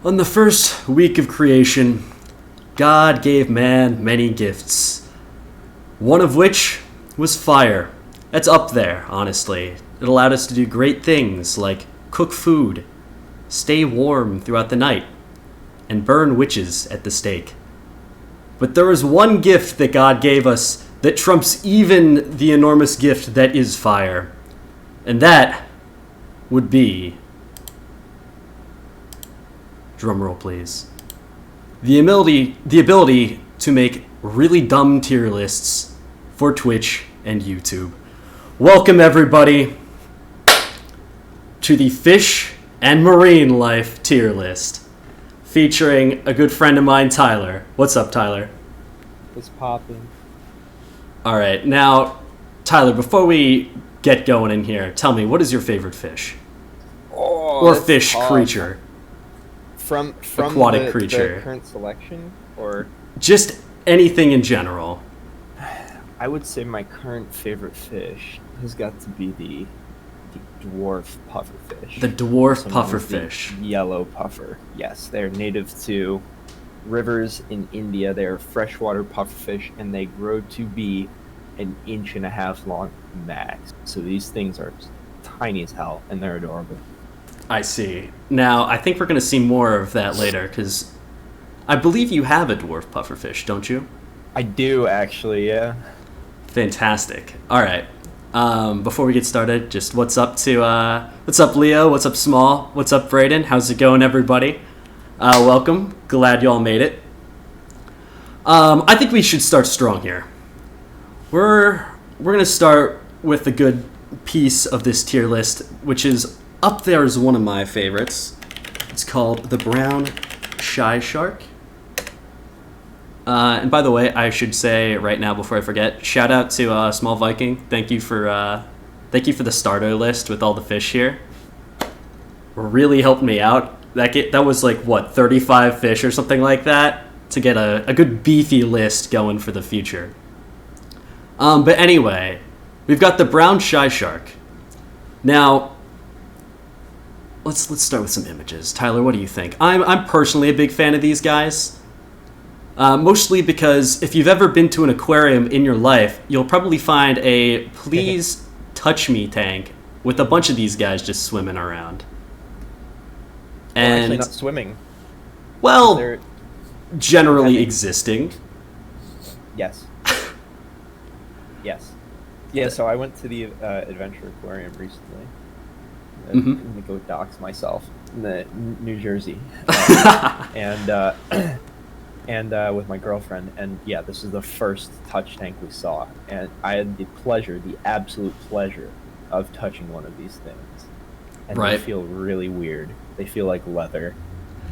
On the first week of creation, God gave man many gifts, one of which was fire. That's up there, honestly. It allowed us to do great things like cook food, stay warm throughout the night, and burn witches at the stake. But there is one gift that God gave us that trumps even the enormous gift that is fire. And that would be... drumroll, please. The ability to make really dumb tier lists for Twitch and YouTube. Welcome, everybody, to the Fish and Marine Life tier list, featuring a good friend of mine, Tyler. What's up, Tyler? It's popping. All right, now, Tyler, before we get going in here, tell me, what is your favorite fish? Oh, or fish tough. Creature? From aquatic the creature. current selection, or Just anything in general. I would say my current favorite fish has got to be the dwarf pufferfish. The dwarf Also known as pufferfish. the yellow puffer. Yes, they're native to rivers in India. They're freshwater pufferfish, and they grow to be 1.5 inches long max. So these things are tiny as hell, and they're adorable. I see. Now, I think we're going to see more of that later, because I believe you have a dwarf pufferfish, don't you? I do, actually, yeah. Fantastic. All right. Before we get started, just what's up, Leo? What's up, Small? What's up, Brayden? How's it going, everybody? Welcome. Glad y'all made it. I think we should start strong here. We're going to start with a good piece of this tier list, which is up there as one of my favorites. It's called the brown shy shark. And by the way, I should say right now before I forget, shout out to Small Viking. Thank you for the starter list with all the fish here. Really helped me out. That was like what, 35 fish or something like that to get a good beefy list going for the future. But anyway, we've got the brown shy shark. Now, let's start with some images. Tyler, what do you think? I'm personally a big fan of these guys. Mostly because if you've ever been to an aquarium in your life, you'll probably find a please touch me tank with a bunch of these guys just swimming around. And Actually not swimming. Well, They're generally existing. Yes. Yes. Yeah, so I went to the Adventure Aquarium recently. I'm going to go dox myself in the New Jersey. And with my girlfriend, and yeah, this is the first touch tank we saw, and I had the absolute pleasure of touching one of these things. And Right. They feel really weird. They feel like leather.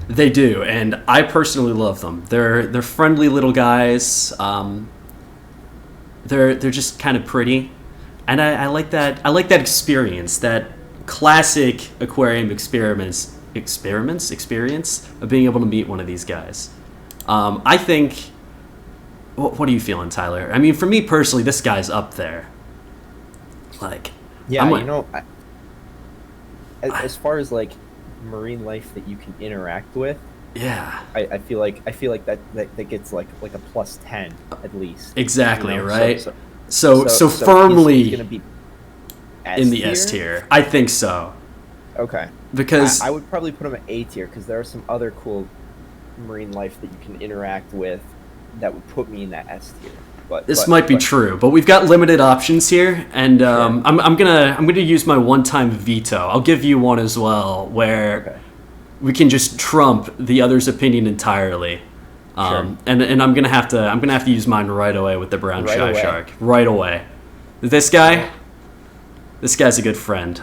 They do, and I personally love them. They're friendly little guys. They're just kind of pretty, and I like that. I like that experience, that classic aquarium experience of being able to meet one of these guys. I think. What are you feeling, Tyler? I mean, for me personally, this guy's up there. Like, Yeah, as far as like marine life that you can interact with, yeah, I feel like that gets like a plus 10 at least. exactly, You know? right. So So firmly he's gonna be in the S tier. I think so. Okay. Because I would probably put him at A tier because there are some other cool marine life that you can interact with that would put me in that S tier. But this might be true, but we've got limited options here, and Sure. I'm gonna use my one-time veto. I'll give you one as well, where we can just trump the other's opinion entirely. Sure. And I'm gonna have to use mine right away with the brown Right shy away. shark. Right away. This guy's a good friend.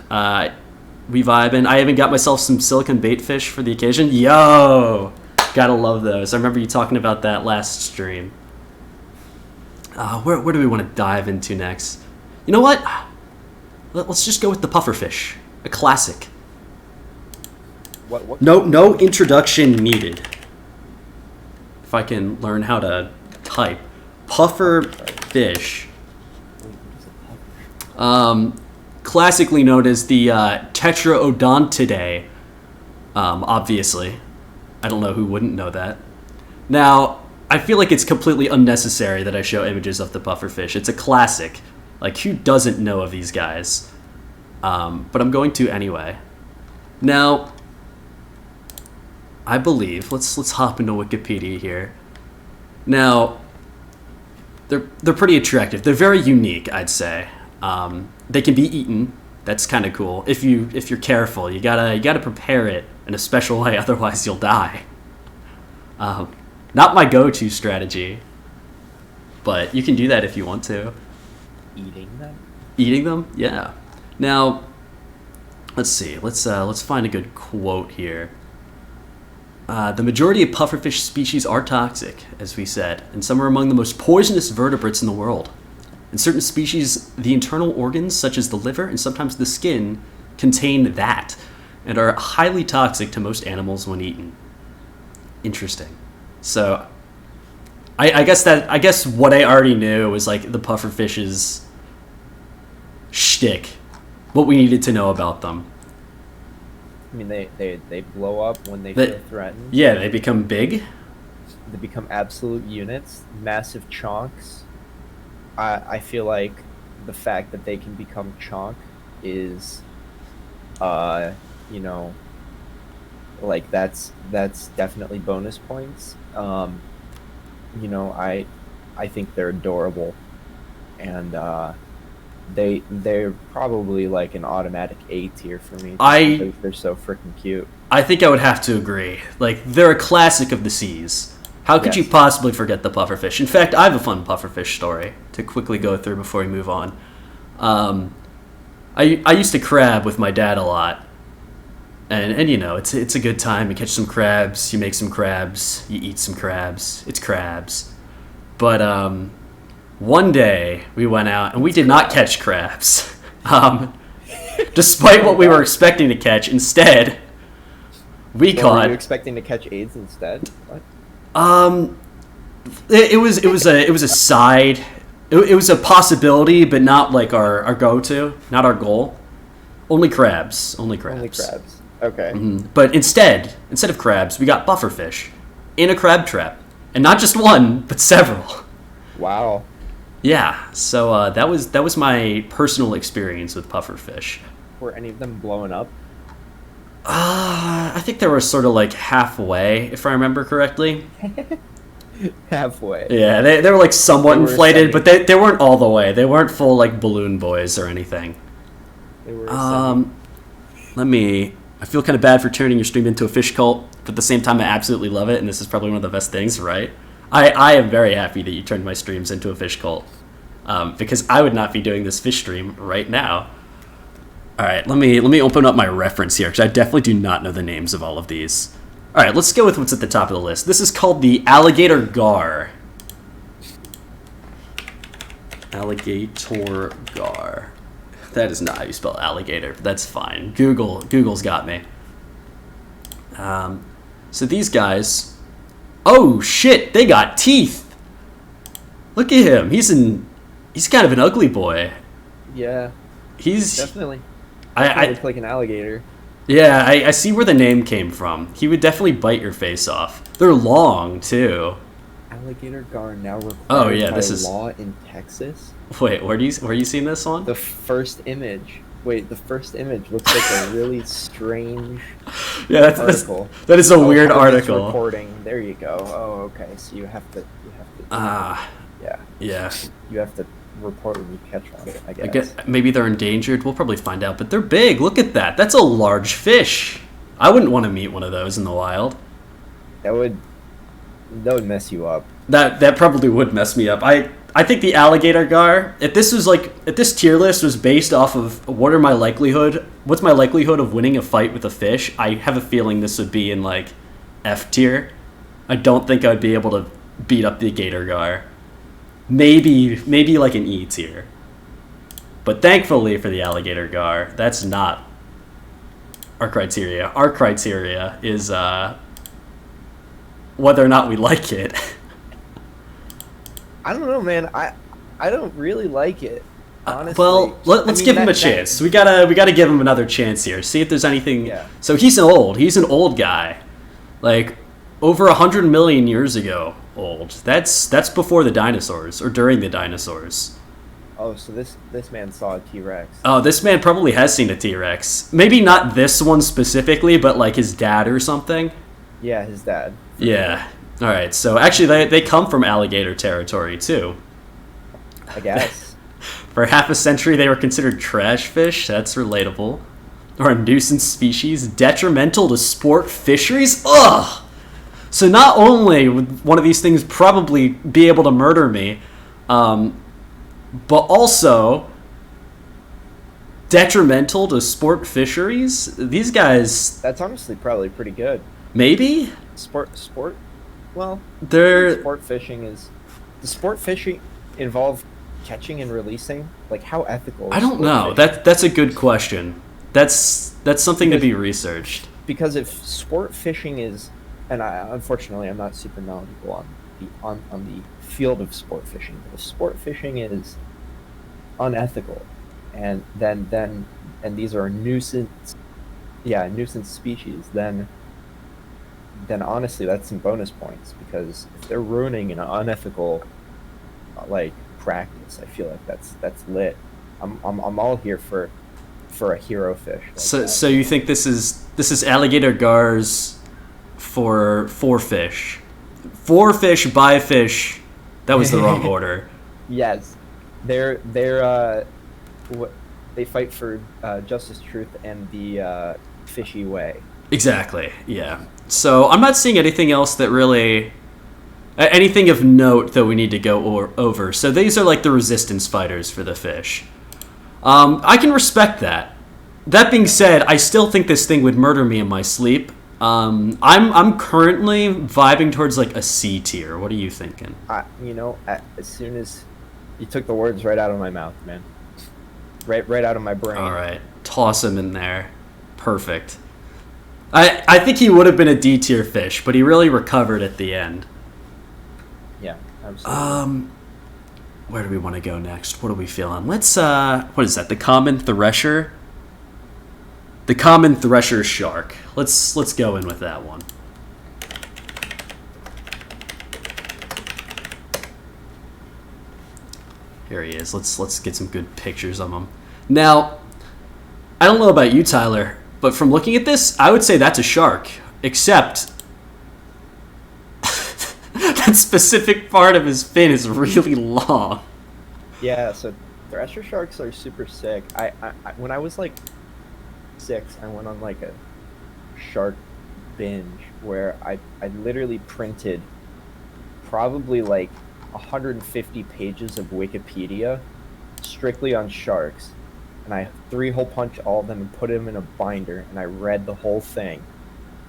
We vibing. I even got myself some silicone bait fish for the occasion. Yo, gotta love those. I remember you talking about that last stream. Where do we want to dive into next? You know what? Let's just go with the pufferfish, a classic. What? No introduction needed. If I can learn how to type. Pufferfish. Classically known as the Tetraodontidae, obviously. I don't know who wouldn't know that. Now, I feel like it's completely unnecessary that I show images of the pufferfish. It's a classic. Like, who doesn't know of these guys? But I'm going to anyway. Now, I believe, let's hop into Wikipedia here. Now, they're pretty attractive. They're very unique, I'd say. They can be eaten. That's kind of cool. If you're careful, you gotta prepare it in a special way, otherwise you'll die. Not my go-to strategy, but you can do that if you want to. Eating them? Eating them? Yeah. Now, let's see. Let's find a good quote here. The majority of pufferfish species are toxic, as we said, and some are among the most poisonous vertebrates in the world. In certain species, the internal organs, such as the liver and sometimes the skin, contain that, and are highly toxic to most animals when eaten. Interesting. So, I guess what I already knew was like the pufferfish's shtick, what we needed to know about them. I mean, they blow up when they feel threatened. Yeah, they become big. They become absolute units, massive chonks. I feel like the fact that they can become chonk is, like that's definitely bonus points. I think they're adorable, and they're probably like an automatic A tier for me. Because they're so freaking cute. I think I would have to agree. Like, they're a classic of the seas. How could you possibly forget the pufferfish? In fact, I have a fun pufferfish story to quickly go through before we move on. I used to crab with my dad a lot. And it's a good time. You catch some crabs, you make some crabs, you eat some crabs. It's crabs. But one day we went out and we did not catch crabs. Despite what we were expecting to catch, instead we caught. Were you expecting to catch AIDS instead? What? It was a side. It was a possibility, but not like our go-to, not our goal. Only crabs. Only crabs. Okay. Mm-hmm. But instead of crabs, we got bufferfish in a crab trap, and not just one, but several. Wow. Yeah. So that was my personal experience with pufferfish. Were any of them blowing up? I think they were sort of like halfway, if I remember correctly. Halfway. Yeah, they were like somewhat inflated, but they weren't all the way. They weren't full like balloon boys or anything. They were I feel kind of bad for turning your stream into a fish cult, but at the same time I absolutely love it, and this is probably one of the best things, right? I am very happy that you turned my streams into a fish cult, because I would not be doing this fish stream right now. All right, let me open up my reference here, because I definitely do not know the names of all of these. All right, let's go with what's at the top of the list. This is called the Alligator Gar. Alligator Gar. That is not how you spell alligator, but that's fine. Google's got me. So these guys... Oh, shit, they got teeth! Look at him. He's kind of an ugly boy. Yeah. He's... Definitely. I look like an alligator. Yeah, I see where the name came from. He would definitely bite your face off. They're long, too. Alligator Gar now required by law in Texas? Wait, where you seen this one? The first image. Wait, the first image looks like a really strange article. That is a weird article. Reporting. There you go. Oh, okay. So you have to. Yeah. You have to report when you catch one, I guess. Maybe they're endangered. We'll probably find out. But they're big. Look at that. That's a large fish. I wouldn't want to meet one of those in the wild. That would mess you up. That probably would mess me up. I think the Alligator Gar, if this tier list was based off of what's my likelihood of winning a fight with a fish, I have a feeling this would be in like F tier. I don't think I'd be able to beat up the Gator Gar. Maybe like an E tier. But thankfully for the Alligator Gar, that's not our criteria. Our criteria is whether or not we like it. I don't know, man. I don't really like it, honestly. Well, let's give him a chance. We gotta give him another chance here. See if there's anything. Yeah. So he's an old guy. Like, over 100 million years ago old. That's before the dinosaurs, or during the dinosaurs. Oh, so this man saw a T-Rex. Oh, this man probably has seen a T-Rex. Maybe not this one specifically, but like his dad or something. Yeah, his dad. Yeah. All right. So actually, they come from alligator territory too. I guess. For half a century, they were considered trash fish. That's relatable. Or a nuisance species, detrimental to sport fisheries. Ugh. So not only would one of these things probably be able to murder me, but also detrimental to sport fisheries. These guys. That's honestly probably pretty good. Maybe Sport. Well, they're sport fishing is. Does sport fishing involve catching and releasing? Like, how ethical? Is I don't sport know. fishing? That's a good question. That's something to be researched. Because if sport fishing is, and unfortunately I'm not super knowledgeable on the field of sport fishing. But if sport fishing is unethical, and then these are nuisance species, then honestly that's some bonus points, because if they're ruining an unethical like practice, I feel like that's lit. I'm all here for a hero fish. Like So you think this is alligator gars for fish, by fish? That was the wrong order. Yes, they're they fight for justice, truth, and the fishy way. Exactly. Yeah. So I'm not seeing anything else that really, anything of note that we need to go over. So these are like the resistance fighters for the fish. I can respect that. That being said, I still think this thing would murder me in my sleep. I'm currently vibing towards like a C tier. What are you thinking? As soon as you took the words right out of my mouth, man, right out of my brain. All right, toss him in there. Perfect. I think he would have been a D tier fish, but he really recovered at the end. Yeah, absolutely. Where do we want to go next? What are we feeling? Let's what is that? The common thresher? The common Thresher Shark. Let's go in with that one. Here he is. Let's get some good pictures of him. Now, I don't know about you, Tyler, but from looking at this, I would say that's a shark. Except that specific part of his fin is really long. Yeah, so Thresher Sharks are super sick. I when I was like 6, I went on like a shark binge where I literally printed probably like 150 pages of Wikipedia strictly on sharks, and I 3-hole punch all of them and put them in a binder, and I read the whole thing.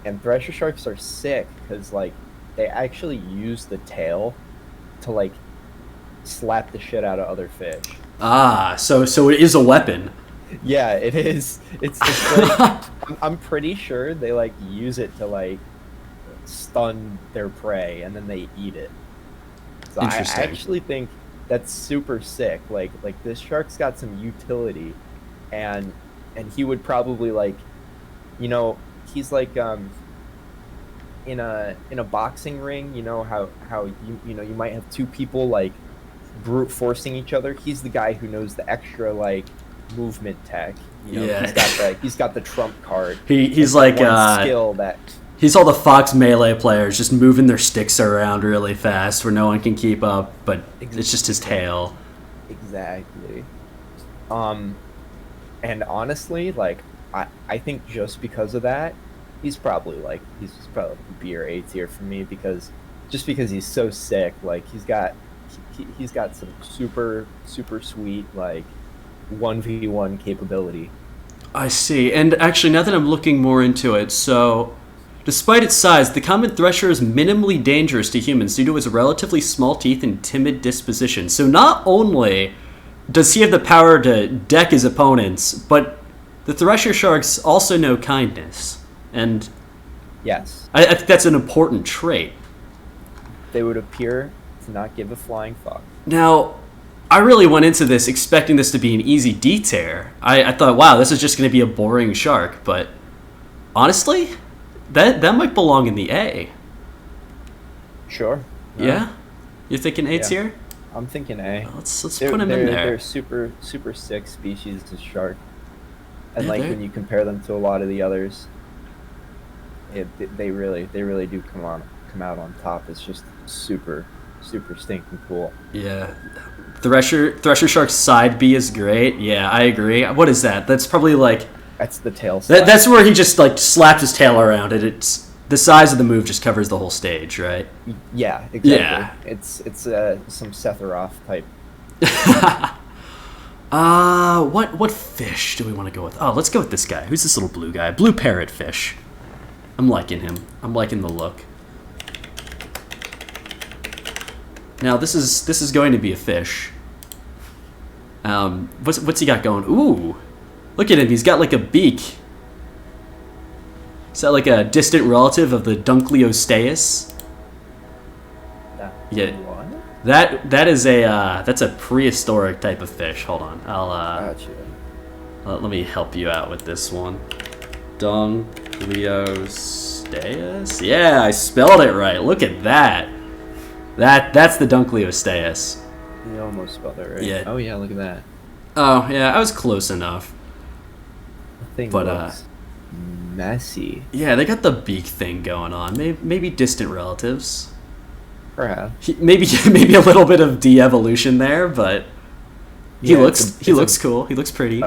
And Thresher Sharks are sick because like they actually use the tail to like slap the shit out of other fish. Ah, so it is a weapon. Yeah, it is. It's like, I'm pretty sure they like use it to like stun their prey, and then they eat it. So I actually think that's super sick. Like this shark's got some utility, and he would probably like, he's like in a boxing ring. You know how you might have 2 people like brute forcing each other. He's the guy who knows the extra like movement tech. Yeah. He's got the trump card. He's like skill that he's all the Fox Melee players just moving their sticks around really fast where no one can keep up, but it's just his tail. Exactly. And honestly, like I think just because of that, he's probably B or A tier for me, because he's so sick. Like he's got some super sweet like 1v1 capability. I see. And actually, now that I'm looking more into it, so despite its size, the common thresher is minimally dangerous to humans due to its relatively small teeth and timid disposition. So not only does he have the power to deck his opponents, but the Thresher Sharks also know kindness. And yes, I think that's an important trait. They would appear to not give a flying fuck. Now, I really went into this expecting this to be an easy D tier. I thought, wow, this is just going to be a boring shark, but honestly, that might belong in the A. Sure. Yeah? You're thinking eight's Yeah. here? I'm thinking A. Let's They're, put him they're, in there. They're super sick species of shark. And Yeah, like they're- when you compare them to a lot of the others, they really do come out on top. It's just super stinking cool. Yeah. Thresher Shark's side B is great. Yeah, I agree. What is that? That's probably like That's the tail slap. that's where he just like slapped his tail around it. It's the size of the move just covers the whole stage, right? Yeah, exactly. Yeah. It's some Sephiroth type. What fish do we want to go with? Oh, let's go with this guy. Who's this little blue guy? Blue parrotfish. I'm liking him. I'm liking the look. Now this is going to be a fish. What's he got going? Ooh, look at him. He's got like a beak. Is that like a distant relative of the Dunkleosteus? Yeah. What? That's a prehistoric type of fish. Hold on, Gotcha. let me help you out with this one. Dunkleosteus. Yeah, I spelled it right. Look at that. That's the Dunkleosteus. You almost spelled it right. Yeah. Oh yeah, look at that. Oh yeah, I was close enough. The thing But, looks messy. Yeah, they got the beak thing going on. Maybe distant relatives. Perhaps. Maybe a little bit of de-evolution there, but he Yeah, looks it's a- cool. He looks pretty.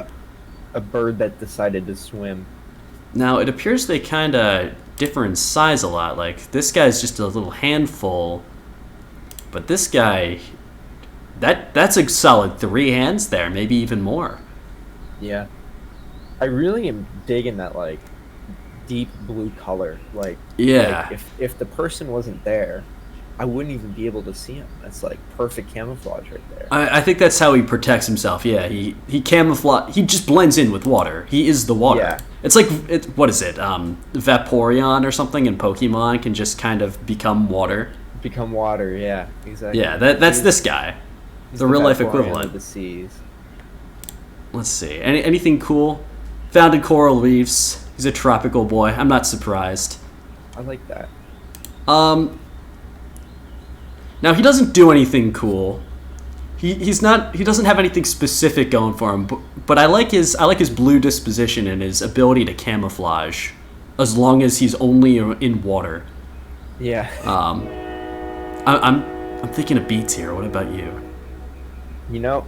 A bird that decided to swim. Now it appears they kind of differ in size a lot. Like this guy's just a little handful, but this guy, that's a solid 3 hands there, maybe even more. Yeah. I really am digging that like deep blue color. Yeah. Like, if the person wasn't there, I wouldn't even be able to see him. That's like perfect camouflage right there. I think that's how he protects himself. Yeah, he camouflage. He just blends in with water. He is the water. Yeah. It's like what is it? Vaporeon or something in Pokemon can just kind of become water. Become water, yeah, exactly. Yeah, that's this guy. He's The real life Vaporeon equivalent. of the seas. Let's see. Anything cool? Found in coral reefs. He's a tropical boy. I'm not surprised. I like that. Now he doesn't do anything cool. He doesn't have anything specific going for him. But I like his blue disposition and his ability to camouflage, as long as he's only in water. Yeah. I'm thinking of beats here. What about you? You know,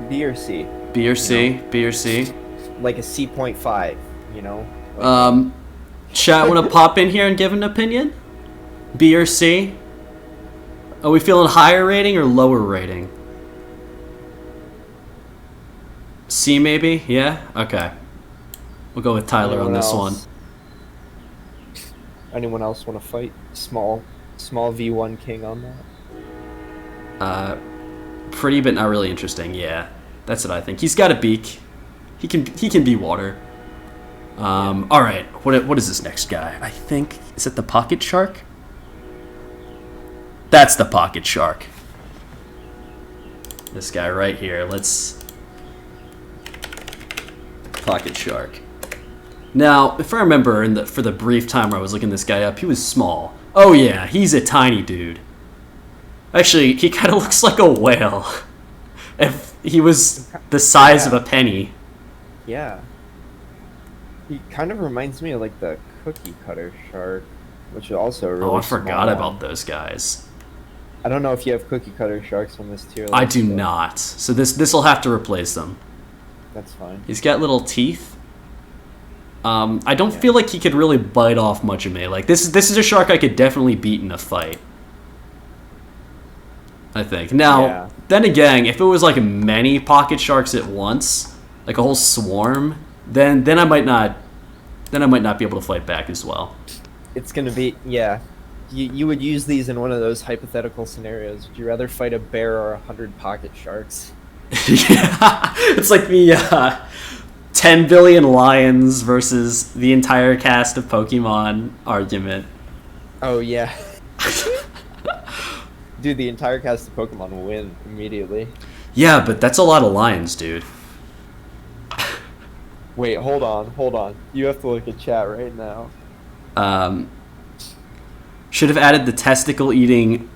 B or C. B or C? No. B or C? Like a C.5, you know? Like, Chat want to pop in here and give an opinion? B or C? Are we feeling higher rating or lower rating? C maybe? Yeah? Okay. We'll go with Tyler on this one. Anyone else want to fight? Small V1 king on that? Pretty but not really interesting, yeah. That's what I think. He's got a beak. He can be water. Alright, what is this next guy? I think, is it the pocket shark? That's the pocket shark. This guy right here. Pocket shark. Now, if I remember for the brief time where I was looking this guy up, he was small. Oh yeah, he's a tiny dude. Actually, he kind of looks like a whale. If he was the size of a penny. Yeah. He kind of reminds me of like the cookie cutter shark, which is also a really Oh, I forgot small about one. those guys. I don't know if you have cookie cutter sharks on this tier list. I do but not. So this will have to replace them. That's fine. He's got little teeth. I don't feel like he could really bite off much of me. Like this is a shark I could definitely beat in a fight. I think. Now, Yeah. then again, if it was like many pocket sharks at once, like a whole swarm, then I might not be able to fight back as well. It's gonna be, yeah. You would use these in one of those hypothetical scenarios. Would you rather fight a bear or 100 pocket sharks? Yeah, it's like the 10 billion lions versus the entire cast of Pokemon argument. Oh yeah. Dude, the entire cast of Pokemon will win immediately. Yeah, but that's a lot of lions, dude. Wait, hold on. You have to look at chat right now. Should have added the testicle eating.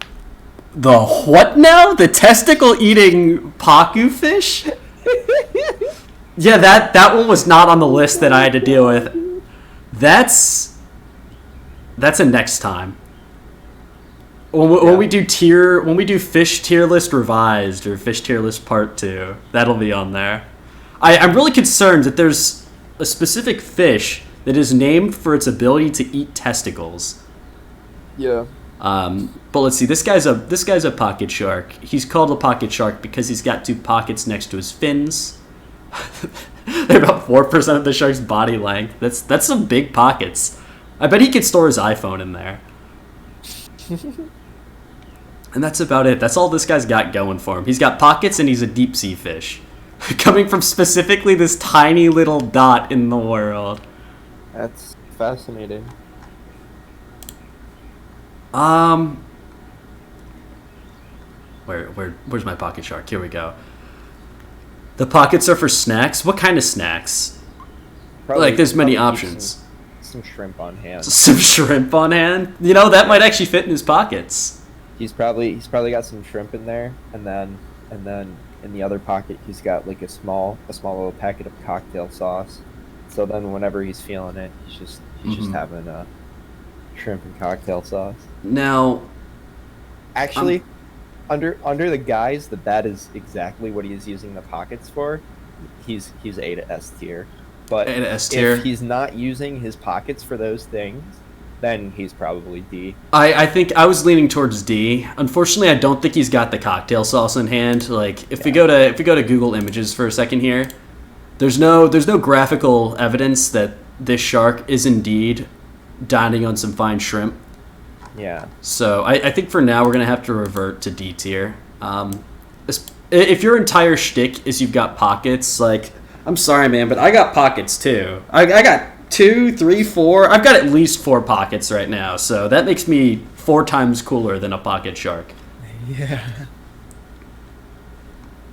The what now? The testicle eating paku fish? Yeah, that one was not on the list that I had to deal with. That's a next time. When we do fish tier list revised or fish tier list part 2, that'll be on there. I'm really concerned that there's a specific fish that is named for its ability to eat testicles. Yeah. But let's see. This guy's a pocket shark. He's called a pocket shark because he's got 2 pockets next to his fins. They're about 4% of the shark's body length. That's some big pockets. I bet he could store his iPhone in there. And that's about it. That's all this guy's got going for him. He's got pockets and he's a deep sea fish. Coming from specifically this tiny little dot in the world. That's fascinating. Where's my pocket shark? Here we go. The pockets are for snacks. What kind of snacks? Like, there's many options. Some shrimp on hand. Some shrimp on hand? You know, that might actually fit in his pockets. He's probably got some shrimp in there, and then in the other pocket he's got like a small little packet of cocktail sauce. So then whenever he's feeling it, he's just having a shrimp and cocktail sauce. Now, actually, under the guise that is exactly what he is using the pockets for, he's A to S tier. But A to S tier. If he's not using his pockets for those things, then he's probably D. I think I was leaning towards D. Unfortunately, I don't think he's got the cocktail sauce in hand. Like, if we go to Google Images for a second here, there's no graphical evidence that this shark is indeed dining on some fine shrimp. Yeah. So I think for now we're gonna have to revert to D tier. If your entire shtick is you've got pockets, like, I'm sorry, man, but I got pockets too. I got 2, 3, 4. I've got at least 4 pockets right now, so that makes me 4 times cooler than a pocket shark. Yeah.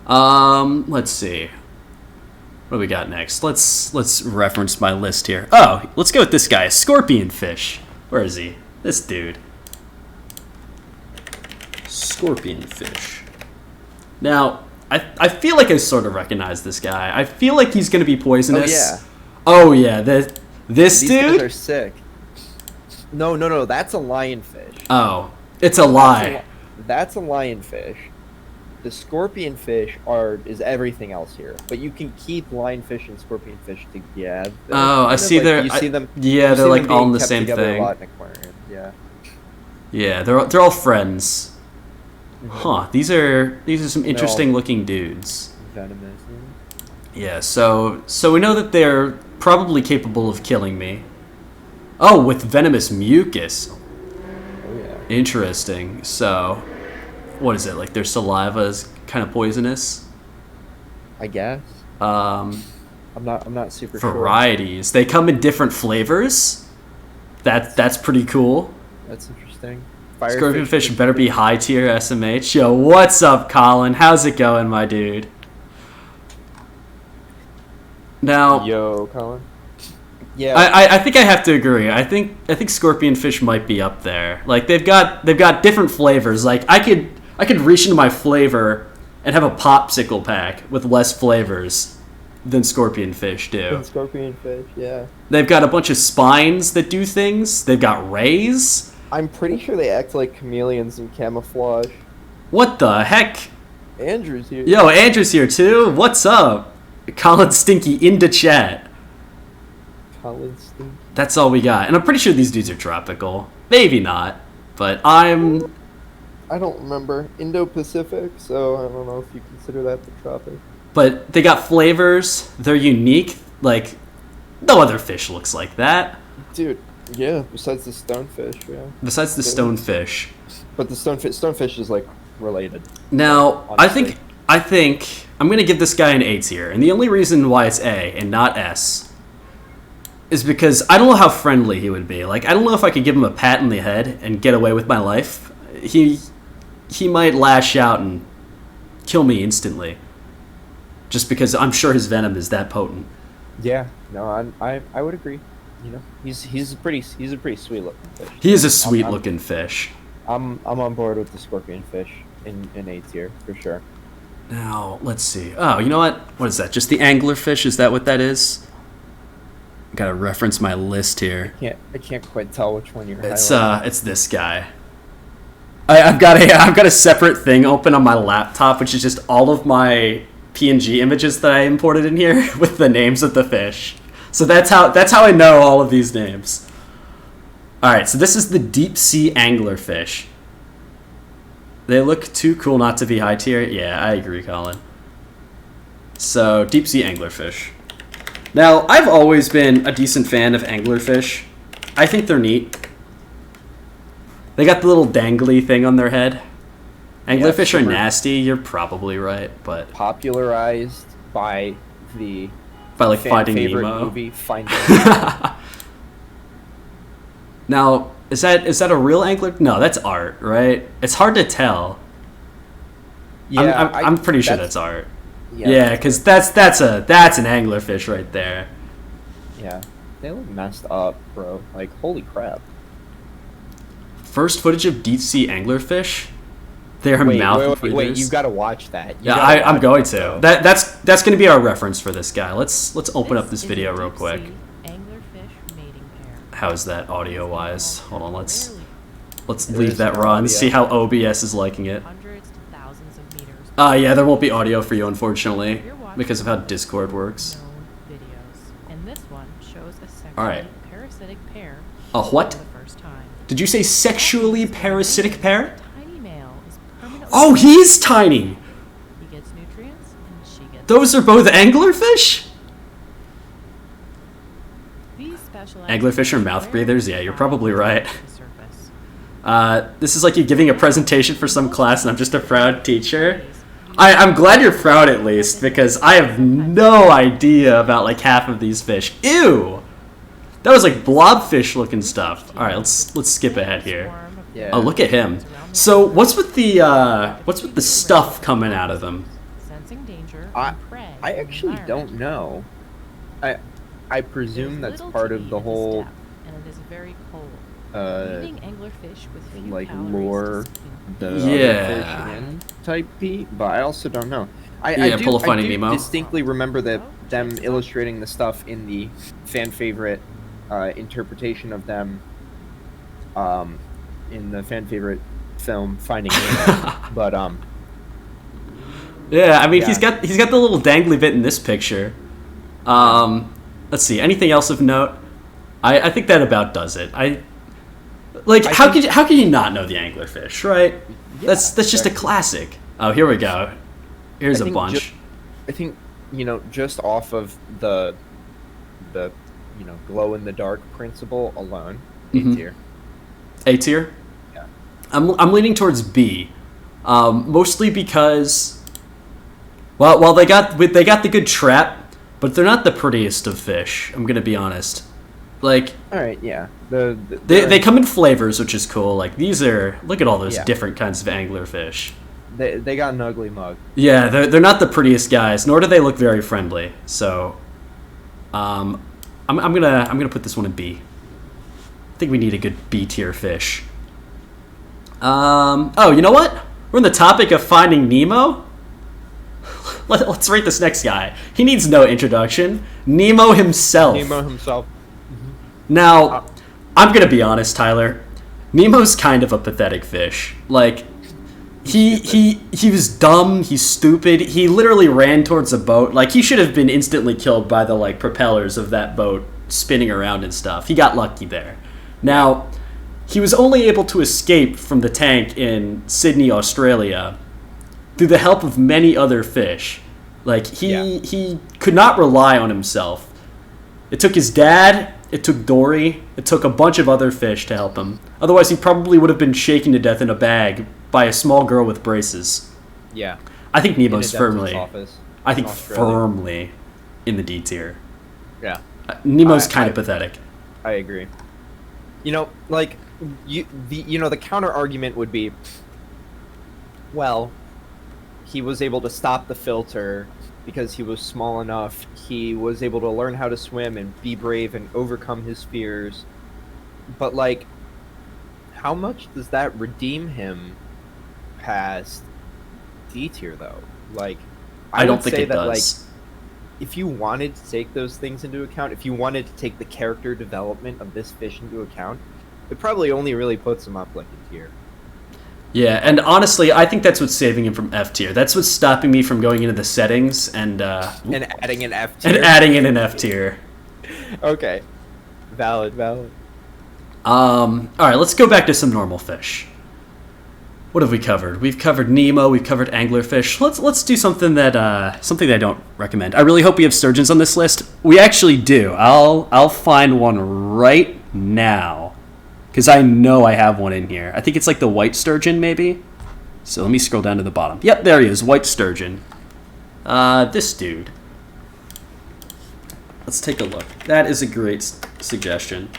Let's see. What do we got next? Let's reference my list here. Oh, let's go with this guy, scorpion fish. Where is he? This dude. Scorpion fish. Now, I feel like I sort of recognize this guy. I feel like he's going to be poisonous. Oh yeah, this These dude? guys are sick. No, that's a lionfish. Oh, it's a lie. That's a lionfish. The scorpion fish is everything else here, but you can keep lionfish and scorpionfish together. Oh, I see. You see them. Yeah, they're like all in the same together thing. A lot in aquarium. Yeah. Yeah, they're all friends. Mm-hmm. Huh? These are some interesting looking dudes. Venomous. Yeah. So we know that they're probably capable of killing me. Oh, with venomous mucus. Oh yeah. Interesting. So, what is it? Like their saliva is kind of poisonous? I guess. I'm not super sure. Varieties. They come in different flavors. That's pretty cool. That's interesting. Scorpionfish better be high tier SMH. Yo, what's up, Colin? How's it going, my dude? Now, Yo, Colin. Yeah. I think I have to agree. I think scorpionfish might be up there. Like they've got different flavors. Like I could reach into my flavor and have a popsicle pack with less flavors than scorpionfish do. Scorpionfish, yeah. They've got a bunch of spines that do things. They've got rays. I'm pretty sure they act like chameleons in camouflage. What the heck? Andrew's here. Yo, Andrew's here too. What's up? Colin Stinky into chat. Colin Stinky. That's all we got. And I'm pretty sure these dudes are tropical. Maybe not. But I don't remember. Indo-Pacific, so I don't know if you consider that the tropic. But they got flavors. They're unique. Like, no other fish looks like that. Dude, yeah, besides the stonefish, yeah. Besides the stonefish. But the stonefish is, like, related. Now, honestly. I think I'm going to give this guy an A tier. And the only reason why it's A and not S is because I don't know how friendly he would be. Like, I don't know if I could give him a pat in the head and get away with my life. He might lash out and kill me instantly. Just because I'm sure his venom is that potent. Yeah, no, I would agree. You know, he's a pretty sweet looking fish. He is a sweet looking fish. I'm on board with the scorpion fish in A tier for sure. Now let's see. Oh, you know what? What is that? Just the anglerfish? Is that what that is? Gotta reference my list here. I can't quite tell which one you're. It's this guy. I've got a separate thing open on my laptop, which is just all of my PNG images that I imported in here with the names of the fish. So that's how I know all of these names. All right, so this is the deep sea anglerfish. They look too cool not to be high tier. Yeah, I agree, Colin. So deep sea anglerfish. Now, I've always been a decent fan of anglerfish. I think they're neat. They got the little dangly thing on their head. Anglerfish are nasty, you're probably right, but... Popularized by the... By, like, Finding Nemo. Movie, Finding Nemo. Now, is that a real angler? No, that's art, right? It's hard to tell. Yeah, I'm pretty sure that's art. Yeah, Yeah, because that's an anglerfish right there. Yeah, they look messed up, bro. Like, holy crap. First footage of deep sea anglerfish. Their mouth breathers. Wait, you gotta watch that. I'm going to. That's going to be our reference for this guy. Let's open up this video real quick. Anglerfish mating pair. How is that audio wise? Hold on, let's There leave is that no run. audio. See how OBS is liking it. Hundreds to thousands of meters. Yeah, there won't be audio for you, unfortunately, because of how Discord works. Known videos. And this one shows a sexually Alright. parasitic pair A what? for the first time. Did you say sexually parasitic pair? Tiny male is permanently. Oh, he's tiny! He gets nutrients and she gets. Those are both anglerfish? These specialized Anglerfish are mouth breathers? Yeah, you're probably right. to the surface. This is like you giving a presentation for some class and I'm just a proud teacher. I'm glad you're proud at least, because I have no idea about like half of these fish. Ew! That was like blobfish looking stuff. Alright, let's skip ahead here. Yeah. Oh, look at him. So what's with the stuff coming out of him? Sensing danger I and prey I in the actually don't environment. know. I presume There's that's little part to of eat the at whole step, and it is very cold. uh Eating anglerfish with few like calories lore is the Yeah. other fish in type beat, but I also don't know. I Yeah, do, pull a Finding I do Nemo. distinctly remember them illustrating the stuff in the fan favorite interpretation of them in the fan favorite film Finding Nemo. But Yeah, I mean Yeah. he's got the little dangly bit in this picture. Let's see, anything else of note? I think that about does it. How could you not know the anglerfish, right? Yeah, that's just a exactly. classic. Oh, here we go. Here's I a think bunch. I think, just off of the glow in the dark principle alone, Mhm. A tier. A tier? Yeah. I'm leaning towards B. Mostly because while they got the good trap, but they're not the prettiest of fish, I'm gonna be honest. Like All right, yeah. The they come in flavors, which is cool. Like look at all those Yeah. different kinds of anglerfish. they got an ugly mug. Yeah, they're not the prettiest guys, nor do they look very friendly. So, I'm gonna put this one in B. I think we need a good B tier fish. Oh, you know what? We're on the topic of Finding Nemo. Let's rate this next guy. He needs no introduction. Nemo himself. Nemo himself. Now, I'm gonna be honest, Tyler. Nemo's kind of a pathetic fish. Like, he was dumb. He's stupid. He literally ran towards a boat. Like, he should have been instantly killed by the like propellers of that boat spinning around and stuff. He got lucky there. Now, he was only able to escape from the tank in Sydney, Australia, through the help of many other fish. Like, he could not rely on himself. It took his dad, it took Dory, it took a bunch of other fish to help him. Otherwise, he probably would have been shaken to death in a bag by a small girl with braces. Yeah. I think Nemo's In a dentist's firmly, office I think in Australia. firmly in the D tier. Yeah. Nemo's I- kind I- of pathetic. I agree. The counter argument would be, well, he was able to stop the filter because he was small enough, he was able to learn how to swim and be brave and overcome his fears. But, like, how much does that redeem him past D tier, though? Like, I don't would think say it that, does. like, if you wanted to take those things into account, if you wanted to take the character development of this fish into account, it probably only really puts him up, like, a tier. Yeah, and honestly, I think that's what's saving him from F tier. That's what's stopping me from going into the settings and adding an F tier. And adding in an F tier. Okay. Valid. All right, let's go back to some normal fish. What have we covered? We've covered Nemo. We've covered Anglerfish. Let's do something that I don't recommend. I really hope we have sturgeons on this list. We actually do. I'll find one right now, because I know I have one in here. I think it's like the white sturgeon, maybe. So let me scroll down to the bottom. Yep, there he is, white sturgeon. This dude. Let's take a look. That is a great suggestion.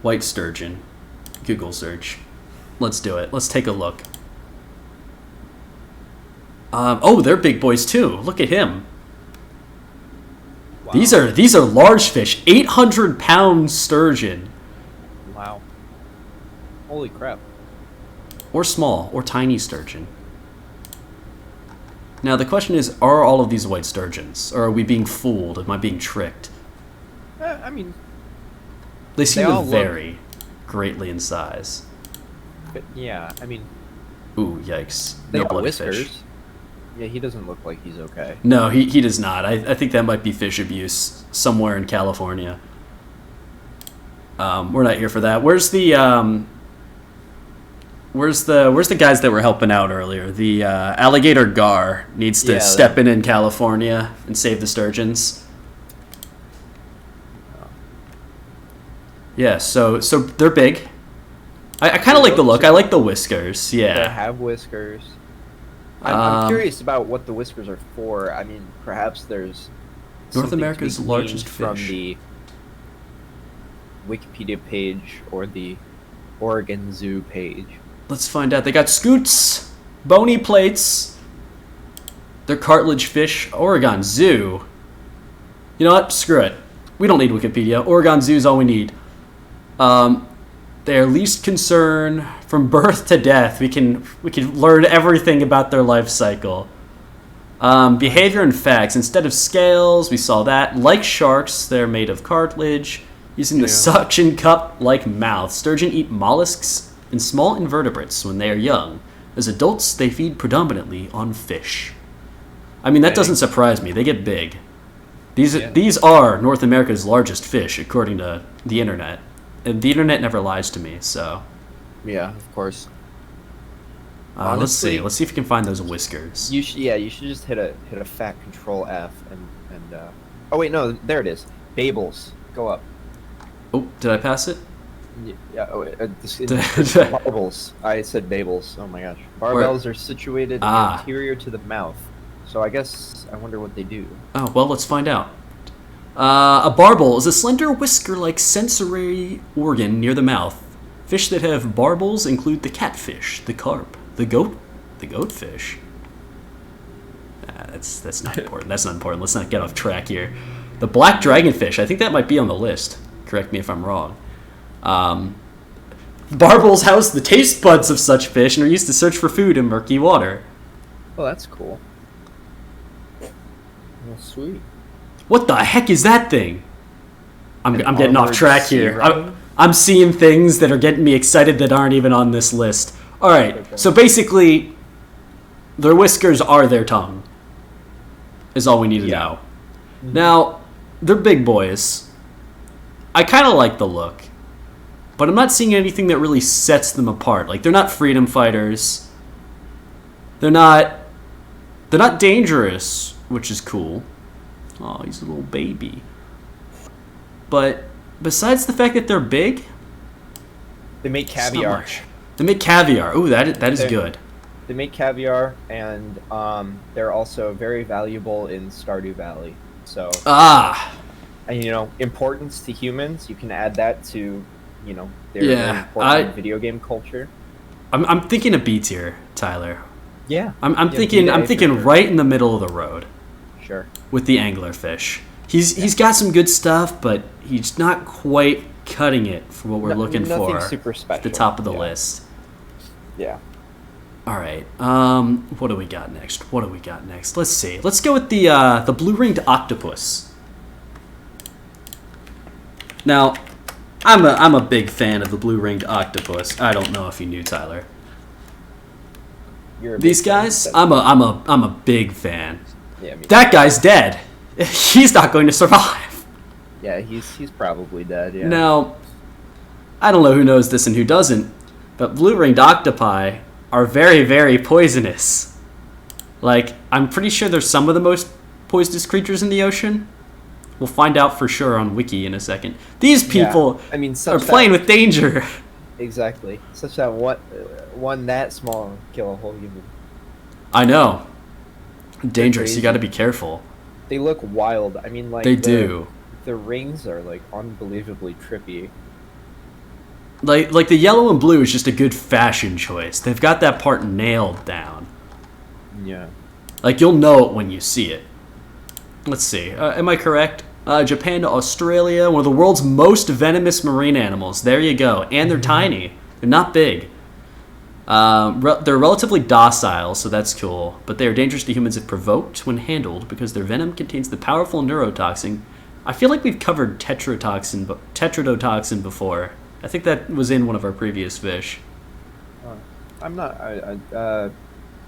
White sturgeon. Google search. Let's do it. Let's take a look. Oh, they're big boys too. Look at him. Wow. These are large fish. 800-pound sturgeon. Wow. Holy crap. Or small, or tiny sturgeon. Now the question is, are all of these white sturgeons? Or are we being fooled? Am I being tricked? I mean, They seem They to all look- vary greatly in size. but yeah, I mean, Ooh, yikes. they No got bloody whiskers. fish. Yeah, he doesn't look like he's okay. No, he does not. I think that might be fish abuse somewhere in California. We're not here for that. Where's the guys that were helping out earlier? The Alligator Gar needs to Yeah, step in California and save the sturgeons. Yeah, so they're big. I kind of like the look. I like the whiskers. They Yeah. have whiskers. I'm Um, curious about what the whiskers are for. I mean, perhaps there's North something to be America's gleaned largest from fish. the Wikipedia page or the Oregon Zoo page. Let's find out. They got scoots, bony plates. They're cartilage fish. Oregon Zoo. You know what? Screw it. We don't need Wikipedia. Oregon Zoo is all we need. Their least concern from birth to death. We can learn everything about their life cycle. Behavior and facts. Instead of scales, we saw that. Like sharks, they're made of cartilage. Using the suction cup-like mouth, sturgeon eat mollusks and small invertebrates when they are young. As adults, they feed predominantly on fish. I mean, that doesn't surprise me. They get big. These are North America's largest fish, according to the internet. And the internet never lies to me, so... Yeah, of course. Let's see. Honestly, Let's see if we can find those whiskers. You should just hit a fat Control F and oh wait, no, there it is. Babels, go up. Oh, did I pass it? Yeah, barbels. I said babels. Oh my gosh. Barbels are situated anterior to the mouth. So I wonder what they do. Oh, well, let's find out. A barbel is a slender whisker-like sensory organ near the mouth. Fish that have barbels include the catfish, the carp, the goatfish. That's not important. That's not important. Let's not get off track here. The black dragonfish. I think that might be on the list. Correct me if I'm wrong. Barbels house the taste buds of such fish and are used to search for food in murky water. Oh, that's cool. Well, sweet. What the heck is that thing? I'm getting off armored track sea here. lion? I'm seeing things that are getting me excited that aren't even on this list. All right, Okay. so basically, their whiskers are their tongue. Is all we need to know. Now, they're big boys. I kind of like the look, but I'm not seeing anything that really sets them apart. Like, they're not freedom fighters. They're not dangerous, which is cool. Oh, he's a little baby. But besides the fact that they're big, They make it's not caviar. much. They make caviar. Ooh, that is They're- good. They make caviar, and they're also very valuable in Stardew Valley. So, Ah, importance to humans. You can add that to, their Yeah, very important video game culture. I'm thinking a B tier, Tyler. Yeah, I'm Yeah, thinking B-Day I'm for thinking sure. right in the middle of the road. Sure. with the anglerfish. He's got some good stuff, but he's not quite cutting it for what we're looking nothing for. super special. At the top of the list. Yeah. All right. What do we got next? Let's see. Let's go with the blue-ringed octopus. Now, I'm a big fan of the blue-ringed octopus. I don't know if you knew, Tyler. These guys, I'm a big fan. Yeah, that guy's dead. He's not going to survive. Yeah, he's probably dead. Yeah. Now, I don't know who knows this and who doesn't, but blue-ringed octopi are very, very poisonous. Like, I'm pretty sure they're some of the most poisonous creatures in the ocean. We'll find out for sure on Wiki in a second. These people are playing with danger. Exactly. Such that one that small kill a whole human. I know. Dangerous. You got to be careful. They look wild. I mean, like they do. The rings are like unbelievably trippy. Like the yellow and blue is just a good fashion choice. They've got that part nailed down. Yeah. Like you'll know it when you see it. Let's see. Am I correct? Japan to Australia, one of the world's most venomous marine animals. There you go. And they're tiny. They're not big. They're relatively docile, so that's cool. But they are dangerous to humans if provoked when handled because their venom contains the powerful neurotoxin. I feel like we've covered tetrodotoxin before. I think that was in one of our previous fish. I'm not.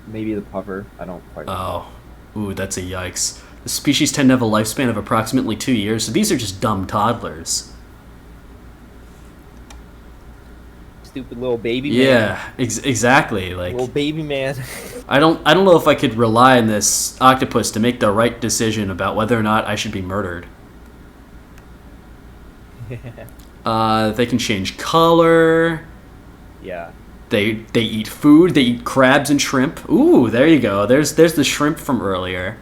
Maybe the puffer. I don't quite know. Oh. Ooh, that's a yikes. The species tend to have a lifespan of approximately 2 years, so these are just dumb toddlers. Stupid little baby man. Yeah, exactly. Like little baby man. I don't know if I could rely on this octopus to make the right decision about whether or not I should be murdered. They can change color. Yeah. They eat food. They eat crabs and shrimp. Ooh, there you go. There's the shrimp from earlier.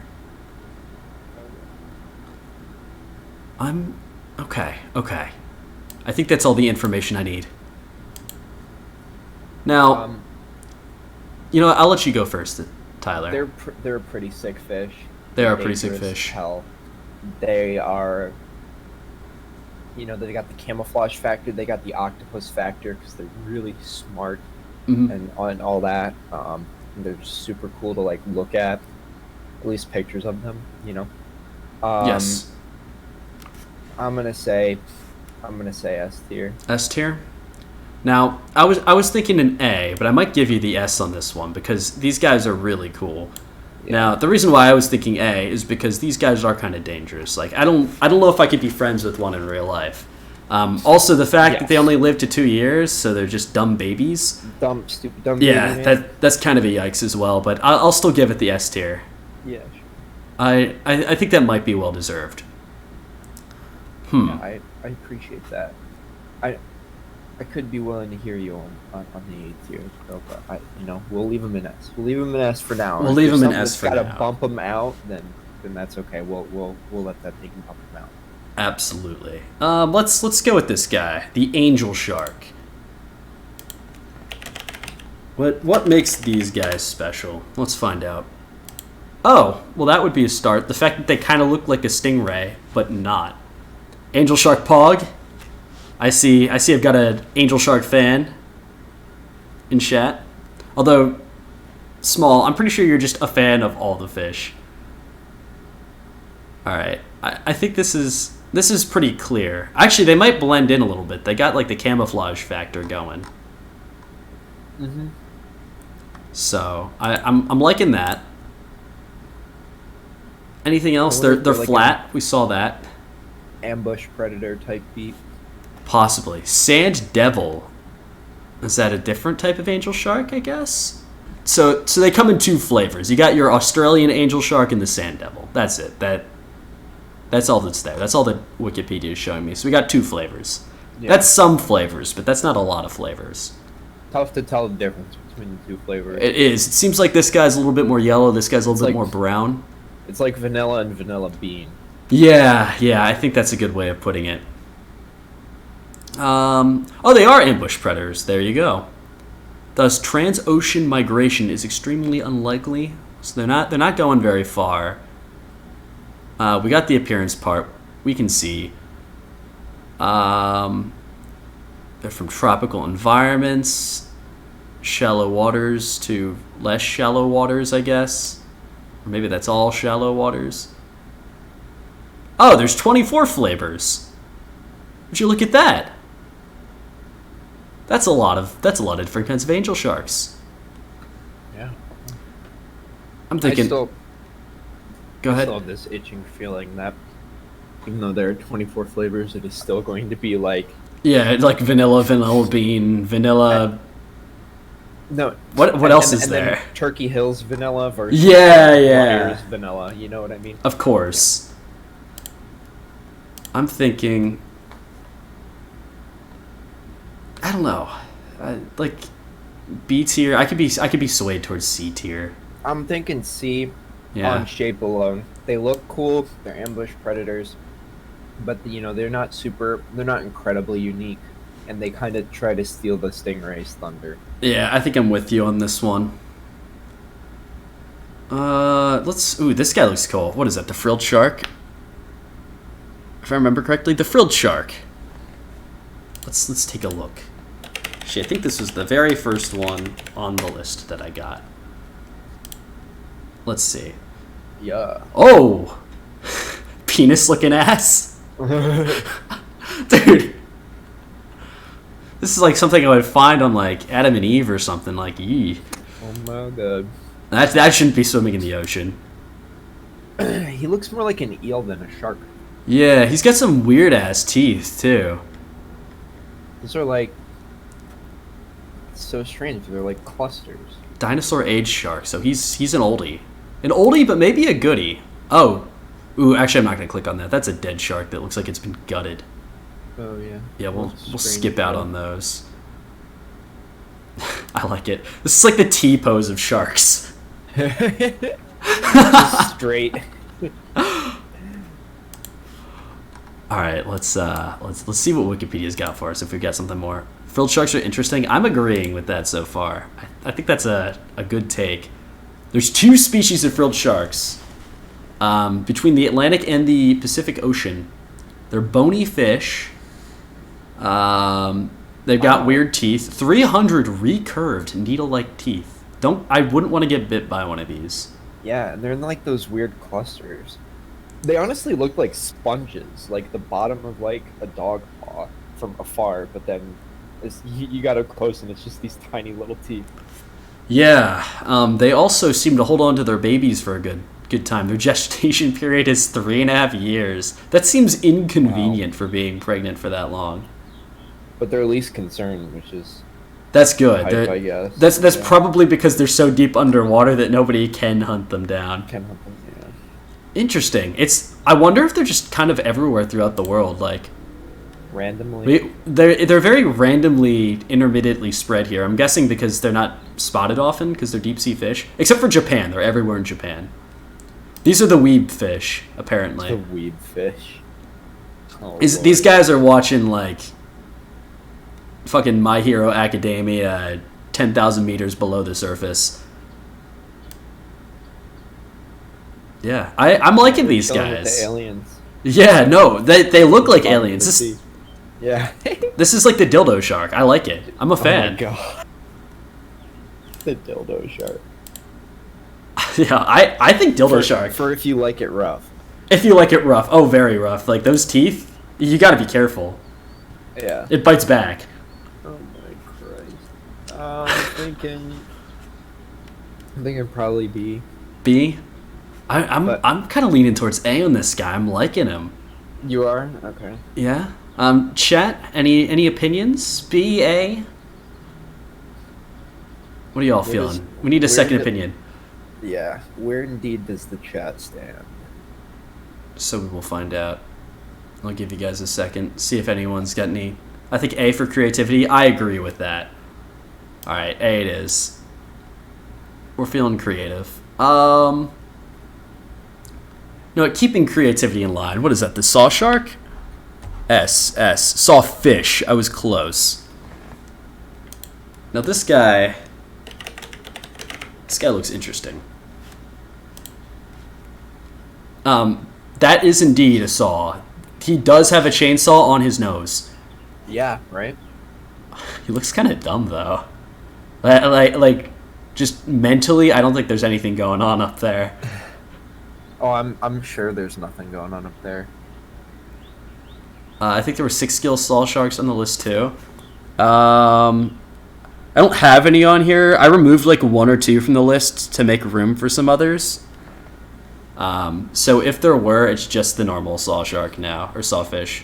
Okay. I think that's all the information I need. Now, I'll let you go first, Tyler. They're a pretty sick fish. They are a pretty sick fish. Hell, they are. They got the camouflage factor. They got the octopus factor because they're really smart and all that. They're just super cool to like look at least pictures of them. Yes. I'm gonna say S tier. S tier. Now, I was thinking an A, but I might give you the S on this one because these guys are really cool. Yeah. Now, the reason why I was thinking A is because these guys are kind of dangerous. Like, I don't know if I could be friends with one in real life. Also, the fact that they only live to 2 years, so they're just dumb babies. Stupid dumb yeah, baby, that's kind of a yikes as well. But I'll still give it the S tier. Yeah, sure. I think that might be well deserved. Yeah, I appreciate that. I could be willing to hear you on the A tier, but we'll leave them in S. We'll leave them in S for now. We'll leave them in S for now. Gotta bump them out, then that's okay. We'll let that thing bump them out. Absolutely. Let's go with this guy, the angel shark. What makes these guys special? Let's find out. Oh, well that would be a start. The fact that they kind of look like a stingray, but not. Angel shark pog. I see I've got an angel shark fan in chat. Although small, I'm pretty sure you're just a fan of all the fish. Alright. I think this is pretty clear. Actually, they might blend in a little bit. They got like the camouflage factor going. So I'm liking that. Anything else? They're like flat. We saw that. Ambush predator type beat. Possibly. Sand devil. Is that a different type of angel shark, I guess? So they come in two flavors. You got your Australian angel shark and the sand devil. That's it. That's all that's there. That's all that Wikipedia is showing me. So we got two flavors. Yeah. That's some flavors, but that's not a lot of flavors. Tough to tell the difference between the two flavors. It is. It seems like this guy's a little bit more yellow. This guy's a little bit more brown. It's like vanilla and vanilla bean. Yeah, I think that's a good way of putting it. They are ambush predators. There you go. Thus, transocean migration is extremely unlikely. So they're not going very far. We got the appearance part. We can see. They're from tropical environments, shallow waters to less shallow waters, I guess. Or maybe that's all shallow waters. Oh, there's 24 flavors. Would you look at that? That's a lot of different kinds of angel sharks. Yeah. I'm thinking. Go ahead. I still have this itching feeling that even though there are 24 flavors, it is still going to be like... Yeah, like vanilla bean, vanilla... No. What else is there? Then Turkey Hills vanilla versus Yeah. vanilla. You know what I mean? Of course. I'm thinking... I don't know. Like B tier. I could be swayed towards C tier. I'm thinking C Yeah. on shape alone. They look cool. They're ambush predators, but they're not incredibly unique, and they kind of try to steal the stingray's thunder. Yeah, I think I'm with you on this one. This guy looks cool. What is that? The Frilled Shark? If I remember correctly, the Frilled Shark. Let's take a look. Actually, I think this was the very first one on the list that I got. Let's see. Yeah. Oh! Penis-looking ass? Dude. This is like something I would find on like Adam and Eve or something. Like, yee. Oh my god. That shouldn't be swimming in the ocean. He looks more like an eel than a shark. Yeah, he's got some weird-ass teeth, too. Those are like... so strange. They're like clusters. Dinosaur-aged shark, so he's an oldie. An oldie, but maybe a goodie. Oh. Ooh, actually, I'm not going to click on that. That's a dead shark that looks like it's been gutted. Oh, yeah. Yeah, we'll skip out on those. I like it. This is like the T-pose of sharks. Just straight. All right, let's see what Wikipedia's got for us. If we've got something more, frilled sharks are interesting. I'm agreeing with that so far. I think that's a good take. There's 2 species of frilled sharks between the Atlantic and the Pacific Ocean. They're bony fish. They've got weird teeth. 300 recurved needle-like teeth. I wouldn't want to get bit by one of these. Yeah, and they're in like those weird clusters. They honestly look like sponges, like the bottom of like a dog paw from afar, but then you got up close and it's just these tiny little teeth. Yeah, they also seem to hold on to their babies for a good time. Their gestation period is 3.5 years. That seems inconvenient for being pregnant for that long. But they're least concerned, which is... That's good. I guess. That's probably because they're so deep underwater that nobody can hunt them down. Can hunt them, yeah. Interesting. I wonder if they're just kind of everywhere throughout the world, like randomly. They're very randomly, intermittently spread here. I'm guessing because they're not spotted often because they're deep sea fish, except for Japan. They're everywhere in Japan. These are the weeb fish, apparently. The weeb fish. Oh, These guys are watching like fucking My Hero Academia 10,000 meters below the surface. Yeah, I'm liking these guys. The aliens. Yeah, no, they look like aliens. Yeah. This is like the dildo shark. I like it. I'm a fan. Oh my god. The dildo shark. Yeah, I think dildo shark. For if you like it rough. If you like it rough. Oh, very rough. Like those teeth, you gotta be careful. Yeah. It bites back. Oh my Christ. I'm thinking probably B. B? I'm kind of leaning towards A on this guy. I'm liking him. You are? Okay. Yeah. Chat, any opinions? B, A? What are y'all feeling? We need a second opinion. Yeah. Where indeed does the chat stand? So we will find out. I'll give you guys a second. See if anyone's got any. I think A for creativity. I agree with that. Alright, A it is. We're feeling creative. No, keeping creativity in line. What is that? The saw shark? S. Sawfish. I was close. Now this guy looks interesting. That is indeed a saw. He does have a chainsaw on his nose. Yeah, right? He looks kind of dumb, though. Like, just mentally, I don't think there's anything going on up there. Oh, I'm sure there's nothing going on up there. I think there were 6 skill saw sharks on the list, too. I don't have any on here. I removed, like, 1 or 2 from the list to make room for some others. So if there were, it's just the normal saw shark now, or sawfish.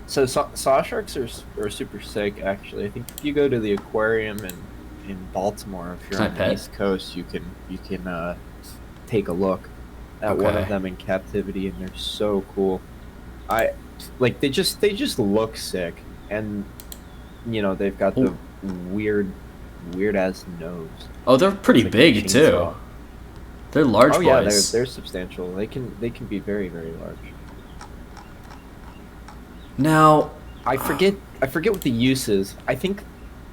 So saw sharks are super sick, actually. I think if you go to the aquarium in Baltimore, if you're on the East Coast, you can take a look at one of them in captivity, and they're so cool. They just look sick, and they've got the weird ass nose. Oh, they're pretty big too. They're large boys. Oh yeah, they're substantial. They can be very, very large. Now, I forget what the use is. I think.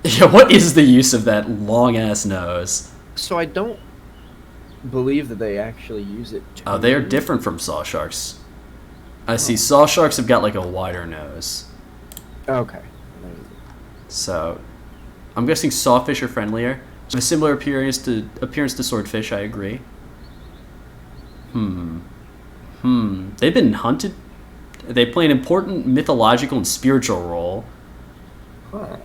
Yeah, what is the use of that long ass nose? So I don't believe that they actually use it. Oh, they are different from saw sharks. I see. Saw sharks have got like a wider nose. Okay. So, I'm guessing sawfish are friendlier. A similar appearance to swordfish. I agree. They've been hunted. They play an important mythological and spiritual role. Huh.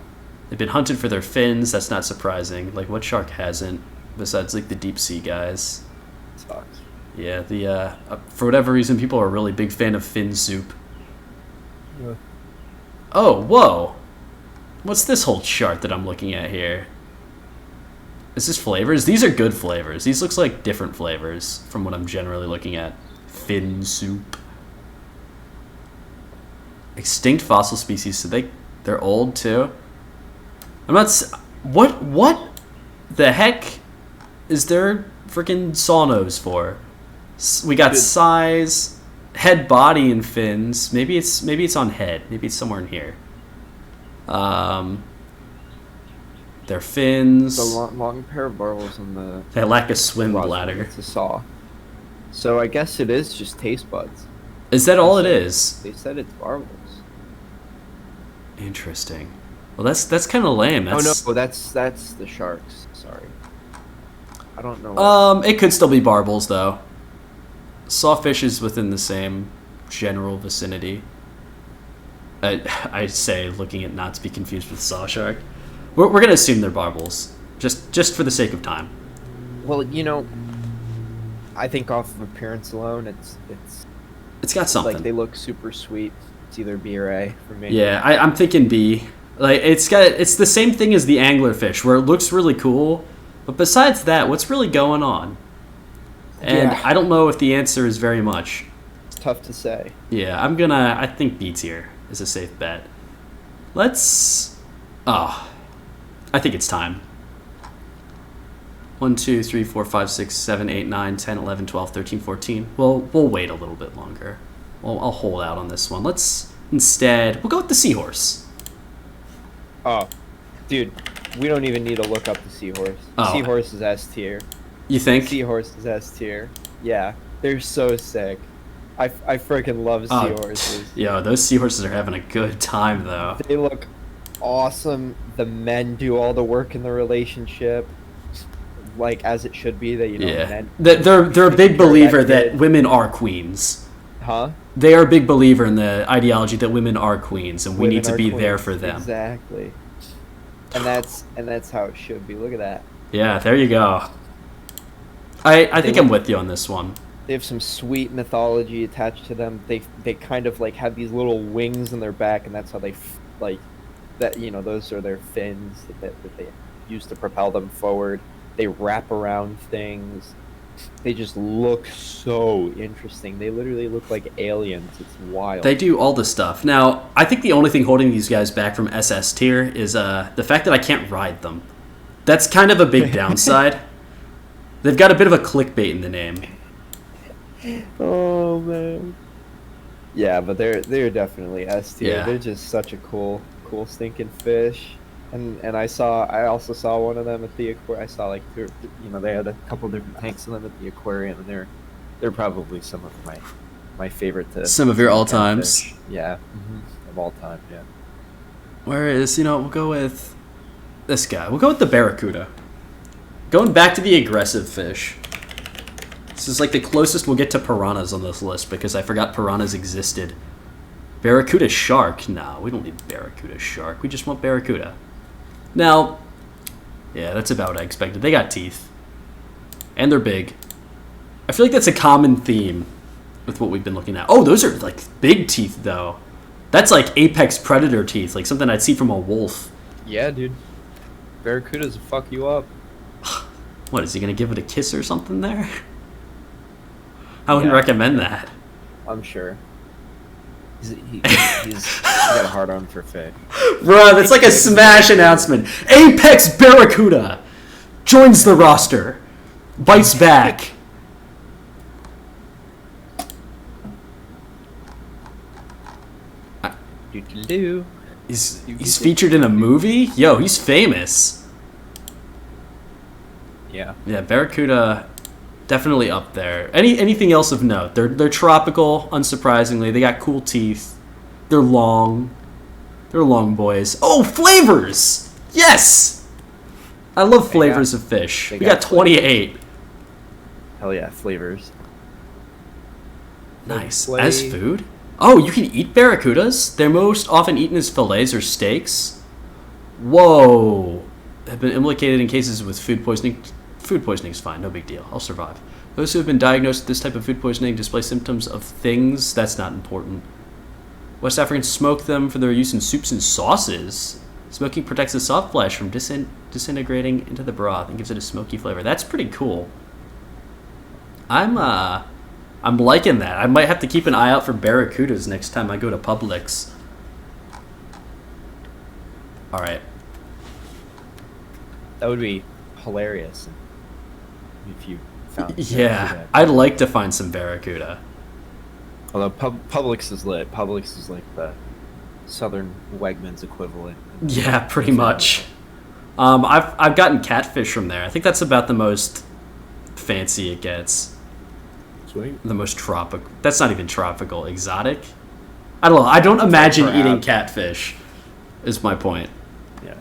They've been hunted for their fins. That's not surprising. Like, what shark hasn't? Besides, like, the deep sea guys. Sucks. Yeah, for whatever reason, people are a really big fan of fin soup. Yeah. Oh, whoa. What's this whole chart that I'm looking at here? Is this flavors? These are good flavors. These looks like different flavors from what I'm generally looking at. Fin soup. Extinct fossil species, so they're old too. I'm not. What the heck is their freaking saw nose for? We got size, head, body, and fins. Maybe it's on head. Maybe it's somewhere in here. Their fins. The long pair of barbels on the. They lack a swim bladder. It's a saw. So I guess it is just taste buds. Is that all it is? They said it's barbels. Interesting. Well, that's kind of lame. Oh no, that's the sharks. Sorry. I don't know. It could still be barbels though. Sawfish is within the same general vicinity. I say, looking at not to be confused with saw shark. We're gonna assume they're barbels, just for the sake of time. Well, I think off of appearance alone, it's got something. Like, they look super sweet. It's either B or A for me. Yeah, I'm thinking B. Like, it's the same thing as the anglerfish, where it looks really cool, but besides that, what's really going on? And I don't know if the answer is very much. It's tough to say. Yeah, I think B tier is a safe bet. I think it's time. 1, 2, 3, 4, 5, 6, 7, 8, 9, 10, 11, 12, 13, 14. We'll wait a little bit longer. I'll hold out on this one. We'll go with the seahorse. Oh, dude, we don't even need to look up the seahorse. Oh. Seahorse is S tier. You think? Seahorse is S tier. Yeah, they're so sick. I freaking love seahorses. Yo, those seahorses are having a good time though. They look awesome. The men do all the work in the relationship, like as it should be. Men. They're a big believer that women are queens. Huh? They are a big believer in the ideology that women are queens, and we need to be there for them. Exactly. And that's how it should be. Look at that. Yeah, there you go. I think I'm with you on this one. They have some sweet mythology attached to them. They kind of like have these little wings in their back, and that's how they those are their fins that they use to propel them forward. They wrap around things. They just look so interesting. They literally look like aliens. It's wild. They do all the stuff. Now, I think the only thing holding these guys back from SS tier is the fact that I can't ride them. That's kind of a big downside. They've got a bit of a clickbait in the name. Oh man. Yeah, but they're definitely S tier. Yeah. They're just such a cool stinking fish. And I also saw one of them at the aquarium. I saw they had a couple different tanks of them at the aquarium, and they're probably some of my my favorite to. Some of your all times. fish. Yeah, of all time. Yeah. Whereas, we'll go with this guy. We'll go with the Barracuda. Going back to the aggressive fish. This is like the closest we'll get to piranhas on this list because I forgot piranhas existed. Barracuda Shark. Nah, we don't need Barracuda Shark. We just want Barracuda. Now, yeah, that's about what I expected. They got teeth. And they're big. I feel like that's a common theme with what we've been looking at. Oh, those are like big teeth, though. That's like apex predator teeth, like something I'd see from a wolf. Yeah, dude. Barracudas will fuck you up. What, is he going to give it a kiss or something there? I wouldn't recommend that. I'm sure. He's got a hard on for fish. Bruh, that's like a Smash announcement. Apex Barracuda joins the roster. Bites back. He's featured in a movie? Yo, he's famous. Yeah. Yeah, Barracuda definitely up there. Anything else of note? They're tropical, unsurprisingly. They got cool teeth. They're long. They're long boys. Oh, flavors! Yes! I love flavors of fish. We got 28. Hell yeah, flavors. Nice. As food? Oh, you can eat barracudas? They're most often eaten as fillets or steaks? Whoa. Have been implicated in cases with food poisoning. Food poisoning is fine, no big deal. I'll survive. Those who have been diagnosed with this type of food poisoning display symptoms of things. That's not important. West Africans smoke them for their use in soups and sauces. Smoking protects the soft flesh from disintegrating into the broth and gives it a smoky flavor. That's pretty cool. I'm liking that. I might have to keep an eye out for barracudas next time I go to Publix. All right. That would be hilarious if you found. Yeah, I'd like to find some barracuda. Although Publix is lit. Publix is like the Southern Wegmans equivalent. Yeah, pretty much. I've gotten catfish from there. I think that's about the most fancy it gets. Sweet. The most tropical. That's not even tropical. Exotic? I don't know. I don't imagine eating catfish, is my point. Yeah.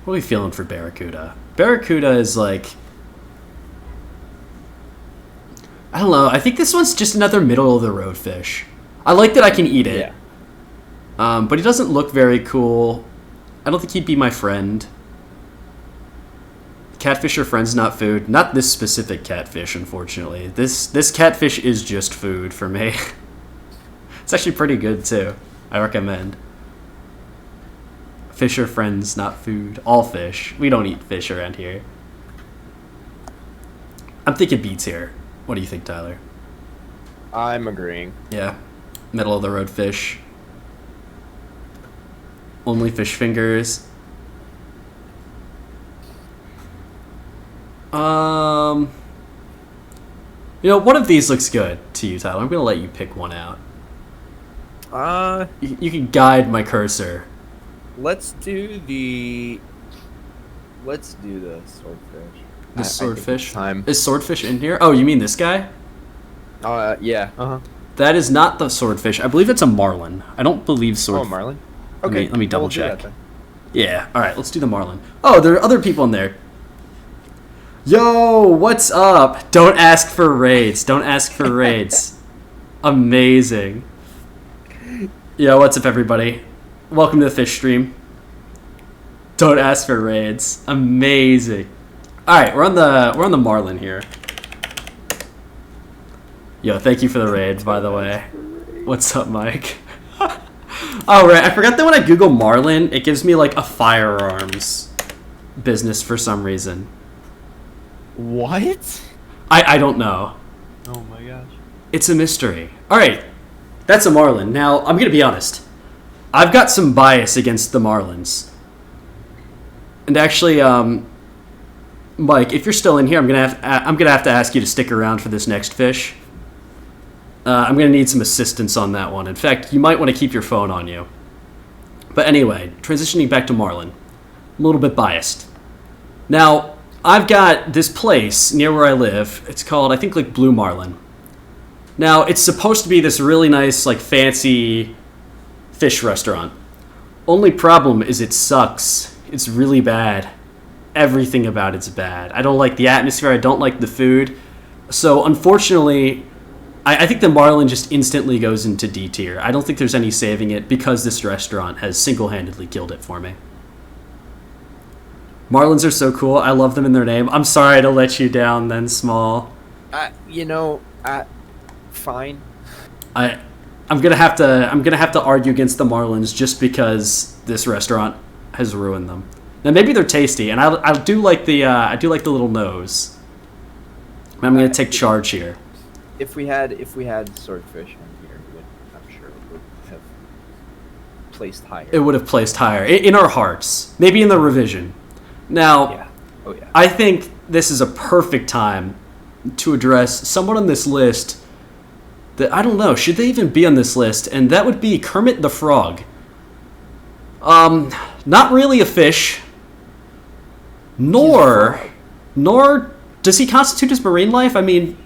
What are we feeling for barracuda? Barracuda is like... I don't know. I think this one's just another middle-of-the-road fish. I like that I can eat it. Yeah. But he doesn't look very cool. I don't think he'd be my friend. Catfish are friends, not food. Not this specific catfish, unfortunately. This catfish is just food for me. It's actually pretty good, too. I recommend. Fish are friends, not food. All fish. We don't eat fish around here. I'm thinking beets here. What do you think, Tyler? I'm agreeing. Yeah. Middle-of-the-road fish. Only fish fingers. One of these looks good to you, Tyler. I'm gonna let you pick one out. You can guide my cursor. Let's do the swordfish. The swordfish. Time. Is swordfish in here? Oh, you mean this guy? Yeah. Uh-huh. That is not the swordfish. I believe it's a marlin. I don't believe Oh, Marlin? Okay. Let me double we'll do check. that then. Yeah. All right. Let's do the marlin. Oh, there are other people in there. Yo, what's up? Don't ask for raids. Don't ask for raids. Amazing. Yo, what's up, everybody? Welcome to the fish stream. Don't ask for raids. Amazing. All right, we're on the marlin here. Yo, thank you for the raid, by the way. What's up, Mike? Oh, right. I forgot that when I Google marlin, it gives me like a firearms business for some reason. What? I don't know. Oh my gosh. It's a mystery. All right, that's a marlin. Now, I'm going to be honest. I've got some bias against the marlins. And actually, Mike, if you're still in here, I'm gonna have to ask you to stick around for this next fish. I'm gonna need some assistance on that one. In fact, you might want to keep your phone on you. But anyway, transitioning back to marlin. I'm a little bit biased. Now, I've got this place near where I live. It's called, I think, like Blue Marlin. Now, it's supposed to be this really nice, like, fancy fish restaurant. Only problem is it sucks. It's really bad. Everything about it's bad. I don't like the atmosphere. I don't like the food. So, unfortunately, I think the Marlin just instantly goes into D tier. I don't think there's any saving it because this restaurant has single-handedly killed it for me. Marlins are so cool. I love them in their name. I'm sorry to let you down then, Small. Fine. I'm gonna have to argue against the Marlins just because this restaurant has ruined them. Now maybe they're tasty, and I do like the little nose. I'm gonna take charge here. If we had Swordfish on here, I'm sure it would have placed higher. It would have placed higher in our hearts. Maybe in the revision. Now, yeah. Oh yeah. I think this is a perfect time to address someone on this list that I don't know, should they even be on this list? And that would be Kermit the Frog. Not really a fish, nor does he constitute as marine life. I mean,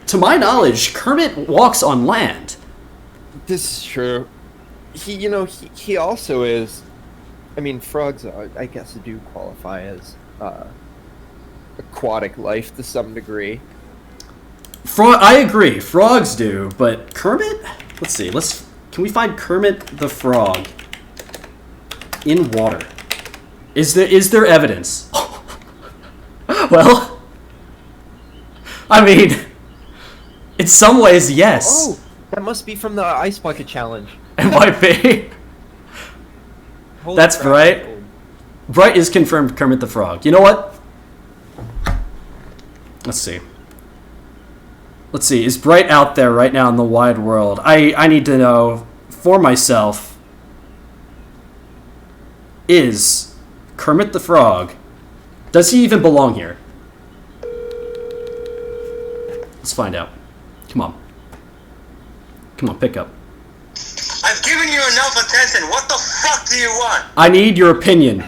to my knowledge, Kermit walks on land. This is true. He also is. I mean, frogs, I guess, do qualify as aquatic life to some degree. I agree, frogs do, but Kermit? Let's see. Can we find Kermit the Frog in water? Is there evidence? Well, I mean, in some ways, yes. Oh, that must be from the Ice Bucket Challenge. It might be. That's right. Bright is confirmed Kermit the Frog. You know what? Let's see. Is Bright out there right now in the wide world? I need to know for myself. Is Kermit the Frog, does he even belong here? Let's find out. Come on, pick up. I've given you enough attention. What the fuck do you want? I need your opinion.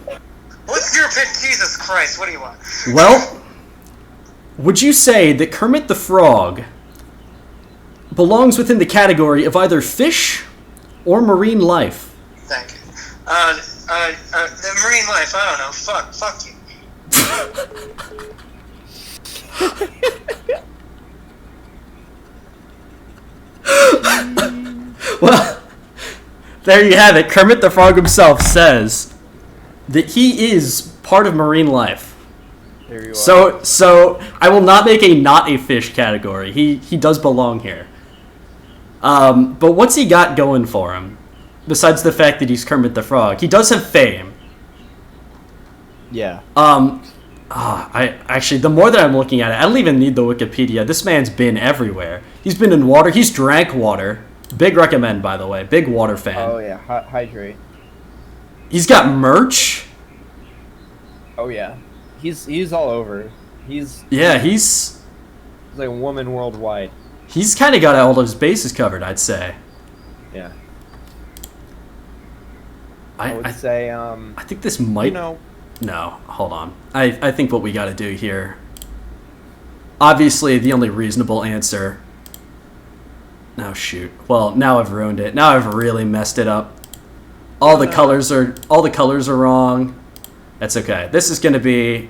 What's your opinion? Jesus Christ, what do you want? Well, would you say that Kermit the Frog belongs within the category of either fish or marine life? Thank you. The marine life, I don't know. Fuck you. Well, there you have it. Kermit the Frog himself says that he is part of marine life. There you are. So I will not make a not a fish category. He does belong here. But what's he got going for him? Besides the fact that he's Kermit the Frog, he does have fame. Yeah. The more that I'm looking at it, I don't even need the Wikipedia. This man's been everywhere. He's been in water. He's drank water. Big recommend, by the way. Big water fan. Oh yeah, hydrate. He's got merch. Oh yeah, he's all over. He's like a woman worldwide. He's kind of got all of his bases covered, I'd say. Yeah. I would say. I think this might. No, hold on. I think what we got to do here. Obviously, the only reasonable answer. Oh shoot. Well, now I've ruined it. Now I've really messed it up. All the colors are wrong. That's okay. This is gonna be.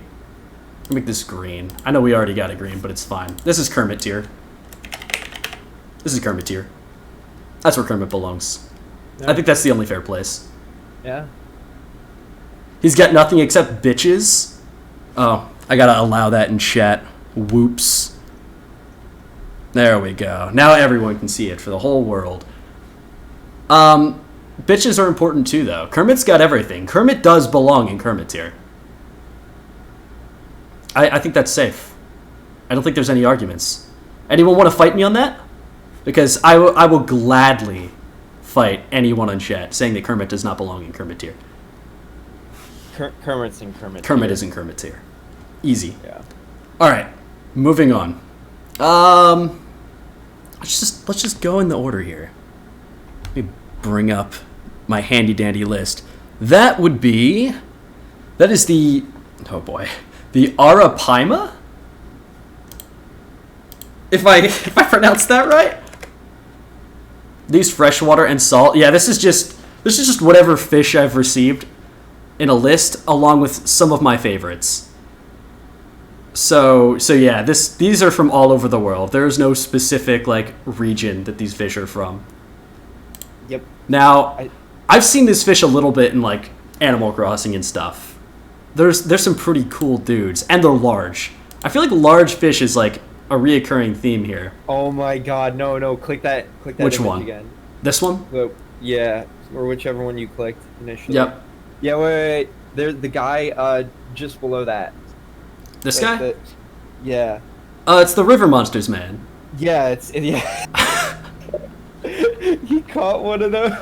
Make this green. I know we already got a green, but it's fine. This is Kermit tier. That's where Kermit belongs. Yeah. I think that's the only fair place. Yeah. He's got nothing except bitches. Oh, I gotta allow that in chat. Whoops. There we go. Now everyone can see it for the whole world. Bitches are important too, though. Kermit's got everything. Kermit does belong in Kermit tier. I think that's safe. I don't think there's any arguments. Anyone want to fight me on that? Because I will gladly fight anyone on chat saying that Kermit does not belong in Kermit tier. Kermit's in Kermit. Kermit is in Kermit tier. Easy. Yeah. All right, moving on. Let's just go in the order here. Let me bring up my handy dandy list. That is the Arapaima. If I pronounced that right. these freshwater and salt. Yeah, this is just whatever fish I've received in a list, along with some of my favorites. So yeah, these are from all over the world. There is no specific like region that these fish are from. Yep. Now, I've seen this fish a little bit in like Animal Crossing and stuff. There's some pretty cool dudes, and they're large. I feel like large fish is like a reoccurring theme here. Oh my god, no, click that Which image one? again. This one? Yeah, or whichever one you clicked initially. Yep. Yeah, wait. There's the guy just below that. This guy? Yeah. It's the River Monsters, man. Yeah, yeah. He caught one of those.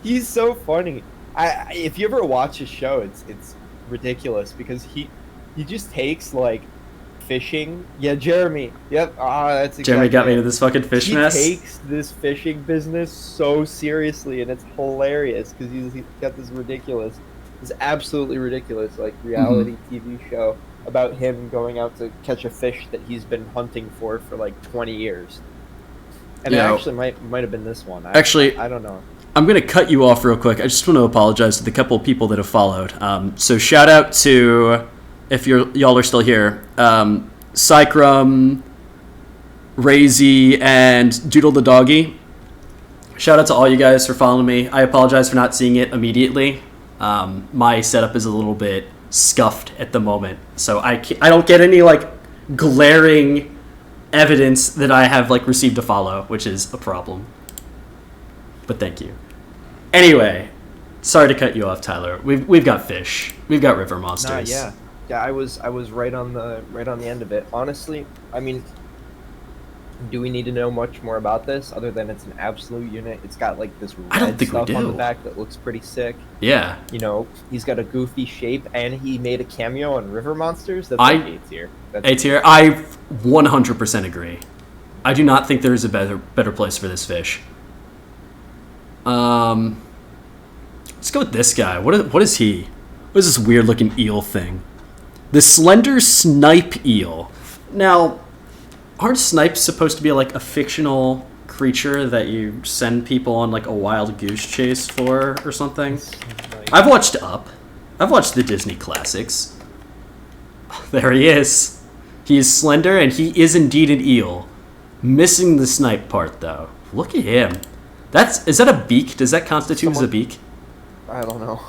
He's so funny. If you ever watch his show, it's ridiculous because he just takes like fishing. Yeah, Jeremy. Yep. That's exactly Jeremy got me into this fucking fish mess. He takes this fishing business so seriously, and it's hilarious because he's got this absolutely ridiculous like reality TV show about him going out to catch a fish that he's been hunting for like 20 years. And it actually might have been this one. I don't know. I'm going to cut you off real quick. I just want to apologize to the couple of people that have followed. So shout out to, if y'all are still here, Cycrum, Razy, and Doodle the Doggy. Shout out to all you guys for following me. I apologize for not seeing it immediately. My setup is a little bit scuffed at the moment, so I don't get any like glaring evidence that I have like received a follow, which is a problem. But thank you. Anyway, sorry to cut you off, Tyler. We've got fish. We've got river monsters. Yeah. I was right on the end of it. Honestly, I mean, do we need to know much more about this other than it's an absolute unit? It's got like this red stuff on the back that looks pretty sick. Yeah. You know, he's got a goofy shape, and he made a cameo on River Monsters. That's like A tier. A tier. I 100% agree. I do not think there is a better place for this fish. Let's go with this guy. What is he? What is this weird looking eel thing? The Slender Snipe Eel. Now, aren't snipes supposed to be like a fictional creature that you send people on like a wild goose chase for or something? I've watched Up. I've watched the Disney classics. There he is. He is slender and he is indeed an eel. Missing the snipe part though. Look at him. Is that a beak? Does that constitute as a beak? I don't know.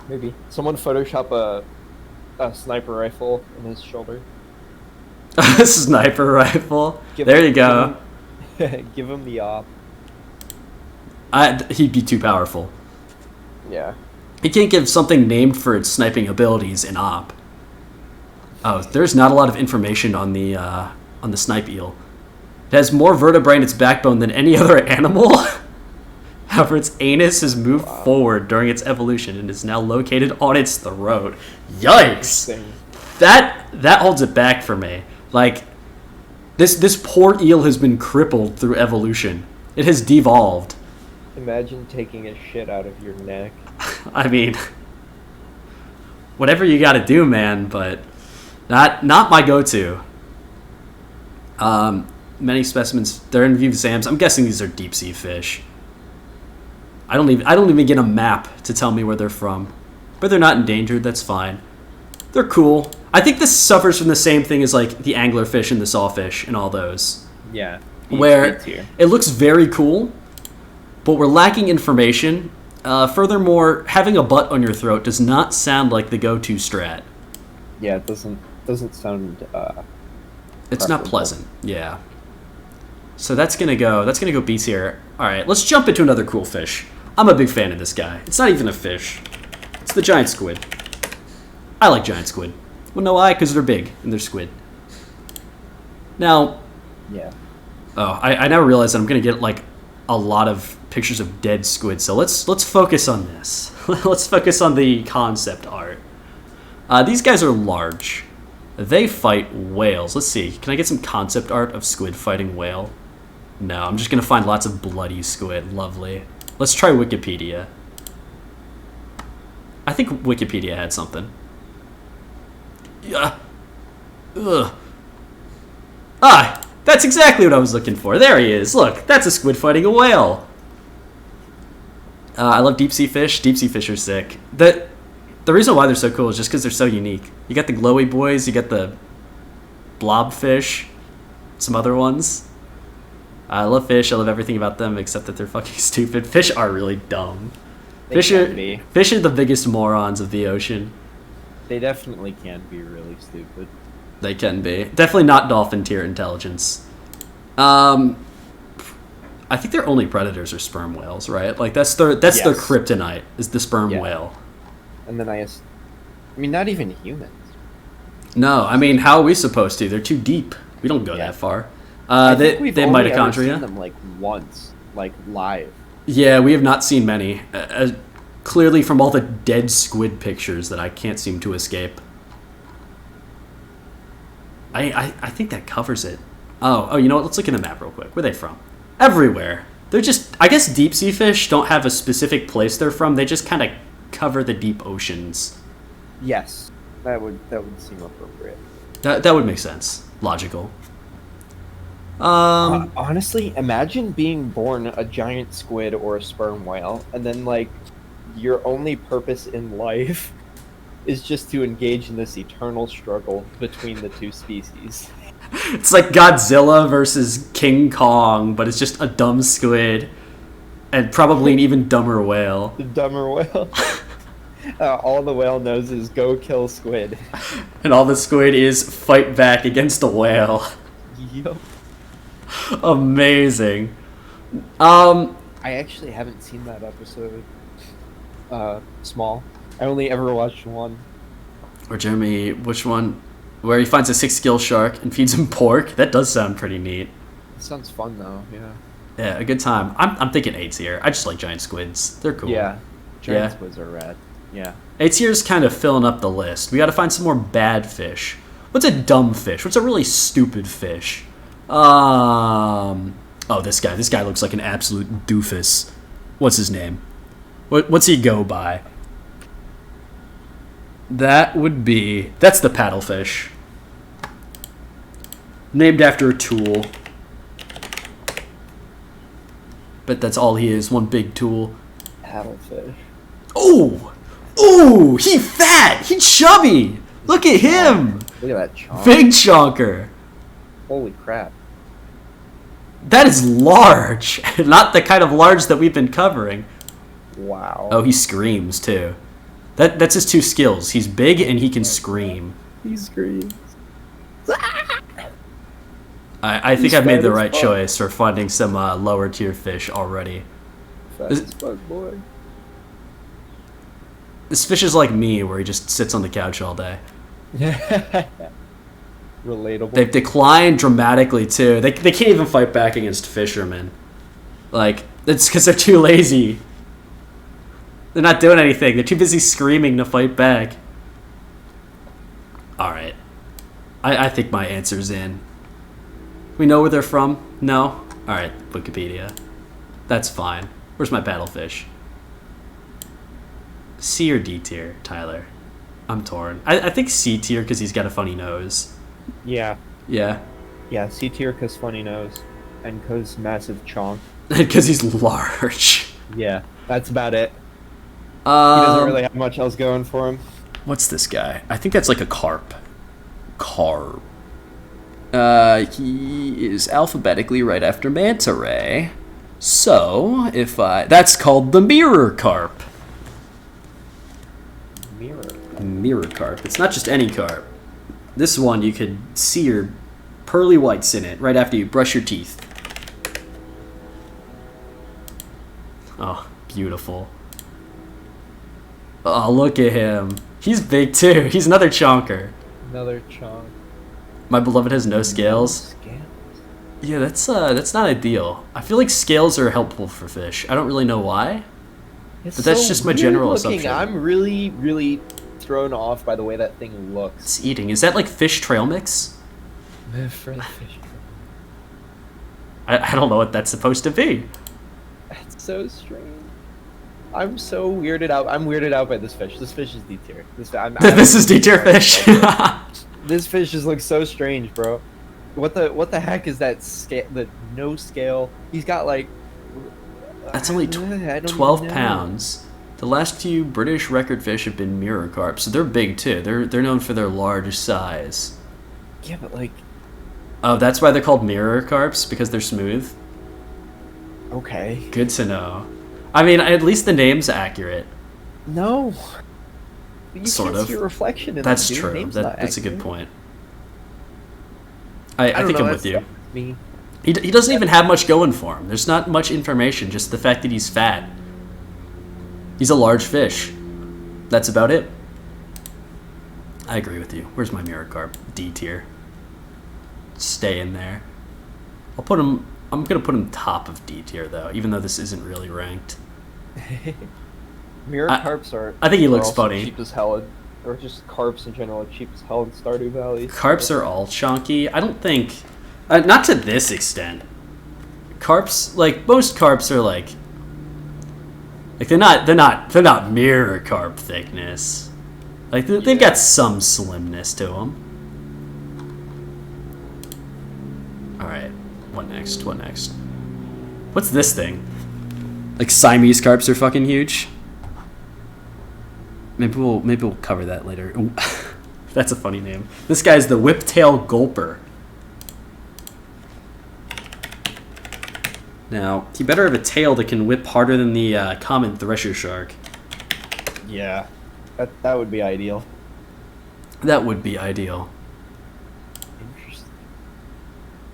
Maybe. Someone Photoshop a sniper rifle in his shoulder. A sniper rifle? There you go. Give him the op. He'd be too powerful. Yeah. He can't give something named for its sniping abilities an op. Oh, there's not a lot of information on the snipe eel. It has more vertebrae in its backbone than any other animal. However, its anus has moved forward during its evolution and is now located on its throat. Yikes! That holds it back for me. Like, this poor eel has been crippled through evolution. It has devolved. Imagine taking a shit out of your neck. I mean, whatever you gotta do, man, but not my go-to. Many specimens, they're in view exams. I'm guessing these are deep sea fish. I don't even get a map to tell me where they're from. But they're not endangered, that's fine. They're cool. I think this suffers from the same thing as like the anglerfish and the sawfish and all those. Yeah. Where it looks very cool, but we're lacking information. Furthermore, having a butt on your throat does not sound like the go-to strat. Yeah, it doesn't sound it's not pleasant. Yeah. So that's gonna go B tier. Alright, let's jump into another cool fish. I'm a big fan of this guy. It's not even a fish. It's the giant squid. I like giant squid. Well, no, why? Because they're big and they're squid. Now, yeah. Oh, I now realize that I'm gonna get like a lot of pictures of dead squid. So let's focus on this. Let's focus on the concept art. These guys are large. They fight whales. Let's see. Can I get some concept art of squid fighting whale? No, I'm just gonna find lots of bloody squid. Lovely. Let's try Wikipedia. I think Wikipedia had something. Yeah. Ugh. That's exactly what I was looking for. There he is. Look, that's a squid fighting a whale. I love deep sea fish. Deep sea fish are sick. The reason why they're so cool is just because they're so unique. You got the glowy boys, you got the blobfish, some other ones. I love fish. I love everything about them except that they're fucking stupid. Fish are really dumb. Fish are the biggest morons of the ocean. They definitely can be really stupid. They can be. Definitely not dolphin tier intelligence. I think their only predators are sperm whales, right? Like that's their kryptonite is the sperm whale. And then I mean, not even humans. No, I mean, how are we supposed to? They're too deep. We don't go that far. They have mitochondria. Seen them like once, like live. Yeah, we have not seen many. Clearly, from all the dead squid pictures that I can't seem to escape. I think that covers it. Oh, you know what? Let's look at the map real quick. Where are they from? Everywhere. They're just, I guess deep sea fish don't have a specific place they're from. They just kind of cover the deep oceans. Yes, that would seem appropriate. That would make sense. Logical. Honestly, imagine being born a giant squid or a sperm whale, and then like your only purpose in life is just to engage in this eternal struggle between the two species. It's like Godzilla versus King Kong, but it's just a dumb squid and probably an even dumber whale. The dumber whale. All the whale knows is go kill squid. And all the squid is fight back against a whale. Yup. Amazing. I actually haven't seen that episode. Small. I only ever watched one. Or Jeremy, which one? Where he finds a 6-gill shark and feeds him pork. That does sound pretty neat. It sounds fun though. Yeah. Yeah, a good time. I'm thinking 8's here. I just like giant squids. They're cool. Yeah. Giant squids are rad. Yeah. 8's here is kind of filling up the list. We got to find some more bad fish. What's a dumb fish? What's a really stupid fish? Oh, this guy. This guy looks like an absolute doofus. What's his name? What's he go by? That's the paddlefish. Named after a tool. But that's all he is, one big tool. Paddlefish. Oh, he fat, he chubby. Look at him. Look at that chonk. Big chonker. Holy crap. That is large. Not the kind of large that we've been covering. Wow. Oh, he screams too. That's his two skills. He's big and he can scream. He screams. I think I've made the right choice for finding some lower tier fish already. Fat as fuck, boy. This fish is like me, where he just sits on the couch all day. Relatable. They've declined dramatically too. They can't even fight back against fishermen. Like, it's because they're too lazy. They're not doing anything. They're too busy screaming to fight back. Alright. I think my answer's in. We know where they're from? No? Alright, Wikipedia. That's fine. Where's my paddlefish? C or D tier, Tyler? I'm torn. I think C tier because he's got a funny nose. Yeah. Yeah? Yeah, C tier because funny nose. And because massive chonk. Because he's large. Yeah, that's about it. He doesn't really have much else going for him. What's this guy? I think that's like a carp. Carp. He is alphabetically right after Manta Ray. So, that's called the mirror carp. Mirror carp. It's not just any carp. This one, you could see your pearly whites in it right after you brush your teeth. Oh, beautiful. Oh, look at him. He's big too. He's another chonker. Another chonk. My beloved has no scales. Yeah, that's not ideal. I feel like scales are helpful for fish. I don't really know why. But that's just my general assumption. I'm really, really thrown off by the way that thing looks. It's eating. Is that like fish trail mix? For the fish. I don't know what that's supposed to be. That's so strange. I'm so weirded out. I'm weirded out by this fish. This fish is D tier. This is D tier fish. This fish just looks so strange, bro. What the heck is that scale? The no scale. He's got like. That's only I don't 12 know. pounds. The last few British record fish have been mirror carp, so they're big too. They're known for their large size. Yeah, but like. Oh, that's why they're called mirror carps, because they're smooth. Okay. Good to know. I mean, at least the name's accurate. No. You Sort can't of. see a reflection in That's them, dude. true. Name's not That's a good accurate. point. I don't think know, I'm with you. that's me. He doesn't even have much going for him. There's not much information, just the fact that he's fat. He's a large fish. That's about it. I agree with you. Where's my mirror carp? D tier. Stay in there. I'm gonna put him top of D tier though, even though this isn't really ranked. Mirror carps are. I think he are looks also funny. Cheap as hell, or just carps in general are cheap as hell in Stardew Valley. Carps are all chonky. I don't think, not to this extent. Carps, like most carps, are like they're not mirror carp thickness. Like they've got some slimness to them. All right, what next? What next? What's this thing? Like Siamese carps are fucking huge. Maybe we'll cover that later. Ooh, that's a funny name. This guy's the whiptail gulper. Now, he better have a tail that can whip harder than the common Thresher Shark. Yeah, that would be ideal. That would be ideal. Interesting.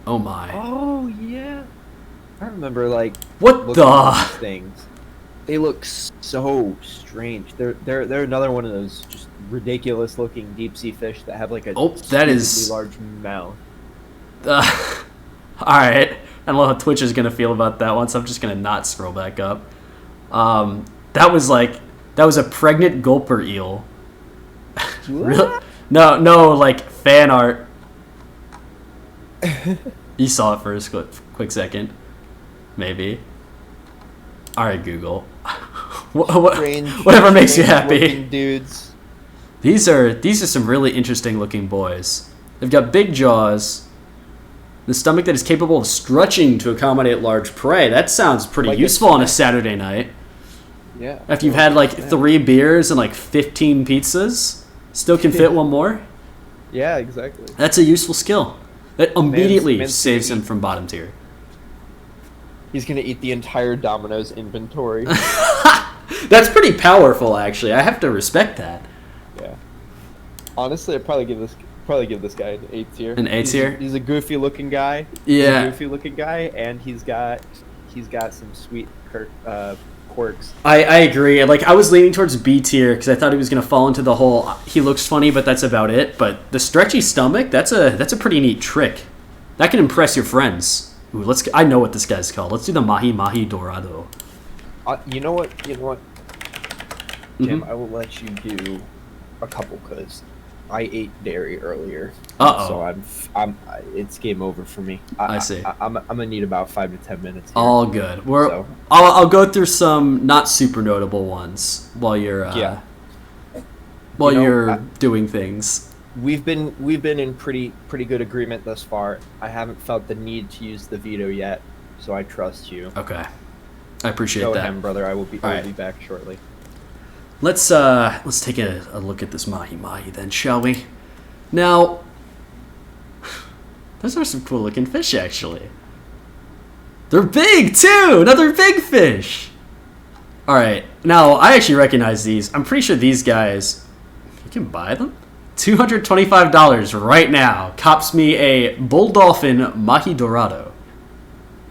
Oh my. Oh yeah, I remember like What looking at the? these things. They look so strange. They're another one of those just ridiculous looking deep sea fish that have like a Oh, that is- stupidly large mouth. Alright. I don't know how Twitch is going to feel about that one, so I'm just going to not scroll back up. That was a pregnant Gulper Eel. Really? No, like fan art. You saw it for a quick second. Maybe. Alright, Google. Whatever makes you happy. Strange-looking dudes. These are some really interesting looking boys. They've got big jaws, the stomach that is capable of stretching to accommodate large prey. That sounds pretty Like a useful on a snack. Saturday night. Yeah. After you've had like 3 beers and like 15 pizzas, still can fit one more. Yeah, exactly. That's a useful skill. That immediately man's saves gonna him from bottom tier. He's gonna eat the entire Domino's inventory. That's pretty powerful, actually. I have to respect that. Yeah. Honestly, I'd probably give this guy an A tier. An A tier? He's a goofy looking guy. Yeah. He's a goofy looking guy, and he's got some sweet quirks. I agree. Like, I was leaning towards B tier because I thought he was going to fall into the whole he looks funny, but that's about it. But the stretchy stomach, that's a pretty neat trick. That can impress your friends. Ooh, I know what this guy's called. Let's do the Mahi Mahi Dorado. You know what, Jim? Mhm. I will let you do a couple because I ate dairy earlier. Uh-oh. So it's game over for me. I see. I'm gonna need about 5 to 10 minutes. Here. All good. So- I'll go through some not super notable ones while you're doing things. We've been in pretty good agreement thus far. I haven't felt the need to use the veto yet, so I trust you. Okay. I appreciate Go that. ahead, brother. I will be right. back shortly. Let's take a look at this Mahi Mahi then, shall we? Now, those are some cool looking fish actually. They're big too! Another big fish! Alright, now I actually recognize these. I'm pretty sure these guys, you can buy them? $225 right now. Cops me a bull dolphin Mahi Dorado.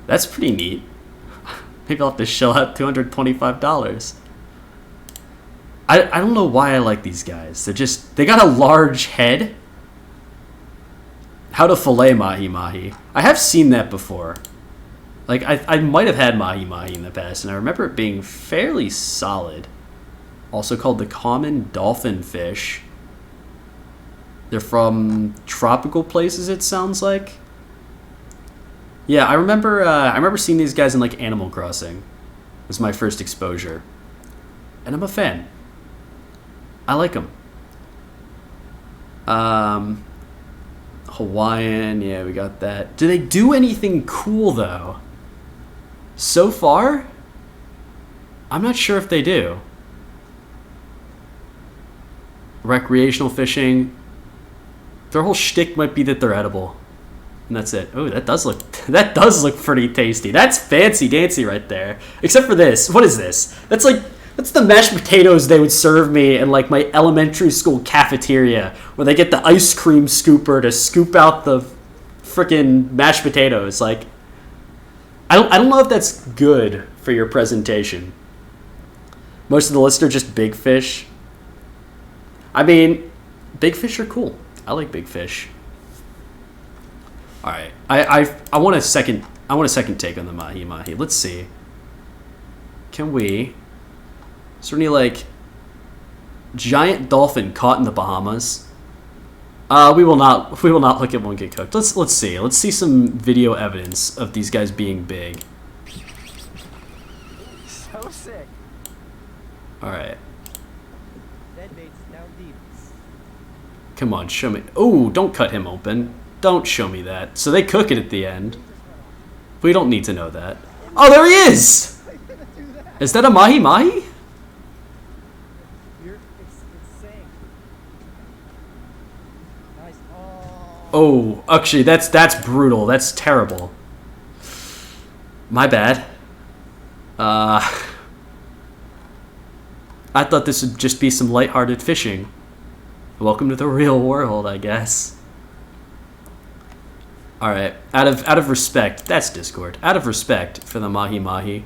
That's pretty neat. Maybe I'll have to shell out $225. I don't know why I like these guys. They got a large head. How to fillet Mahi Mahi. I have seen that before. Like, I might have had Mahi Mahi in the past, and I remember it being fairly solid. Also called the common dolphin fish. They're from tropical places, it sounds like. Yeah, I remember seeing these guys in like Animal Crossing. It was my first exposure. And I'm a fan. I like them. Hawaiian, yeah, we got that. Do they do anything cool, though? So far? I'm not sure if they do. Recreational fishing. Their whole shtick might be that they're edible. And that's it. Oh, that does look pretty tasty. That's fancy dancy right there. Except for this. What is this? That's the mashed potatoes they would serve me in like my elementary school cafeteria, where they get the ice cream scooper to scoop out the frickin' mashed potatoes. Like, I don't know if that's good for your presentation. Most of the lists are just big fish. I mean, big fish are cool. I like big fish. All right, I want a second take on the mahi mahi. Let's see. Can we? Is there any like giant dolphin caught in the Bahamas? We will not look at one get cooked. Let's see. Let's see some video evidence of these guys being big. So sick. All right. Dead bait's down deep. Come on, show me. Oh, don't cut him open. Don't show me that. So they cook it at the end. We don't need to know that. Oh, there he is! Is that a mahi mahi? It's insane. Nice. Oh, actually, that's brutal. That's terrible. My bad. I thought this would just be some lighthearted fishing. Welcome to the real world, I guess. All right, out of respect, that's Discord. Out of respect for the mahi mahi,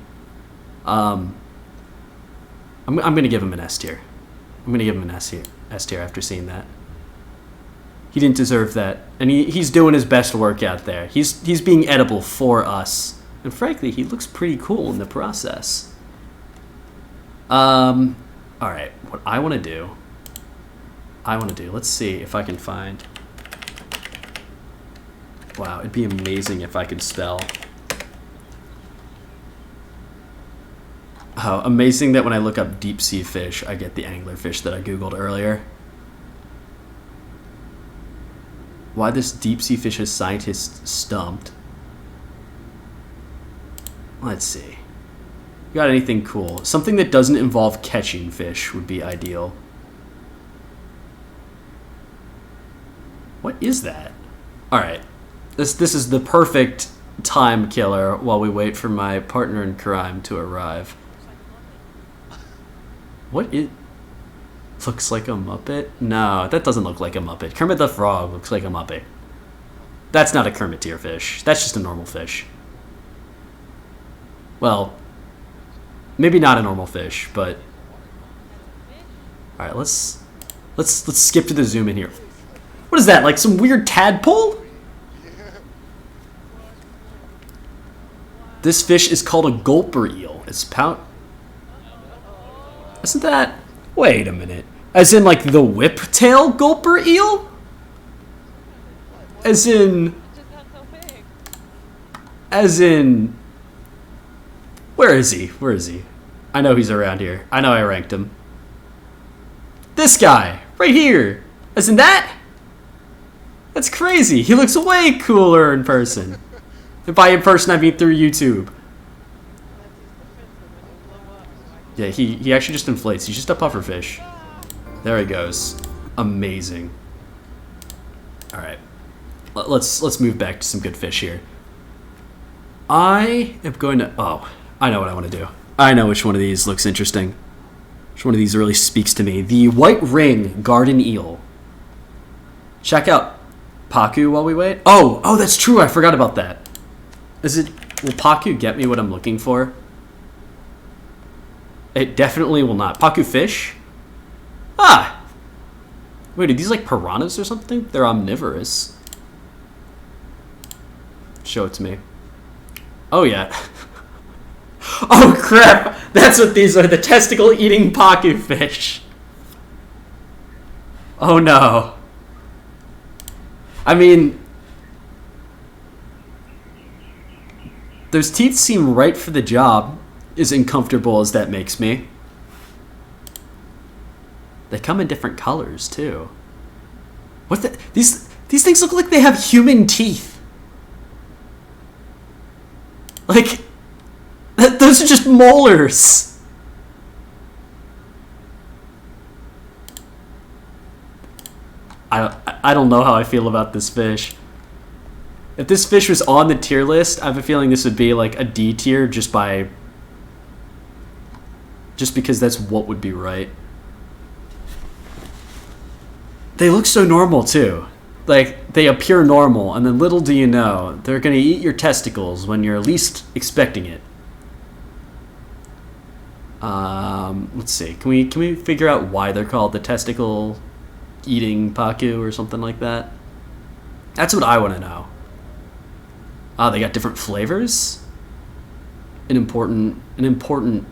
I'm gonna give him an S tier. I'm gonna give him an S tier after seeing that. He didn't deserve that, and he's doing his best work out there. He's being edible for us, and frankly, he looks pretty cool in the process. All right, what I want to do. Let's see if I can find. Wow, it'd be amazing if I could spell. Oh, amazing that when I look up deep sea fish, I get the anglerfish that I googled earlier. Why this deep sea fish has scientists stumped? Let's see. You got anything cool? Something that doesn't involve catching fish would be ideal. What is that? All right. This is the perfect time killer while we wait for my partner in crime to arrive. What it looks like a Muppet? No, that doesn't look like a Muppet. Kermit the Frog looks like a Muppet. That's not a Kermit tier fish. That's just a normal fish. Well, maybe not a normal fish, but all right. Let's skip to the zoom in here. What is that? Like some weird tadpole? This fish is called a Gulper Eel. It's Isn't that... Wait a minute. As in, like, the whiptail Gulper Eel? As in... Where is he? I know he's around here. I know I ranked him. This guy! Right here! As in that? That's crazy. He looks way cooler in person. And by in person, I mean through YouTube. Yeah, he actually just inflates. He's just a pufferfish. There he goes. Amazing. All right, let's move back to some good fish here. I am going to. Oh, I know what I want to do. I know which one of these looks interesting. Which one of these really speaks to me? The white ring garden eel. Check out Paku while we wait. Oh, that's true. I forgot about that. Will Paku get me what I'm looking for? It definitely will not. Paku fish? Ah! Wait, are these like piranhas or something? They're omnivorous. Show it to me. Oh, yeah. Oh, crap! That's what these are. The testicle-eating Paku fish. Oh, no. I mean... Those teeth seem right for the job, as uncomfortable as that makes me. They come in different colors, too. What the... These things look like they have human teeth. Like, those are just molars. I don't know how I feel about this fish. If this fish was on the tier list, I have a feeling this would be like a D tier just because that's what would be right. They look so normal too. Like, they appear normal, and then little do you know, they're gonna eat your testicles when you're least expecting it. Let's see. Can we figure out why they're called the testicle eating pacu or something like that? That's what I want to know. Ah, they got different flavors. An important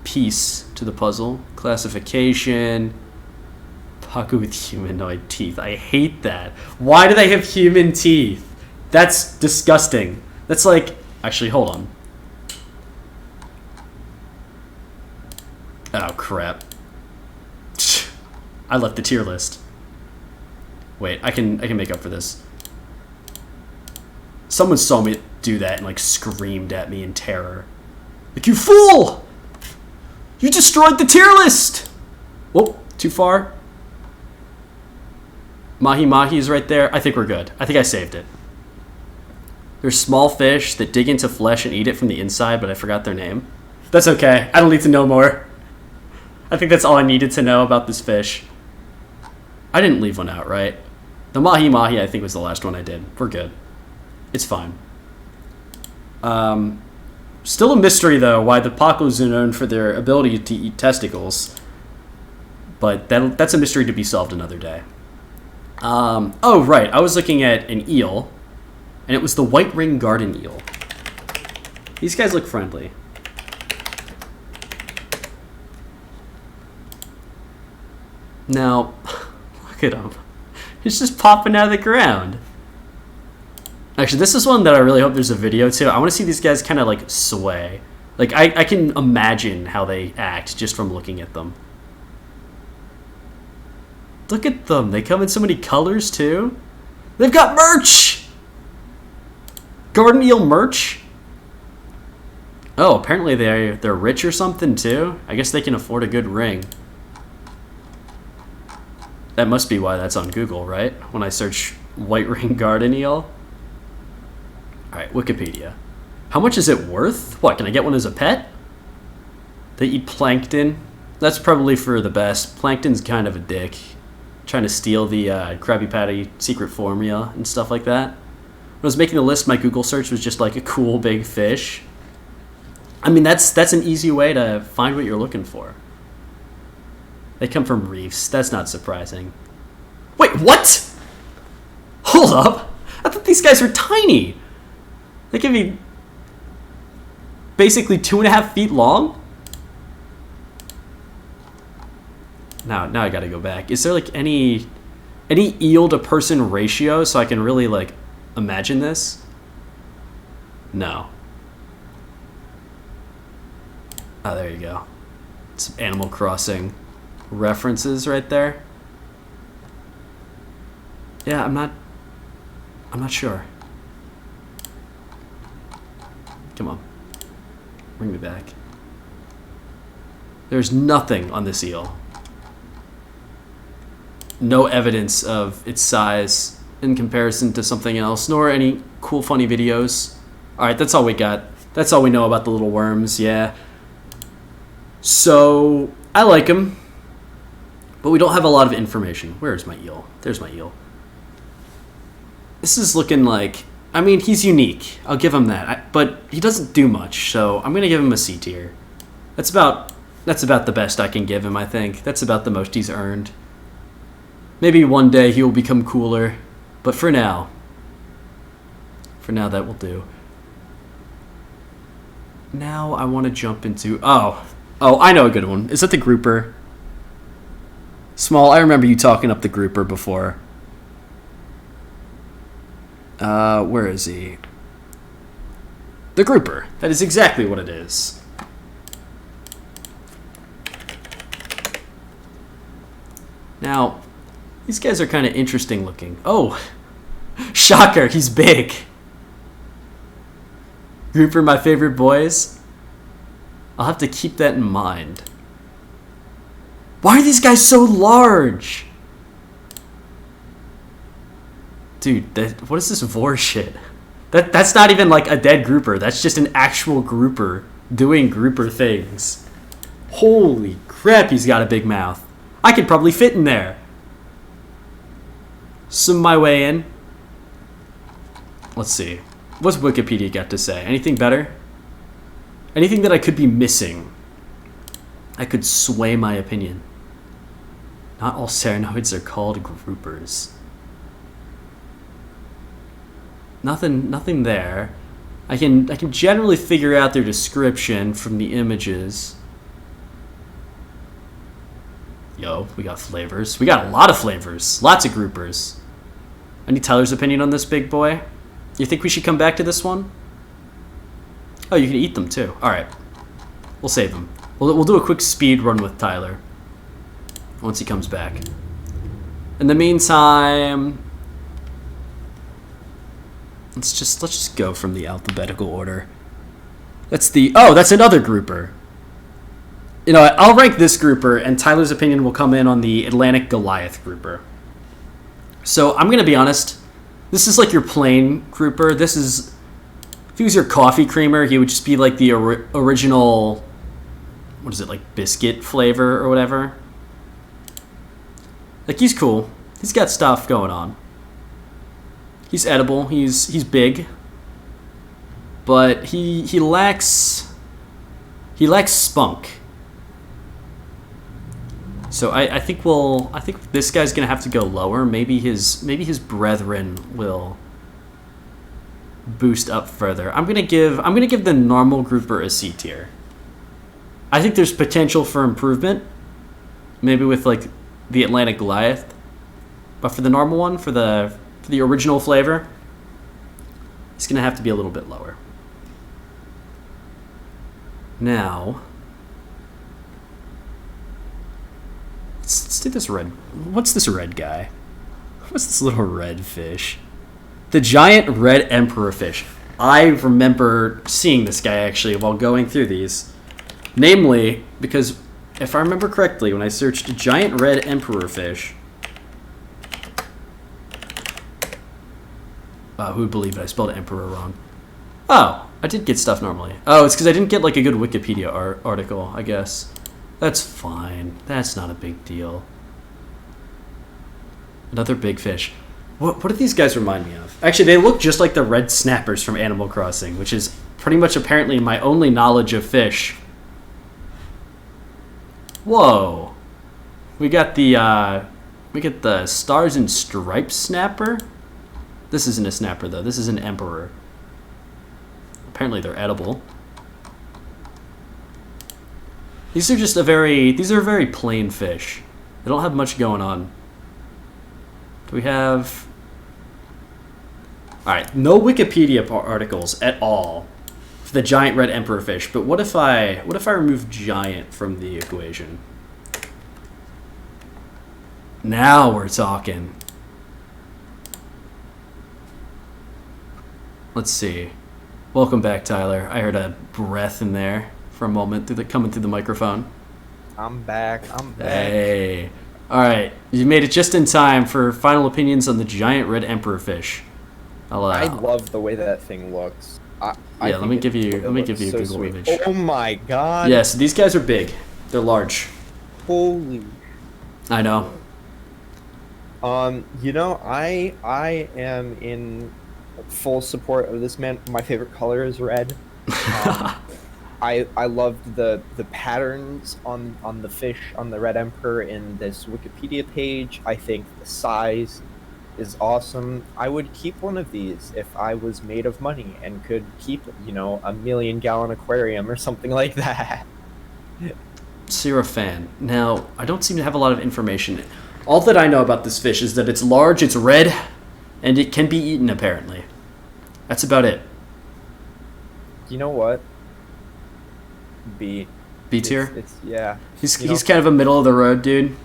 piece to the puzzle. Classification. Pacu with humanoid teeth. I hate that. Why do they have human teeth? That's disgusting. That's like... Actually, hold on. Oh, crap. I left the tier list. Wait, I can make up for this. Someone saw me do that and, like, screamed at me in terror. Like, you fool! You destroyed the tier list! Whoa, too far. Mahi Mahi is right there. I think we're good. I think I saved it. There's small fish that dig into flesh and eat it from the inside, but I forgot their name. That's okay. I don't need to know more. I think that's all I needed to know about this fish. I didn't leave one out, right? The Mahi Mahi, I think, was the last one I did. We're good. It's fine. Still a mystery, though, why the Pacus are known for their ability to eat testicles. But that's a mystery to be solved another day. Oh, right. I was looking at an eel, and it was the white ring garden eel. These guys look friendly. Now, look at him. He's just popping out of the ground. Actually, this is one that I really hope there's a video to. I want to see these guys kind of like sway. Like, I can imagine how they act just from looking at them. Look at them. They come in so many colors, too. They've got merch! Garden eel merch? Oh, apparently they're rich or something, too. I guess they can afford a good ring. That must be why that's on Google, right? When I search white ring garden eel. Alright, Wikipedia. How much is it worth? What, can I get one as a pet? They eat plankton. That's probably for the best. Plankton's kind of a dick. Trying to steal the Krabby Patty secret formula and stuff like that. When I was making the list, my Google search was just like a cool big fish. I mean, that's an easy way to find what you're looking for. They come from reefs. That's not surprising. Wait, what? Hold up. I thought these guys were tiny. They can be basically 2.5 feet long? Now I gotta go back. Is there like any eel to person ratio so I can really like imagine this? No. Oh, there you go. Some Animal Crossing references right there. Yeah, I'm not sure. Come on. Bring me back. There's nothing on this eel. No evidence of its size in comparison to something else, nor any cool, funny videos. Alright, that's all we got. That's all we know about the little worms, yeah. So, I like them, but we don't have a lot of information. Where's my eel? There's my eel. This is looking like... I mean, he's unique. I'll give him that. But he doesn't do much, so I'm going to give him a C tier. That's about the best I can give him, I think. That's about the most he's earned. Maybe one day he will become cooler, but for now that will do. Now I want to jump into... Oh, I know a good one. Is that the grouper? Small, I remember you talking up the grouper before. Where is he? The grouper. That is exactly what it is. Now, These guys are kind of interesting looking. Oh, shocker, he's big. Grouper, my favorite boys. I'll have to keep that in mind. Why are these guys so large? Dude, what is this vor shit? That's not even like a dead grouper. That's just an actual grouper doing grouper things. Holy crap, he's got a big mouth. I could probably fit in there. Swim my way in. Let's see. What's Wikipedia got to say? Anything better? Anything that I could be missing? I could sway my opinion. Not all cernoids are called groupers. Nothing there. I can generally figure out their description from the images. Yo, we got flavors. We got a lot of flavors. Lots of groupers. I need Tyler's opinion on this big boy. You think we should come back to this one? Oh, you can eat them too. Alright. We'll save them. We'll do a quick speed run with Tyler once he comes back. In the meantime, let's just go from the alphabetical order. That's another grouper. You know, I'll rank this grouper, and Tyler's opinion will come in on the Atlantic Goliath grouper. So I'm gonna be honest. This is like your plain grouper. This is, if he was your coffee creamer, he would just be like the original. What is it, like biscuit flavor or whatever? Like, he's cool. He's got stuff going on. He's edible. He's big, but he lacks spunk. So I think this guy's gonna have to go lower. Maybe his brethren will boost up further. I'm gonna give the normal grouper a C tier. I think there's potential for improvement, maybe with like the Atlantic Goliath, but for the normal one, for the original flavor, it's gonna have to be a little bit lower. Now, let's do this red. What's this red guy? What's this little red fish? The giant red emperor fish. I remember seeing this guy actually while going through these. Namely, because if I remember correctly, when I searched giant red emperor fish, who would believe it? I spelled emperor wrong. Oh, I did get stuff normally. Oh, it's because I didn't get like a good Wikipedia article, I guess. That's fine. That's not a big deal. Another big fish. What do these guys remind me of? Actually, they look just like the red snappers from Animal Crossing, which is pretty much apparently my only knowledge of fish. Whoa. We got the Stars and Stripes snapper. This isn't a snapper though. This is an emperor. Apparently they're edible. These are very plain fish. They don't have much going on. Do we have... Alright, no Wikipedia articles at all for the giant red emperor fish, but what if I remove giant from the equation? Now we're talking. Let's see. Welcome back, Tyler. I heard a breath in there for a moment coming through the microphone. I'm back. Hey. Alright, you made it just in time for final opinions on the giant red emperor fish. I love the way that thing looks. Let me give you a Google image. Oh my god. Yes, these guys are big. They're large. Holy. I know. You know, I am in full support of this man. My favorite color is red. I loved the patterns on the fish on the red emperor in this Wikipedia page. I think the size is awesome. I would keep one of these if I was made of money and could keep, you know, a 1,000,000-gallon aquarium or something like that. So you're a fan. Now, I don't seem to have a lot of information. All that I know about this fish is that it's large, it's red, and it can be eaten, apparently. That's about it. You know what? B tier? Yeah. He's kind of a middle of the road dude.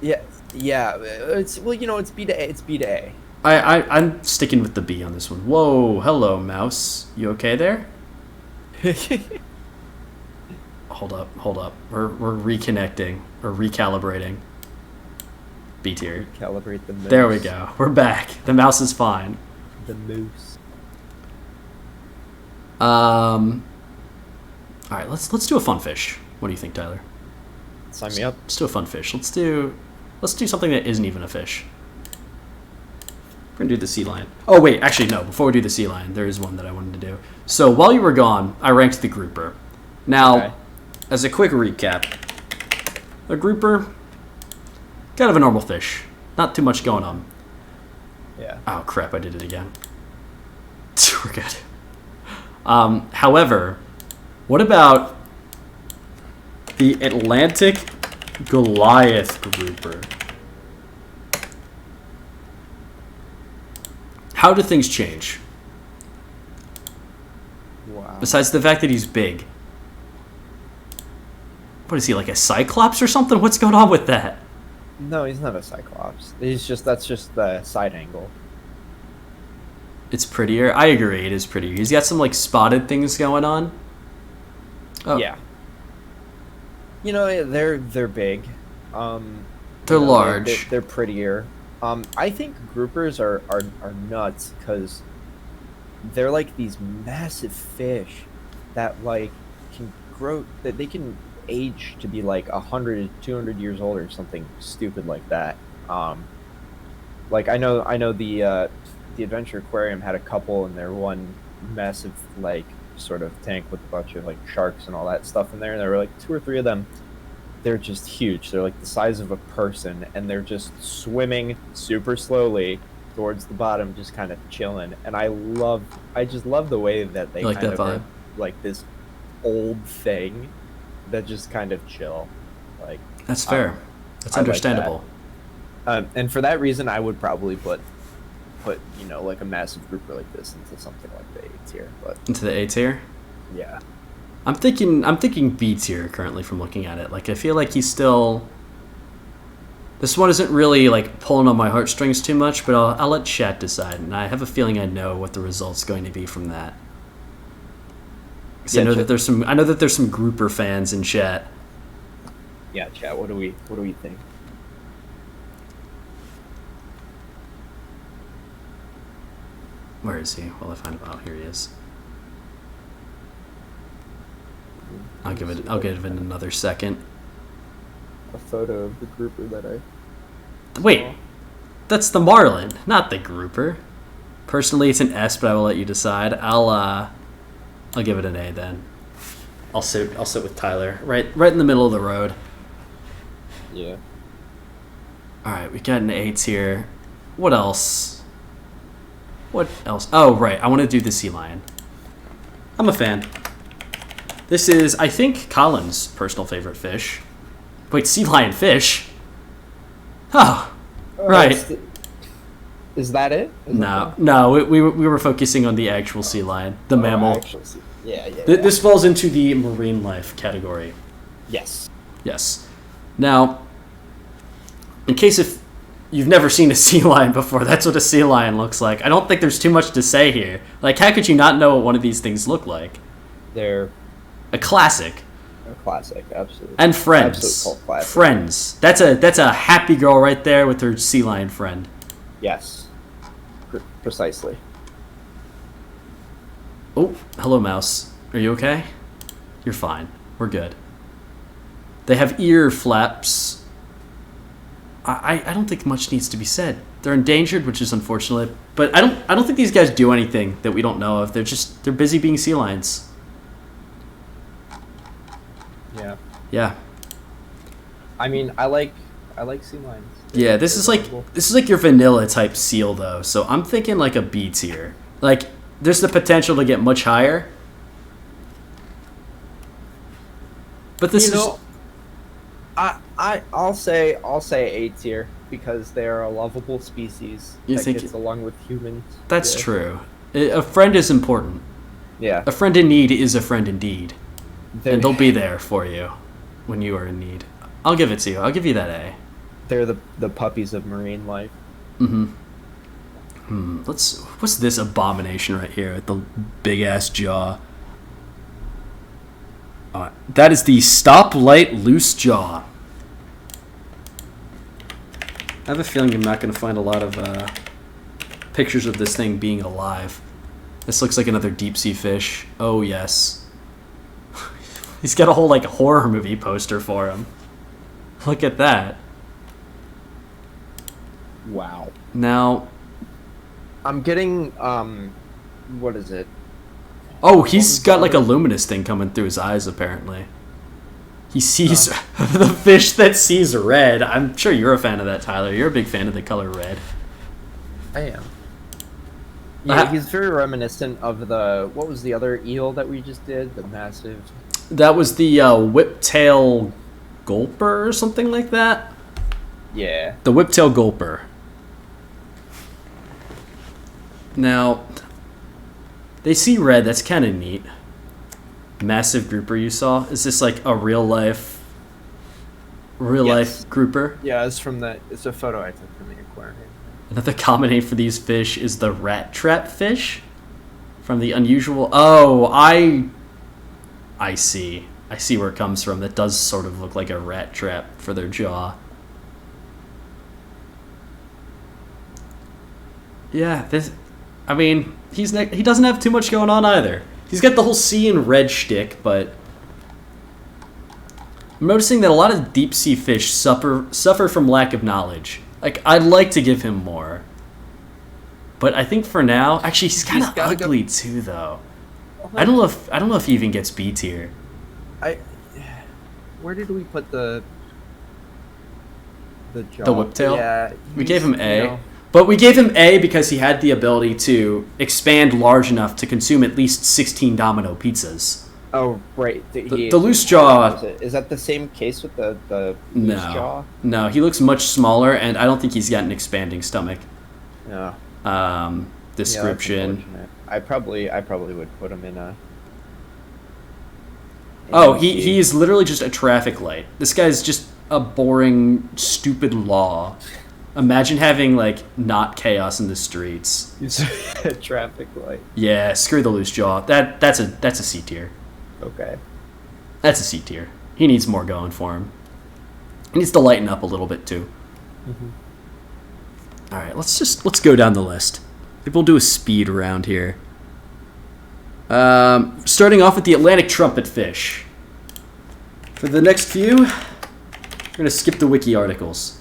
Yeah. Yeah, it's it's B to A. It's B to A. I'm sticking with the B on this one. Whoa, hello, mouse. You okay there? Hold up. We're reconnecting or recalibrating. B tier. Calibrate the mouse. There we go. We're back. The mouse is fine. The moose. All right, let's do a fun fish. What do you think, Tyler? Sign me up. Let's do a fun fish. Let's do something that isn't even a fish. We're gonna do the sea lion. Oh wait, actually no. Before we do the sea lion, there is one that I wanted to do. So while you were gone, I ranked the grouper. Now, Okay. as a quick recap, a grouper, kind of a normal fish. Not too much going on. Yeah. Oh crap! I did it again. We're good. However, what about the Atlantic Goliath grouper? How do things change? Wow. Besides the fact that he's big. What is he, like a cyclops or something? What's going on with that? No, he's not a cyclops. That's just the side angle. It's prettier. I agree, it is prettier. He's got some like spotted things going on. Oh, Yeah. They're big. They're large. They're prettier. I think groupers are nuts because they're like these massive fish that like can grow, that they can age to be like 100, 200 years old or something stupid like that. Like I know the Adventure Aquarium had a couple in their one massive like sort of tank with a bunch of like sharks and all that stuff in there, and there were like 2 or 3 of them. They're just huge. They're like the size of a person, and they're just swimming super slowly towards the bottom, just kind of chilling. And I just love the way that they You like kind that of are vibe? like this old thing that just kind of chill. Like That's fair. That's I like understandable. and for that reason, I would probably put like a massive grouper like this into something like the A tier. But Into the A tier? yeah, I'm thinking B tier currently from looking at it. Like I feel like he's still. This one isn't really like pulling on my heartstrings too much, but I'll let chat decide, and I have a feeling I know what the result's going to be from that. 'Cause I know that there's some grouper fans in chat. yeah. Chat. What do we think? Where is he? Well, I find him. Oh, here he is. I'll give it another second. A photo of the grouper that I. Wait, that's the Marlin, not the grouper. Personally, it's an S, but I will let you decide. I'll give it an A then. I'll sit with Tyler right in the middle of the road. Yeah. All right, we got an A tier. What else? Oh, right. I want to do the sea lion. I'm a fan. This is, I think, Colin's personal favorite fish. Wait, sea lion fish? Oh, right. Is that it? No. We were focusing on the actual sea lion, the mammal. Yeah. This falls into the marine life category. Yes. Yes. Now, in case if you've never seen a sea lion before, that's what a sea lion looks like. I don't think there's too much to say here. Like, how could you not know what one of these things look like? They're A classic. a classic, absolutely. And friends. Absolute cult classic. Friends. That's a happy girl right there with her sea lion friend. Yes. Precisely. Oh, hello, mouse. Are you okay? You're fine. We're good. They have ear flaps. I don't think much needs to be said. They're endangered, which is unfortunate, but I don't think these guys do anything that we don't know of. They're busy being sea lions. Yeah. Yeah. I mean, I like sea lions. Yeah, this is like your vanilla type seal though. So I'm thinking like a B tier. Like there's the potential to get much higher. But this is I'll say A tier because they are a lovable species that gets along with humans. That's Yeah. true. A friend is important. Yeah. A friend in need is a friend indeed. And they'll be there for you when you are in need. I'll give it to you. I'll give you that A. They're the puppies of marine life. What's this abomination right here with the big ass jaw? That is the stoplight loose jaw. I have a feeling I'm not going to find a lot of pictures of this thing being alive. This looks like another deep sea fish. Oh yes. He's got a whole like horror movie poster for him. Look at that. Wow. Now, I'm getting what is it? oh, he's got like a luminous thing coming through his eyes apparently. He sees the fish that sees red. I'm sure you're a fan of that, Tyler. You're a big fan of the color red. I am. Yeah, he's very reminiscent of what was the other eel that we just did? The massive... That was the whiptail gulper or something like that? Yeah. The whiptail gulper. Now, they see red. That's kind of neat. Massive grouper you saw. Is this like a real life grouper? Yeah, it's a photo I took from the aquarium. Another common name for these fish is the rat trap fish. From the unusual... Oh, I see. I see where it comes from. That does sort of look like a rat trap for their jaw. Yeah, this... I mean, he doesn't have too much going on either. He's got the whole sea and red shtick, but... I'm noticing that a lot of deep sea fish suffer from lack of knowledge. Like, I'd like to give him more. But I think for now... Actually, he's kind of ugly too, though. I don't know if he even gets B tier. Where did we put the jaw? The whiptail? Yeah. We gave him A. But we gave him A because he had the ability to expand large enough to consume at least 16 Domino pizzas. Oh, right. The loose jaw... Is that the same case with the loose jaw? No, he looks much smaller, and I don't think he's got an expanding stomach. No. Description. Yeah, I probably would put him in a... He is literally just a traffic light. This guy's just a boring, stupid law. Imagine having, like, not chaos in the streets. He's a traffic light. Yeah, screw the loose jaw. That's a C tier. Okay. That's a C tier. He needs more going for him. He needs to lighten up a little bit, too. Mm-hmm. All right, let's go down the list. Maybe we'll do a speed around here. Starting off with the Atlantic trumpet fish. For the next few, we're going to skip the wiki articles.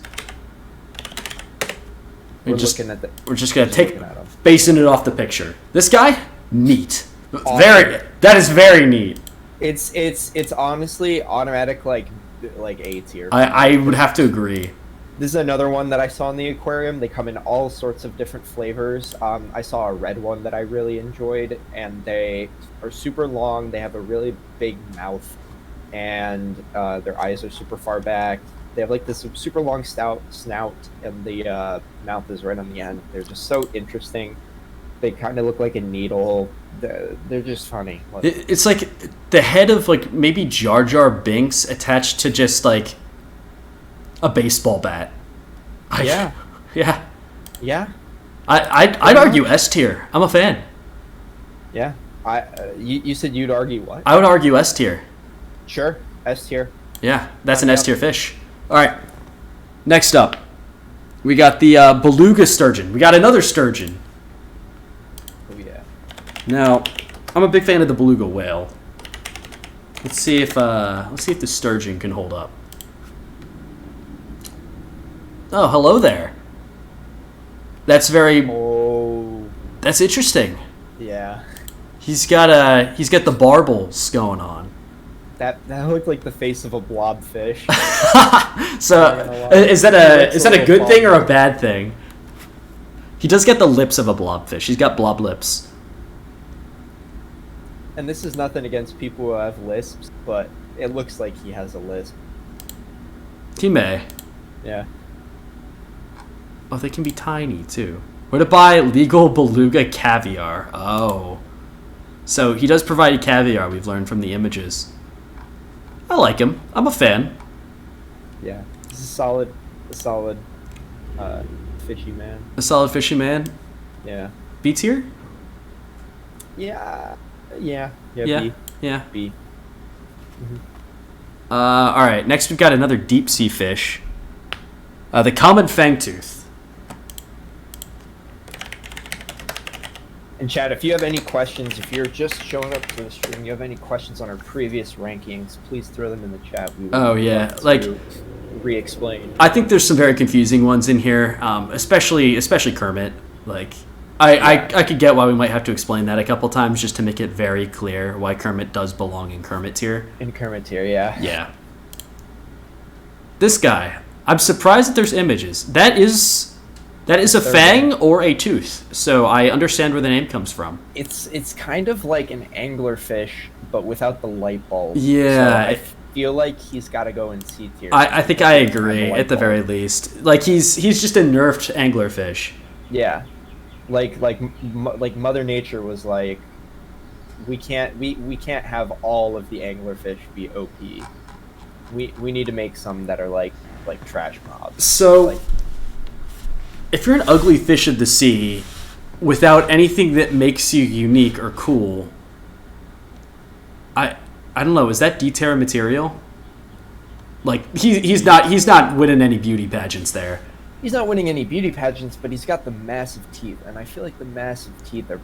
We're just going to basing it off the picture. This guy, neat. That is very neat. It's honestly automatic like A tier. I would have to agree. This is another one that I saw in the aquarium. They come in all sorts of different flavors. I saw a red one that I really enjoyed, and they are super long. They have a really big mouth, and their eyes are super far back. They have like this super long snout, and the mouth is right on the end. They're just so interesting. They kind of look like a needle. They're just funny. It's like the head of like maybe Jar Jar Binks attached to just like a baseball bat. Yeah. I'd argue S tier. I'm a fan. Yeah. You said you'd argue what? I would argue S tier. Sure, S tier. Yeah, that's an S tier fish. All right. Next up, we got the Beluga Sturgeon. We got another sturgeon. Oh yeah. Now, I'm a big fan of the beluga whale. Let's see if the sturgeon can hold up. Oh, hello there. That's that's interesting. Yeah. He's got the barbels going on. That looked like the face of a blobfish. So, is that a good thing or a bad thing? He does get the lips of a blobfish. He's got blob lips. And this is nothing against people who have lisps, but it looks like he has a lisp. He may. Yeah. Oh, they can be tiny, too. Where to buy legal beluga caviar? Oh. So, he does provide caviar, we've learned from the images. I like him. I'm a fan. Yeah. This is solid A solid fishy man. A solid fishy man. Yeah. B tier. Yeah. Yeah. B. Yeah. B. All right. Next, we've got another deep sea fish. The common fangtooth. And Chad, if you have any questions, if you're just showing up to the stream, you have any questions on our previous rankings, please throw them in the chat. We would love to re-explain. I think there's some very confusing ones in here, especially Kermit. Like, I could get why we might have to explain that a couple times just to make it very clear why Kermit does belong in Kermit tier. In Kermit tier, yeah. Yeah. This guy, I'm surprised that there's images. That is a fang or a tooth, so I understand where the name comes from. It's kind of like an anglerfish, but without the light bulb. Yeah. So I feel like he's got to go in C tier. I think I agree at the very least. Like he's just a nerfed anglerfish. Yeah, like Mother Nature was like, we can't have all of the anglerfish be OP. We need to make some that are like trash mobs. So, if you're an ugly fish of the sea, without anything that makes you unique or cool, I don't know. Is that D-Terra material? Like he's not winning any beauty pageants there. He's not winning any beauty pageants, but he's got the massive teeth, and I feel like the massive teeth are,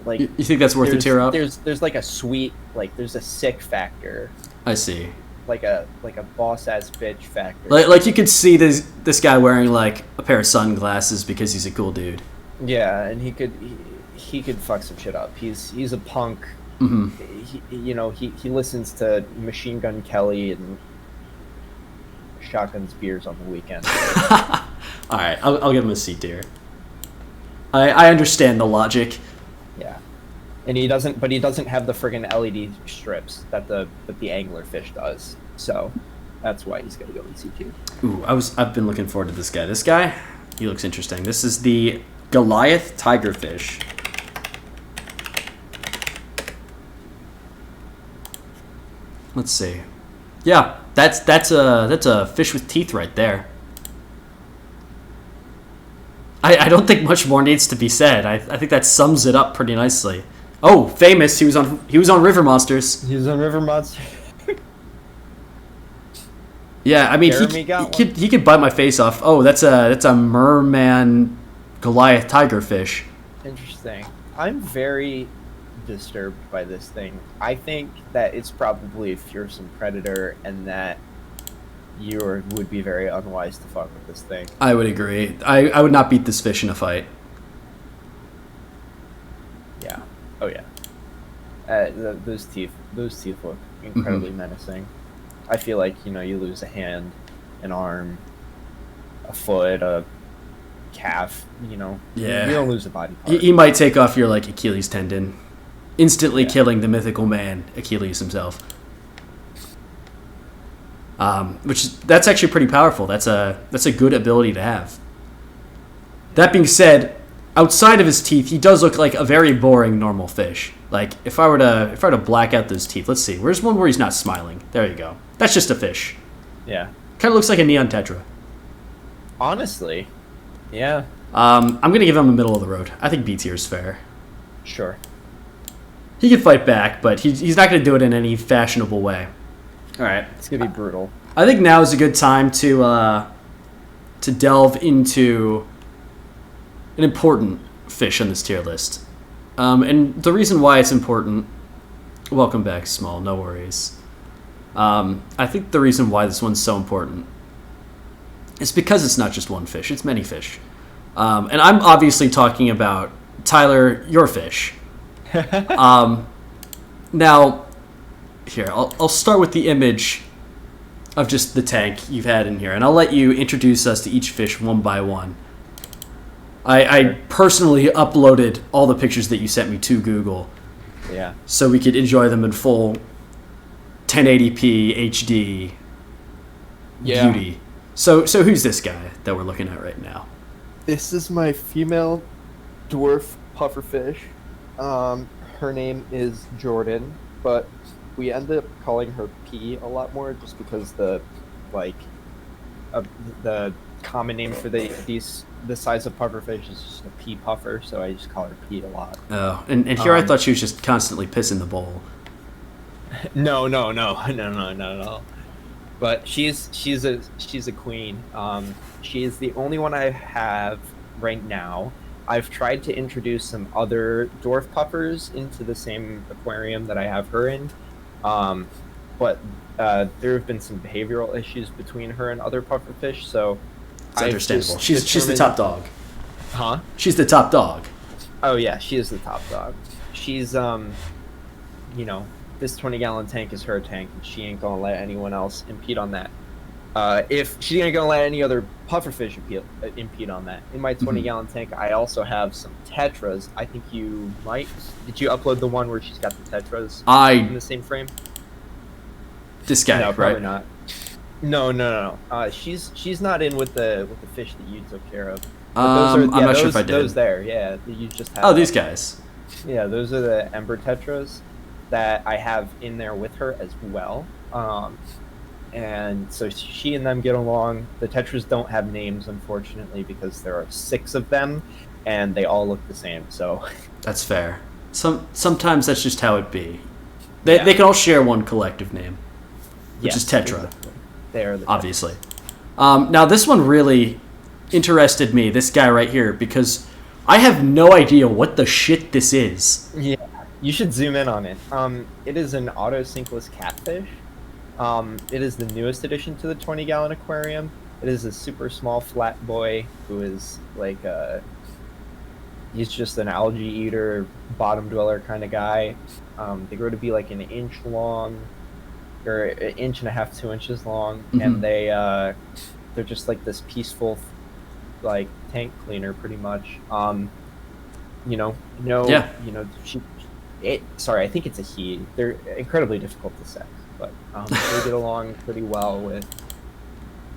like. You think that's worth a tear up? There's like a sweet, there's a sick factor. I see. Like a boss ass bitch factor. Like you could see this guy wearing like a pair of sunglasses because he's a cool dude. Yeah, and he could fuck some shit up. He's a punk. Mm-hmm. He listens to Machine Gun Kelly and Shotgun Spears on the weekend. All right, I'll give him a C tier. I understand the logic. Yeah, and he doesn't have the friggin' LED strips that the anglerfish does. So that's why he's gonna go in C tier. Ooh, I've been looking forward to this guy. This guy, he looks interesting. This is the Goliath tigerfish. Let's see. Yeah, that's a fish with teeth right there. I don't think much more needs to be said. I think that sums it up pretty nicely. Oh, famous! He was on River Monsters. He was on River Monsters. Yeah, I mean he could bite my face off. Oh, that's a merman Goliath tigerfish. Interesting. I'm very disturbed by this thing. I think that it's probably a fearsome predator, and that you would be very unwise to fuck with this thing. I would agree. I would not beat this fish in a fight. Yeah. Oh yeah. Those teeth look incredibly menacing. I feel like you lose a hand, an arm, a foot, a calf. Yeah. You don't lose a body part. He might take off your Achilles tendon, instantly killing the mythical man Achilles himself. That's actually pretty powerful. That's a good ability to have. That being said, outside of his teeth, he does look like a very boring normal fish. Like if I were to black out those teeth, let's see. Where's one where he's not smiling? There you go. That's just a fish. Yeah. Kind of looks like a neon tetra. Honestly, yeah. I'm gonna give him the middle of the road. I think B tier is fair. Sure. He can fight back, but he's not gonna do it in any fashionable way. All right. It's gonna be brutal. I think now is a good time to delve into an important fish on this tier list. And the reason why it's important... Welcome back, Small. No worries. I think the reason why this one's so important is because it's not just one fish. It's many fish. And I'm obviously talking about Tyler, your fish. Now, here, I'll start with the image of just the tank you've had in here, and I'll let you introduce us to each fish one by one. I personally uploaded all the pictures that you sent me to Google. Yeah. So we could enjoy them in full 1080p HD beauty. So who's this guy that we're looking at right now? This is my female dwarf pufferfish. Her name is Jordan, but we ended up calling her P a lot more just because the the common name for the size of pufferfish is just a pea puffer, so I just call her Pea a lot. Oh, and here I thought she was just constantly pissing the bowl. No. But she's a queen. She is the only one I have right now. I've tried to introduce some other dwarf puffers into the same aquarium that I have her in, but there have been some behavioral issues between her and other pufferfish. So it's understandable. She's the top dog. Huh? She's the top dog. Oh yeah, she is the top dog. She's this 20-gallon tank is her tank, and she ain't gonna let anyone else impede on that. If she ain't gonna let any other pufferfish impede on that. In my 20-gallon tank, I also have some tetras. I think you might. Did you upload the one where she's got the tetras in the same frame? This guy, no, probably right? not. No. She's not in with the fish that you took care of. I'm not sure if I did. Those there, yeah. You just have. Oh, these guys. Yeah, those are the Ember Tetras that I have in there with her as well. And so she and them get along. The Tetras don't have names, unfortunately, because there are 6 of them, and they all look the same. So that's fair. Sometimes that's just how it be. They can all share one collective name, which is Tetra. Exactly. They are the obviously. Now this one really interested me. This guy right here, because I have no idea what the shit this is. Yeah, you should zoom in on it. It is an auto-sinkless catfish. It is the newest addition to the 20-gallon aquarium. It is a super small flat boy who is like he's just an algae eater, bottom dweller kind of guy. They grow to be like an inch long, or an inch and a half, 2 inches long, and they're just like this peaceful, like tank cleaner, pretty much. Sorry, I think it's a he. They're incredibly difficult to sex, but they get along pretty well with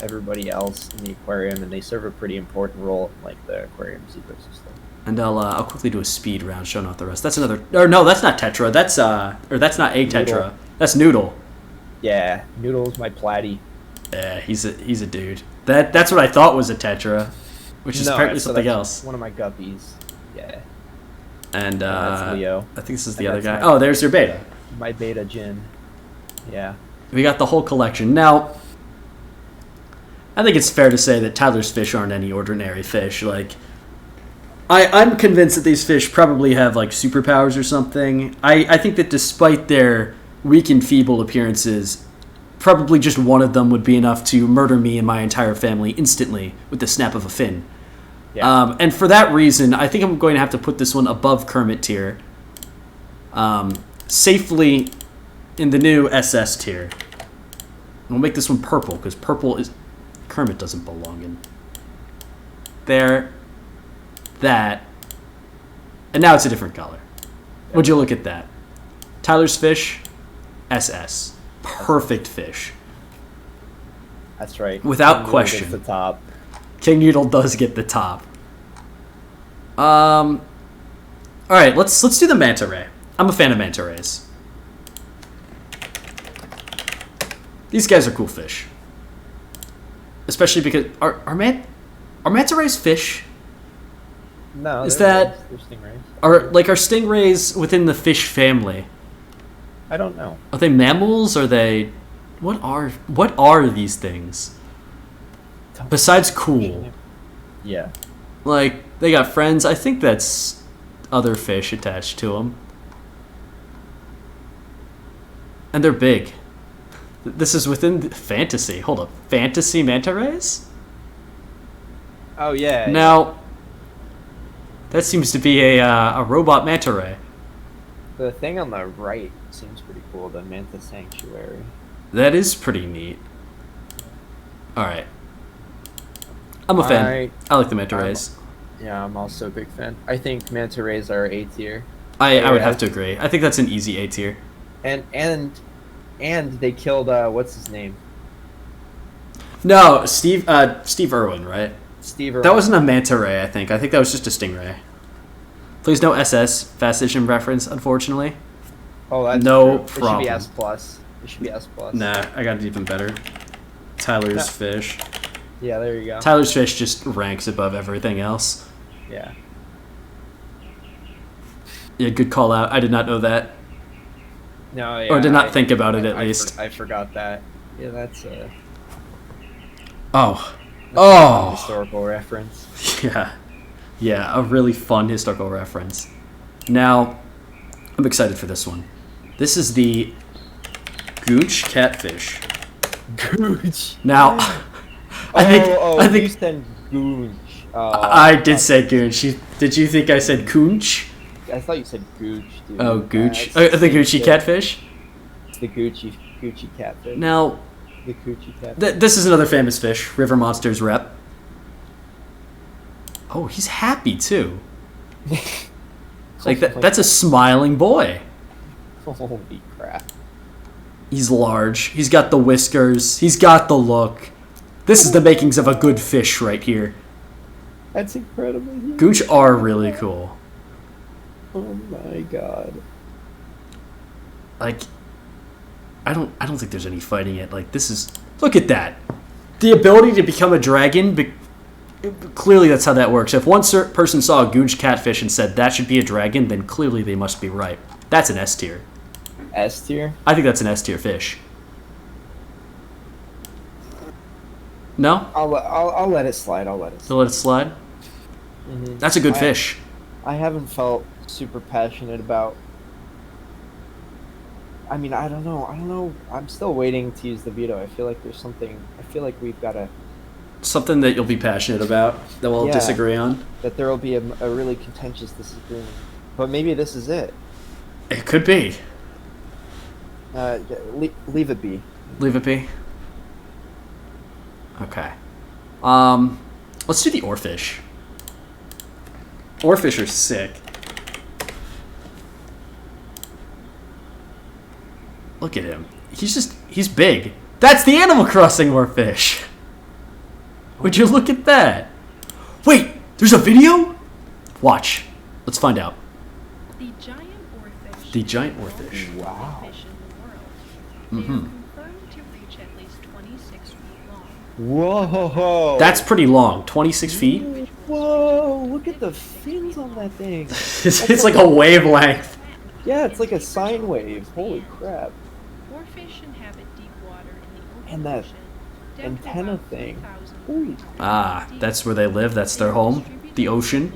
everybody else in the aquarium, and they serve a pretty important role in like the aquarium's ecosystem. And I'll quickly do a speed round showing off the rest. That's another. Or no, that's not Tetra. That's that's not a Tetra. Noodle. That's Noodle. Yeah, Noodle's my platy. Yeah, he's a dude. That's what I thought was a Tetra, which is apparently something else. One of my guppies. Yeah. And that's Leo. I think this is the other guy. Oh, there's your beta. My beta Jin. Yeah. We got the whole collection. Now, I think it's fair to say that Tyler's fish aren't any ordinary fish. Like, I'm convinced that these fish probably have like superpowers or something. I think that despite their weak and feeble appearances, probably just one of them would be enough to murder me and my entire family instantly with the snap of a fin. Yeah. And for that reason, I think I'm going to have to put this one above Kermit tier. Safely in the new SS tier. We'll make this one purple, because purple is... Kermit doesn't belong in. There. That. And now it's a different color. Would you look at that? Tyler's fish, SS. Perfect fish. That's right. Without question. The top. King Noodle does get the top. All right, let's do the Manta Ray. I'm a fan of Manta Rays. These guys are cool fish, especially because are Manta Rays fish? No, is they're stingrays. Are stingrays within the fish family? I don't know. Are they mammals? Are they what are these things? Besides cool. Yeah. Like, they got friends. I think that's other fish attached to them. And they're big. This is within fantasy. Hold up. Fantasy Manta Rays? Oh, yeah. Now, that seems to be a robot Manta Ray. The thing on the right seems pretty cool, the Manta Sanctuary. That is pretty neat. Alright. I'm a fan. I like the Manta Rays. Yeah, I'm also a big fan. I think Manta Rays are A tier. I would have to agree. I think that's an easy A tier. And they killed what's his name? No, Steve Irwin, right? Steve Irwin. That wasn't a Manta Ray, I think. I think that was just a stingray. Please no SS fast edition reference, unfortunately. Oh, that's no true. problem. It should be S+. Nah, I got it even better. Tyler's fish. Yeah, there you go. Tyler's fish just ranks above everything else. Yeah. Yeah, good call out. I did not know that. No, yeah. Or did not think about it, at least. I forgot that. Yeah, that's Oh. a Oh! historical reference. Yeah. Yeah, a really fun historical reference. Now, I'm excited for this one. This is the Gooch catfish. Gooch. Now, I think you said Gooch. I did say Gooch. Did you think I said Coonch? I thought you said Gooch, dude. Oh, Gooch. That's The Gucci catfish? It's the Gucci catfish. Now, The Gucci catfish. this is another famous fish, River Monsters rep. Oh, he's happy too. Like that's a smiling boy. Holy crap. He's large. He's got the whiskers. He's got the look. This is the makings of a good fish right here. That's incredible. Gooch are really cool. Oh my god. Like, I don't think there's any fighting it. Like, this is, look at that. The ability to become a dragon, clearly that's how that works. If one person saw a Gooch catfish and said that should be a dragon, then clearly they must be right. That's an S tier. S tier? I think that's an S tier fish. No? I'll let it slide. So let it slide? Mhm. That's a good fish. I haven't felt super passionate about. I mean, I don't know. I'm still waiting to use the veto. I feel like there's something. I feel like we've got to. Something that you'll be passionate about that we'll Yeah. disagree on. That there will be a really contentious disagreement. But maybe this is it. It could be. Leave it be. Leave it be. Okay. Let's do the oarfish. Oarfish are sick. Look at him. He's big. That's the Animal Crossing oarfish. Would you look at that? Wait, there's a video? Watch. Let's find out. The giant oarfish. The giant oarfish. Wow. Fish in the world. They are confirmed to reach at least 26 feet long. Whoa. That's pretty long. 26 feet? Whoa! Look at the fins on that thing. It's like a wavelength. Yeah, it's like a sine wave. Holy crap! Oarfish inhabit deep water in the open And that ocean. down to antenna about thing. 4,000 Holy. feet. Ah, that's where they live. That's their home. The ocean.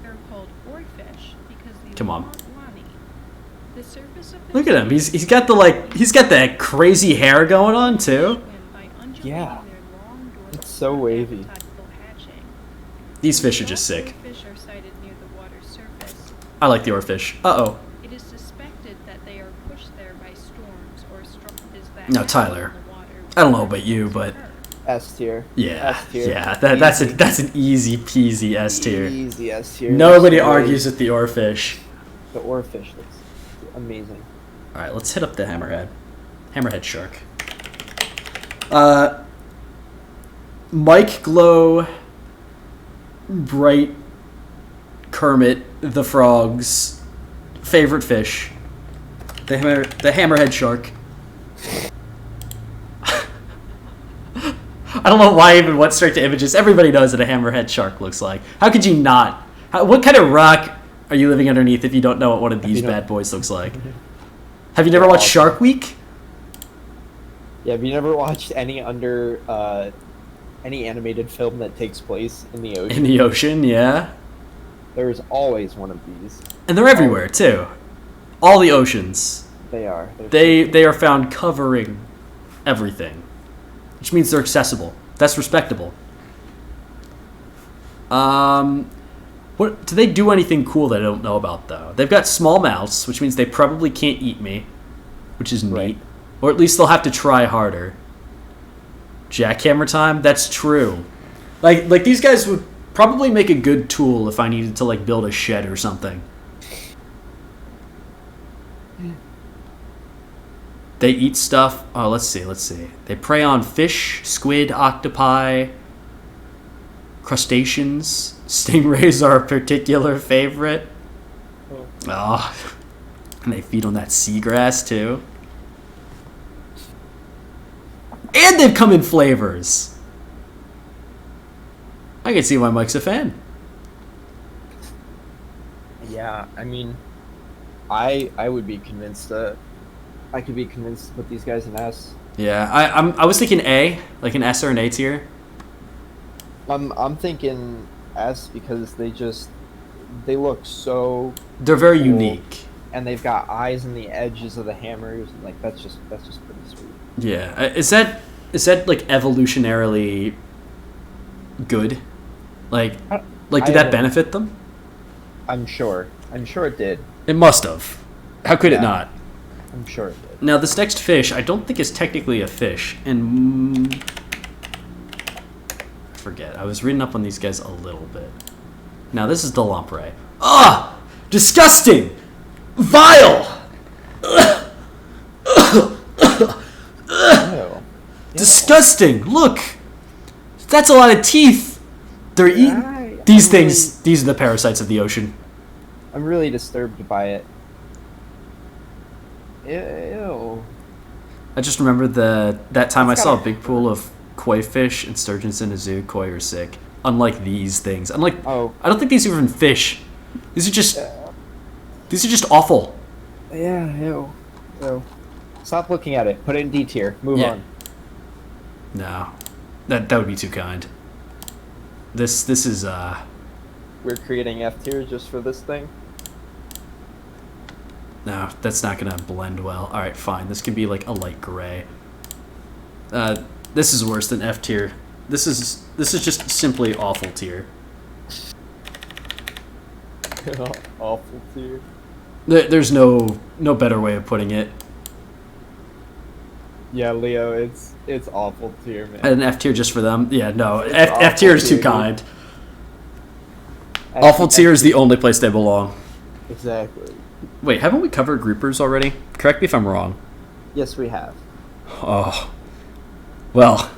They're called oarfish because they Come on. want wani. The surface of Look at him. He's got that crazy hair going on too. Yeah. It's so wavy. These fish are just sick. Fish are sighted near the water's surface. I like the oarfish. Uh-oh. It is suspected that they are pushed there by storms or No, Tyler. I don't know about you, but S tier. yeah, S tier. yeah, that's an easy peasy S tier. Easy S tier. Nobody That's great. argues with the oarfish. The oarfish looks amazing. All right, let's hit up the hammerhead shark. Mike Glow, Bright, Kermit the Frog's favorite fish, the hammerhead shark. I don't know why I even went straight to images. Everybody knows what a hammerhead shark looks like. How could you not? What kind of rock are you living underneath if you don't know what one of these bad boys looks like? Have you never watched Shark Week? Yeah, have you never watched any animated film that takes place in the ocean? In the ocean, yeah. There's always one of these. And they're everywhere, too. All the oceans. They are. They are found covering everything. Which means they're accessible. That's respectable. What do they do anything cool that I don't know about, though? They've got small mouths, which means they probably can't eat me, which is Right. neat. Or at least they'll have to try harder. Jackhammer time? That's true. Like these guys would probably make a good tool if I needed to like build a shed or something. They eat stuff. Oh, let's see. They prey on fish, squid, octopi, crustaceans. Stingrays are a particular favorite. Oh. And they feed on that seagrass, too. And they've come in flavors. I can see why Mike's a fan. Yeah, I mean, I would be convinced I could be convinced to put these guys in S. Yeah, I was thinking A, like an S or an A tier. I'm thinking S because they look so They're very cool, unique. and they've got eyes in the edges of the hammers. And like that's just pretty sweet. Yeah, is that like evolutionarily good? Like did that benefit them? I'm sure it did. It must have. How could it Yeah. not? I'm sure it did. Now, this next fish, I don't think is technically a fish, and I forget. I was reading up on these guys a little bit. Now, this is the Lamprey. Ah! Disgusting! Vile! Ew. Disgusting! Look! That's a lot of teeth! They're eating... These things, these are the parasites of the ocean. I'm really disturbed by it. Ew. I just remember that time I saw a big pool of koi fish and sturgeons in a zoo. Koi are sick. Unlike these things. I don't think these are even fish. These are just awful. Yeah, ew. Stop looking at it. Put it in D tier. Move on. No. That would be too kind. This is We're creating F tier just for this thing. no, that's not gonna blend well. Alright, fine. This can be like a light gray. This is worse than F tier. This is just simply awful tier. Awful tier. There's no better way of putting it. Yeah, Leo, it's awful tier, man. An F tier just for them? Yeah, no. It's F tier is too awful tier. kind. Awful tier is the only place they belong. Exactly. Wait, haven't we covered groupers already? Correct me if I'm wrong. Yes, we have. Oh. Well,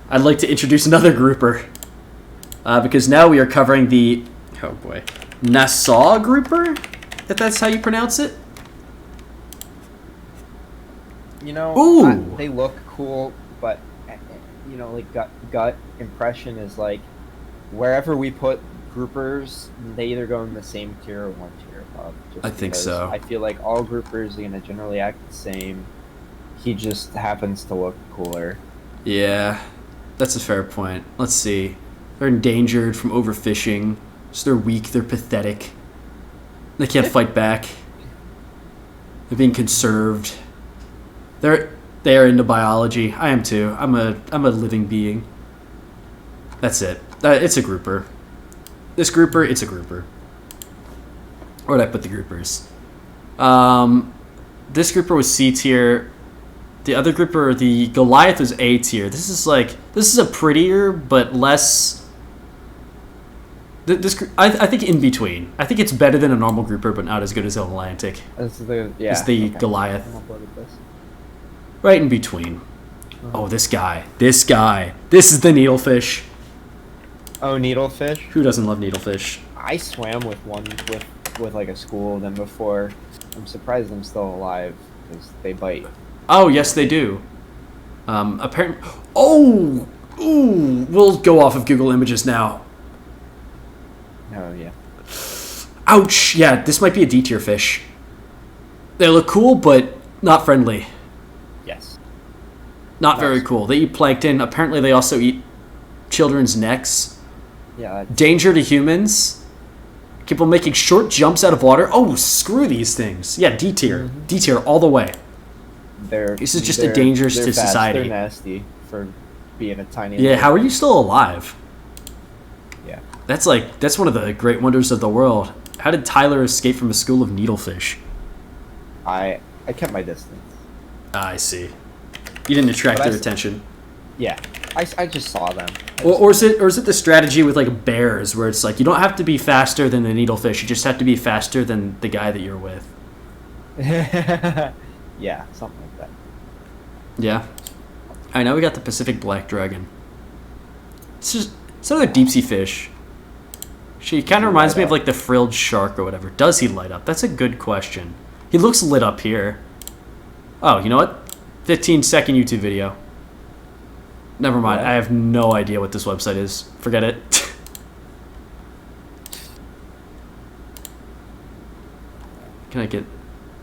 I'd like to introduce another grouper. Because now we are covering the... Oh boy. Nassau Grouper? If that's how you pronounce it? You know, Ooh. they look cool, but you know, like gut impression is like wherever we put groupers, they either go in the same tier or one tier above. I think so. I feel like all groupers are gonna generally act the same. He just happens to look cooler. Yeah, that's a fair point. Let's see. They're endangered from overfishing. So they're weak, they're pathetic. They can't fight back. They're being conserved. They are into biology. I am too. I'm a living being. That's it. It's a grouper. This grouper, it's a grouper. Where'd I put the groupers? This grouper was C tier. The other grouper, the Goliath, was A tier. This is a prettier but less. I think in between. I think it's better than a normal grouper, but not as good as an Atlantic. It's It's the Goliath. I'm on board with this. Right in between. Oh, this guy. This is the Needlefish. Oh, Needlefish. Who doesn't love Needlefish? I swam with one with like a school of them before. I'm surprised I'm still alive because they bite. Oh, yes, they do. Apparently. Oh! Ooh! We'll go off of Google Images now. Oh yeah. Ouch! Yeah, this might be a D tier fish. They look cool, but not friendly. Yes. Not very cool. They eat plankton. Apparently, they also eat children's necks. Yeah. Danger to humans. People making short jumps out of water. Oh, screw these things. Yeah, D tier. Mm-hmm. D tier all the way. This is just a danger to fast. society. They're nasty for being a tiny. Yeah, how are you still alive? Yeah. That's one of the great wonders of the world. How did Tyler escape from a school of needlefish? I kept my distance. I see. You didn't attract But their attention. Yeah. I just saw them. Or is it the strategy with like bears where it's like you don't have to be faster than the needlefish, you just have to be faster than the guy that you're with. Yeah, something like that. Yeah. Alright, now we got the Pacific Black Dragon. It's another deep sea fish. She kind of reminds me of like the Frilled Shark or whatever. Does he light up? That's a good question. He looks lit up here. Oh, you know what? 15-second YouTube video. Never mind. What? I have no idea what this website is. Forget it. Can I get...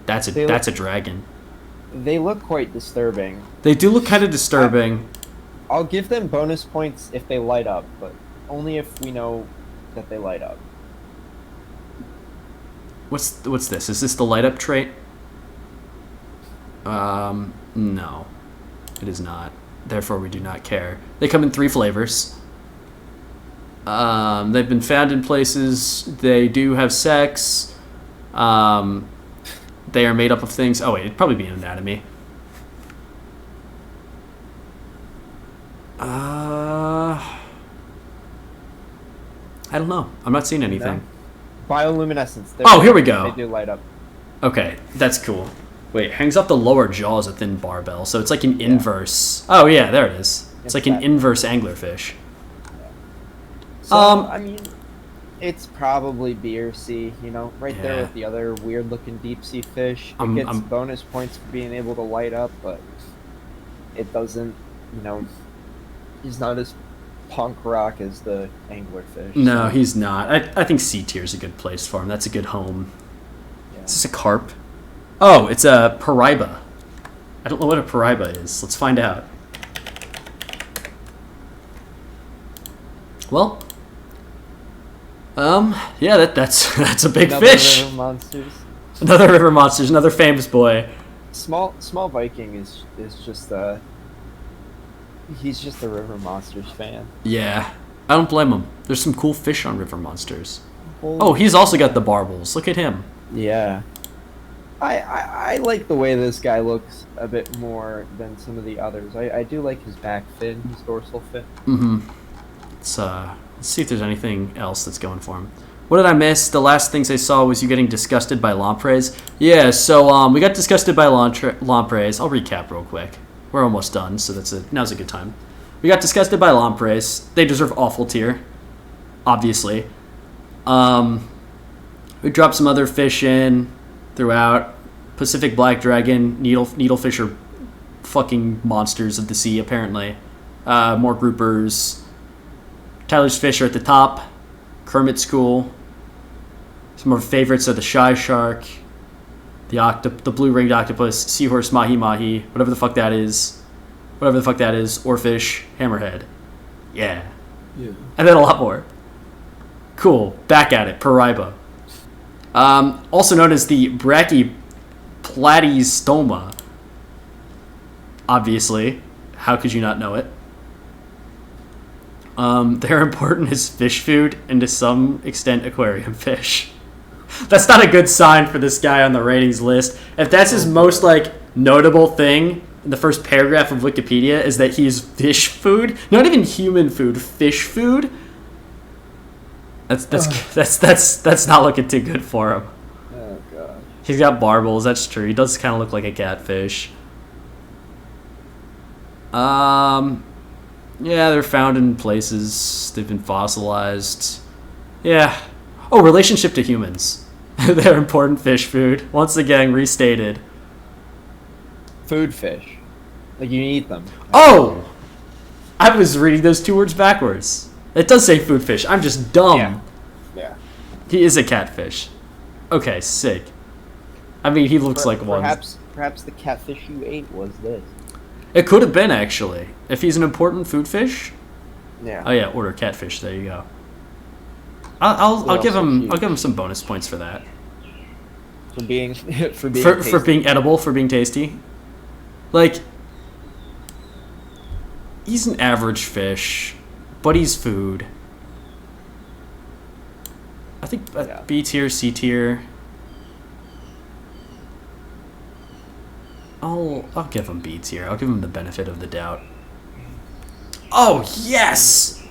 That's a dragon. They look quite disturbing. They do look kind of disturbing. I'll give them bonus points if they light up, but only if we know that they light up. What's this? Is this the light up trait? No. It is not. Therefore, we do not care. They come in 3 flavors. They've been found in places. They do have sex. They are made up of things. Oh, wait. It'd probably be an anatomy. I don't know. I'm not seeing anything. No. Bioluminescence. Oh, here we go. They do light up. Okay, that's cool. Wait, hangs off the lower jaw as a thin barbell, so it's like an inverse. Oh yeah, there it is. It's like an inverse anglerfish. So, I mean, it's probably B or C, you know, right there with the other weird-looking deep-sea fish. It gets bonus points for being able to light up, but it doesn't, you know, he's not as punk rock as the anglerfish. No, he's not. I think C tier is a good place for him. That's a good home. Yeah. Is this a carp? Oh, it's a pariba. I don't know what a pariba is. Let's find out. Well, yeah, that's a big fish. River monsters. Another river monsters. Another famous boy. Small Viking is just he's just a river monsters fan. Yeah, I don't blame him. There's some cool fish on river monsters. Holy Oh, he's also got the barbels. Look at him. Yeah. I like the way this guy looks a bit more than some of the others. I do like his back fin, his dorsal fin. Mm-hmm. Let's see if there's anything else that's going for him. What did I miss? The last things I saw was you getting disgusted by lampreys. Yeah, so we got disgusted by lampreys. I'll recap real quick. We're almost done, so now's a good time. We got disgusted by lampreys. They deserve awful tier, obviously. We dropped some other fish in throughout. Pacific black dragon, needlefish are fucking monsters of the sea, apparently. More groupers. Tyler's fish are at the top. Kermit's cool. Some of our favorites are the shy shark, the blue-ringed octopus, seahorse, mahi-mahi, whatever the fuck that is, oarfish, hammerhead. Yeah. And then a lot more. Cool. Back at it. Pariba. Also known as the Brachyplatystoma. Obviously. How could you not know it? They're important as fish food and to some extent aquarium fish. That's not a good sign for this guy on the ratings list. If that's his most notable thing in the first paragraph of Wikipedia is that he's fish food, not even human food, fish food. That's not looking too good for him. Oh god. He's got barbels, that's true. He does kind of look like a catfish. Yeah, they're found in places. They've been fossilized. Yeah. Oh, relationship to humans. They're important fish food. Once again, restated. Food fish. Like, you eat them. Oh! I was reading those 2 words backwards. It does say food fish. I'm just dumb. Yeah. He is a catfish. Okay, sick. I mean, he looks like one. Perhaps the catfish you ate was this. It could have been, actually. If he's an important food fish. Yeah. Oh yeah, order catfish. There you go. I'll give him some bonus points for that. For being for being edible, for being tasty. Like, he's an average fish, but he's food. I think B tier, C tier. I'll give him B tier. I'll give him the benefit of the doubt. Oh yes!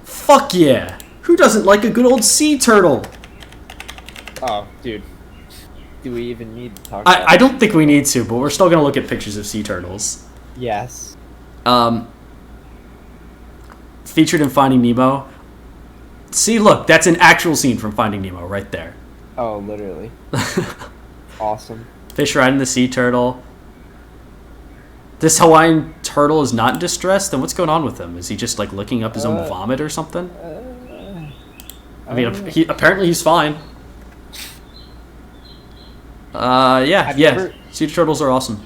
Fuck yeah! Who doesn't like a good old sea turtle? Oh, dude. Do we even need to talk about I don't think we need to, but we're still gonna look at pictures of sea turtles. Yes. Featured in Finding Nemo. See, look, that's an actual scene from Finding Nemo right there. Oh, literally. Awesome. Fish riding the sea turtle. This Hawaiian turtle is not in distress? Then what's going on with him? Is he just licking up his own vomit or something? I mean, apparently he's fine. Yeah, Have you yeah. ever- Sea turtles are awesome.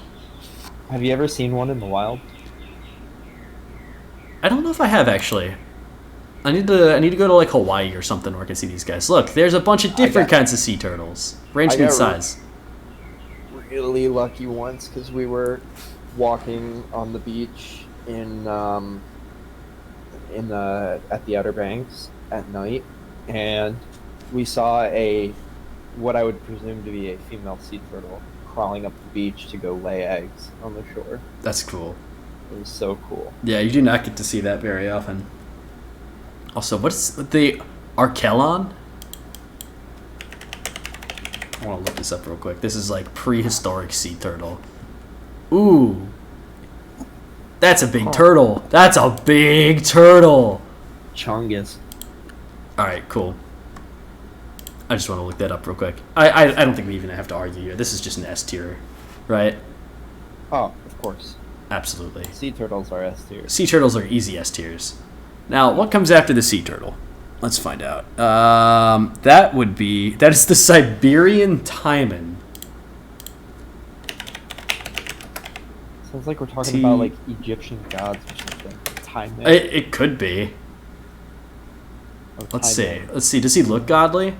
Have you ever seen one in the wild? I don't know if I have actually. I need to go to like Hawaii or something where I can see these guys. Look, there's a bunch of different kinds of sea turtles, ranging in got size. Really lucky once because we were walking on the beach at the Outer Banks at night, and we saw what I would presume to be a female sea turtle crawling up the beach to go lay eggs on the shore. That's cool. It was so cool. Yeah, you do not get to see that very often. Also, what's the Archelon? I want to look this up real quick. This is like prehistoric sea turtle. Ooh. That's a big turtle. That's a big turtle. Chungus. Alright, cool. I just want to look that up real quick. I don't think we even have to argue here. This is just an S tier, right? Oh, of course. Absolutely. Sea turtles are S tier. Sea turtles are easy S tiers. Now, what comes after the sea turtle? Let's find out. That is the Siberian taimen. Sounds like we're talking about like Egyptian gods or something. Time. It could be. Let's see. Does he look godly?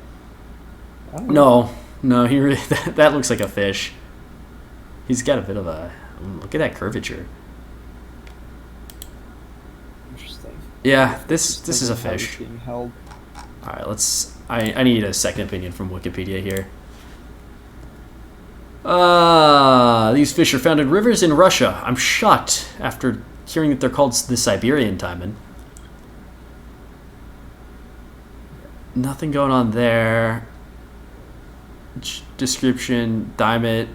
No. He really, that looks like a fish. He's got a bit of a look at that curvature. Interesting. Yeah, this is a How it's fish. being held. All right, let's. I need a second opinion from Wikipedia here. These fish are found in rivers in Russia. I'm shocked after hearing that they're called the Siberian taimen. Nothing going on there. Description, diet.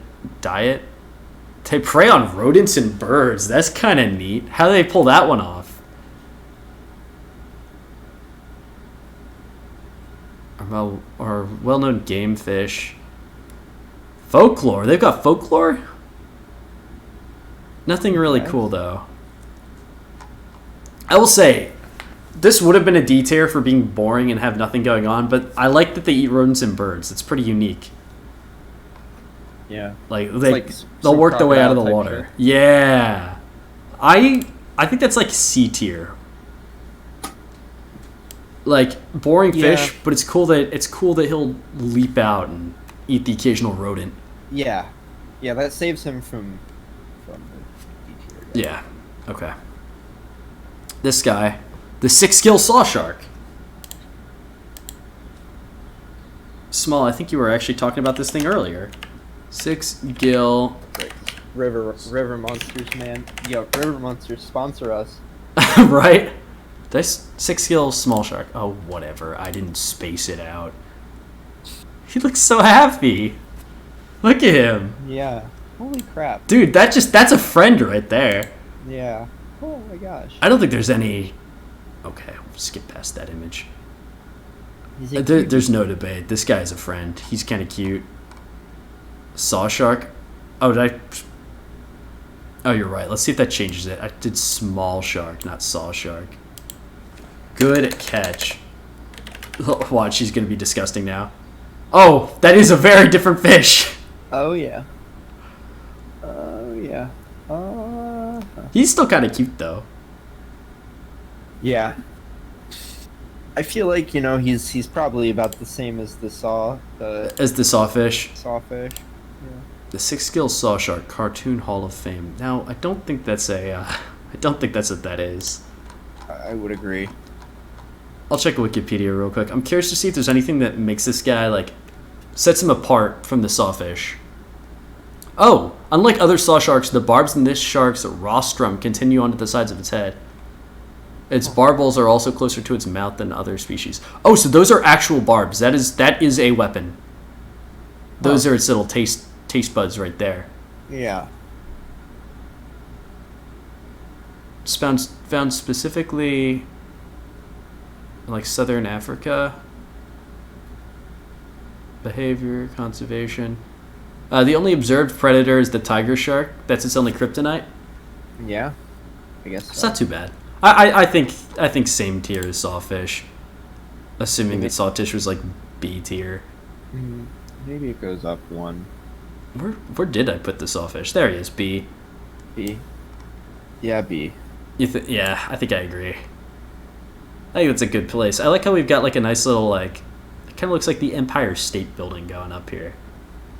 They prey on rodents and birds. That's kind of neat. How do they pull that one off? Or well-known game fish. Folklore. They've got folklore? Nothing really cool, though. I will say, this would have been a D tier for being boring and have nothing going on, but I like that they eat rodents and birds. It's pretty unique. Yeah. Like like they'll some work their way out of the crocodile water. type Yeah. I think that's like C tier. Like boring fish, but it's cool that he'll leap out and eat the occasional rodent. Yeah. Yeah, that saves him from the D tier. Yeah. Okay. This guy, the 6-gill saw shark. Small, I think you were actually talking about this thing earlier. 6-gill. River monsters, man. Yo, river monsters, sponsor us. Right? This 6-gill small shark. Oh, whatever. I didn't space it out. He looks so happy. Look at him. Yeah. Holy crap. Dude, that's a friend right there. Yeah. Oh my gosh. I don't think there's any... Okay, we'll skip past that image. He's a cutie. There's no debate. This guy's a friend. He's kind of cute. Saw shark. Oh, did I... Oh, you're right. Let's see if that changes it. I did small shark, not saw shark. Good catch. Watch, she's going to be disgusting now. Oh, that is a very different fish. Oh yeah. Oh yeah. He's still kind of cute, though. Yeah. I feel like, he's probably about the same as the As the sawfish. sawfish. The 6-gill saw shark cartoon hall of fame. Now, I don't think that's I don't think that's what that is. I would agree. I'll check Wikipedia real quick. I'm curious to see if there's anything that makes this guy, like, sets him apart from the sawfish. Oh, unlike other saw sharks, the barbs in this shark's rostrum continue onto the sides of its head. Its barbels are also closer to its mouth than other species. Oh, so those are actual barbs. That is a weapon. Those are its little taste buds right there. Yeah. It's found specifically in like southern Africa. Behavior, conservation. The only observed predator is the tiger shark. That's its only kryptonite. Yeah. I guess It's not too bad. I think same tier as sawfish. Assuming that sawfish was like B tier. Maybe it goes up one. Where did I put the sawfish? There he is, B. B. Yeah, B. Yeah, I think I agree. I think that's a good place. I like how we've got like a nice little like, it kind of looks like the Empire State Building going up here.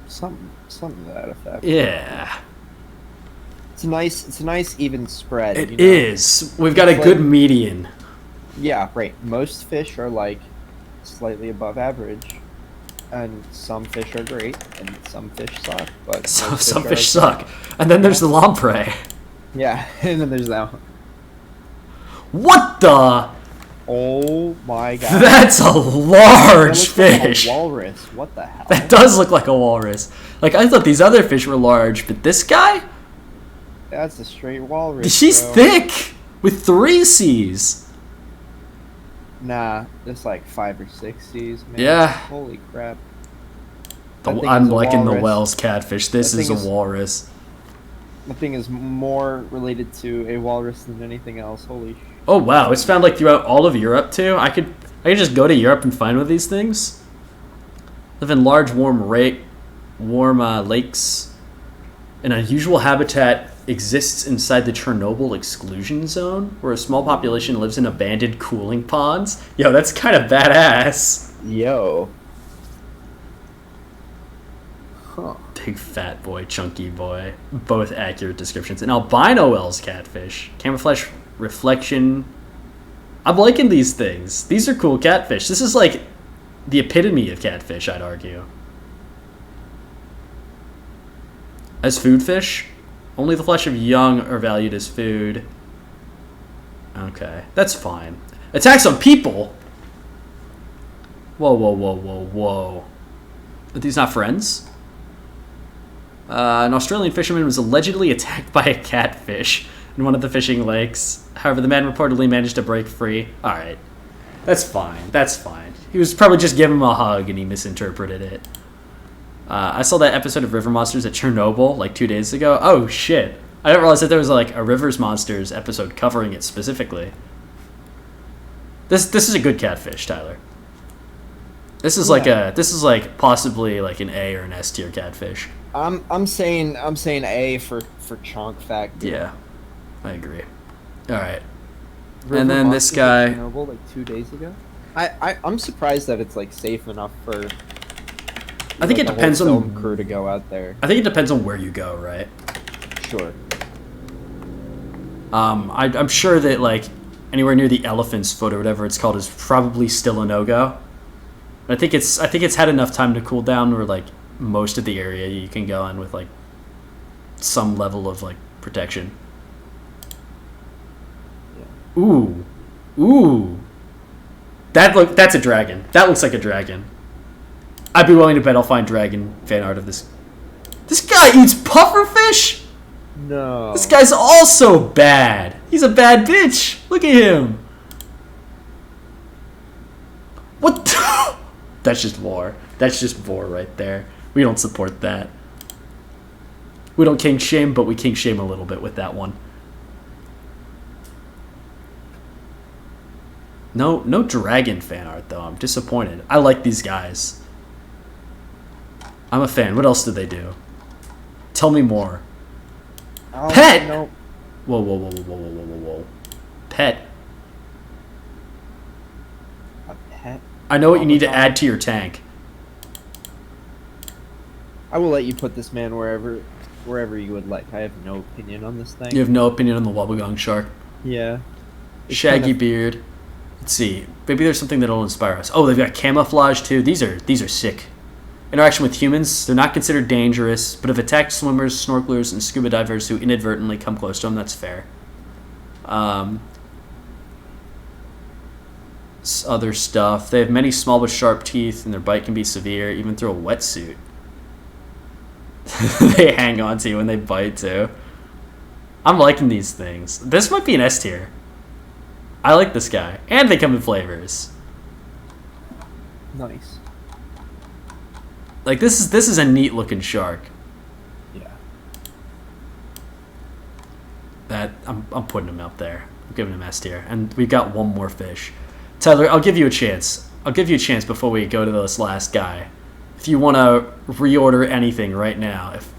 Something to that effect. Yeah. It's a nice even spread. It is. We've got a good median. Yeah, right. Most fish are like slightly above average, and some fish are great, and some fish suck. But Some fish suck. And then there's the lamprey. Yeah, and then there's that one. What the? Oh my god. That's a large That looks fish. like a walrus. What the hell? That does look like a walrus. Like, I thought these other fish were large, but this guy? That's a straight walrus. She's bro. thick! With 3 C's. Nah, it's like 5 or 6 C's, man. Yeah. Holy crap. That thing I'm is a liking the walrus. Wells catfish. This That is a thing is- walrus. The thing is more related to a walrus than anything else. Holy sh... Oh wow, it's found like throughout all of Europe too. I could just go to Europe and find one of these things. Live in large warm lakes. An unusual habitat exists inside the Chernobyl exclusion zone, where a small population lives in abandoned cooling ponds. Yo, that's kind of badass. Yo. Huh. Big fat boy, chunky boy. Both accurate descriptions. An albino Wells catfish. Camouflage reflection. I'm liking these things. These are cool catfish. This is like the epitome of catfish, I'd argue. As food fish, only the flesh of young are valued as food. Okay, that's fine. Attacks on people? Whoa, whoa, whoa, whoa, whoa. Are these not friends? An Australian fisherman was allegedly attacked by a catfish in one of the fishing lakes. However, the man reportedly managed to break free. Alright. That's fine. That's fine. He was probably just giving him a hug and he misinterpreted it. I saw that episode of River Monsters at Chernobyl like 2 days ago. Oh, shit. I didn't realize that there was like a Rivers Monsters episode covering it specifically. This is a good catfish, Tyler. This is like possibly like an A or an S tier catfish. I'm saying A for chunk factor. Yeah, I agree. All right, River and then this Monsters at guy. Chernobyl, like 2 days ago. I'm surprised that it's like safe enough for. I think like, it the whole depends film on crew to go out there. I think it depends on where you go, right? Sure. I'm sure that like anywhere near the elephant's foot or whatever it's called is probably still a no-go. I think it's had enough time to cool down where like most of the area you can go in with like some level of like protection. Yeah. Ooh. That's a dragon. That looks like a dragon. I'd be willing to bet I'll find dragon fan art of this. This guy eats pufferfish? No. This guy's also bad. He's a bad bitch. Look at him. What? That's just war. That's just war right there. We don't support that. We don't king shame, but we king shame a little bit with that one. No dragon fan art though. I'm disappointed. I like these guys. I'm a fan. What else did they do? Tell me more. Oh, Pet! No. Whoa. Pet. A pet. I know what you need to Wobbegong. add to your tank. I will let you put this man wherever you would like. I have no opinion on this thing. You have no opinion on the Wobbegong shark. Yeah. It's Shaggy kind of- beard. Let's see. Maybe there's something that'll inspire us. Oh, they've got camouflage too. These are sick. Interaction with humans. They're not considered dangerous, but have attacked swimmers, snorkelers, and scuba divers who inadvertently come close to them. That's fair. Other stuff. They have many small but sharp teeth, and their bite can be severe, even through a wetsuit. They hang on to you when they bite too. I'm liking these things. This might be an S tier. I like this guy, and they come in flavors. Nice. Like this is a neat looking shark. Yeah. That I'm putting him up there. I'm giving him S tier, and we've got one more fish. Tyler, I'll give you a chance. I'll give you a chance before we go to this last guy. if you want to reorder anything right now, if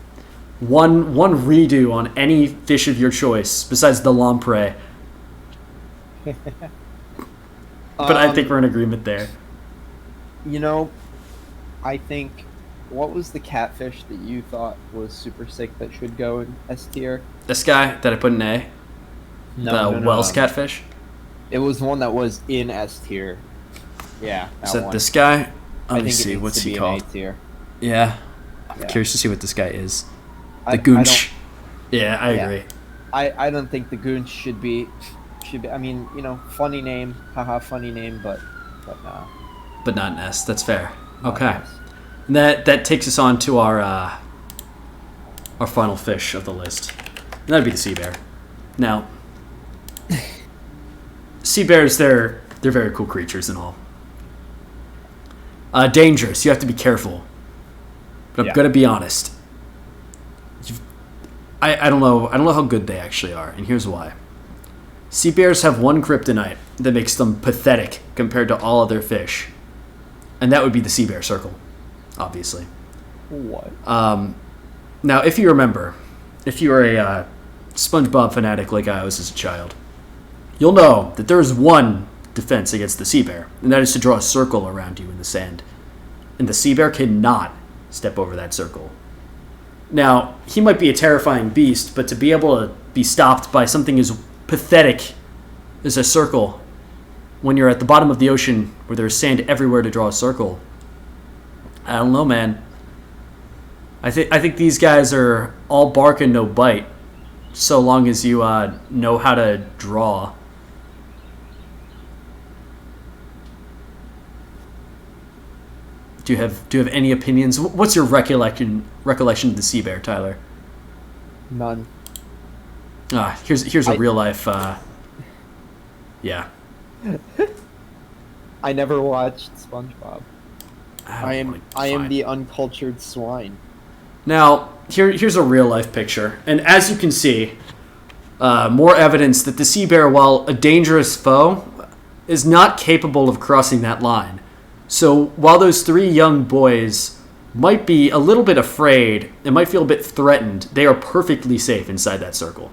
one redo on any fish of your choice besides the lamprey. But I think we're in agreement there. You know, I think, what was the catfish that you thought was super sick that should go in S tier? This guy that I put in A, the Wells catfish. It was one that was in S tier. Yeah. Is that this guy? I Let me think see. it needs What's to he be called? an A tier. Yeah. I'm Yeah. curious to see what this guy is. I The Goonch. Yeah, I Yeah. agree. I don't think the Goonch should be. I mean, you know, funny name, haha, funny name, but nah. But not an S. That's fair. not Okay. S. And that takes us on to our final fish of the list. And that'd be the sea bear. Now, sea bears, they're very cool creatures and all. Dangerous. You have to be careful. But I'm Yeah. gonna be honest. I don't know how good they actually are, and here's why. Sea bears have one kryptonite that makes them pathetic compared to all other fish, and that would be the sea bear circle, obviously. What? Now, if you remember, if you are a SpongeBob fanatic like I was as a child, you'll know that there is one defense against the sea bear, and that is to draw a circle around you in the sand. And the sea bear cannot step over that circle. Now, he might be a terrifying beast, but to be able to be stopped by something as pathetic as a circle when you're at the bottom of the ocean where there's sand everywhere to draw a circle, I don't know, man. I think these guys are all bark and no bite, so long as you know how to draw. Do you have any opinions? What's your recollection of the sea bear, Tyler? None. Here's a real life. Yeah. I never watched SpongeBob. I am the uncultured swine. Now, here's a real life picture, and as you can see, more evidence that the sea bear, while a dangerous foe, is not capable of crossing that line. So while those three young boys might be a little bit afraid and might feel a bit threatened, they are perfectly safe inside that circle.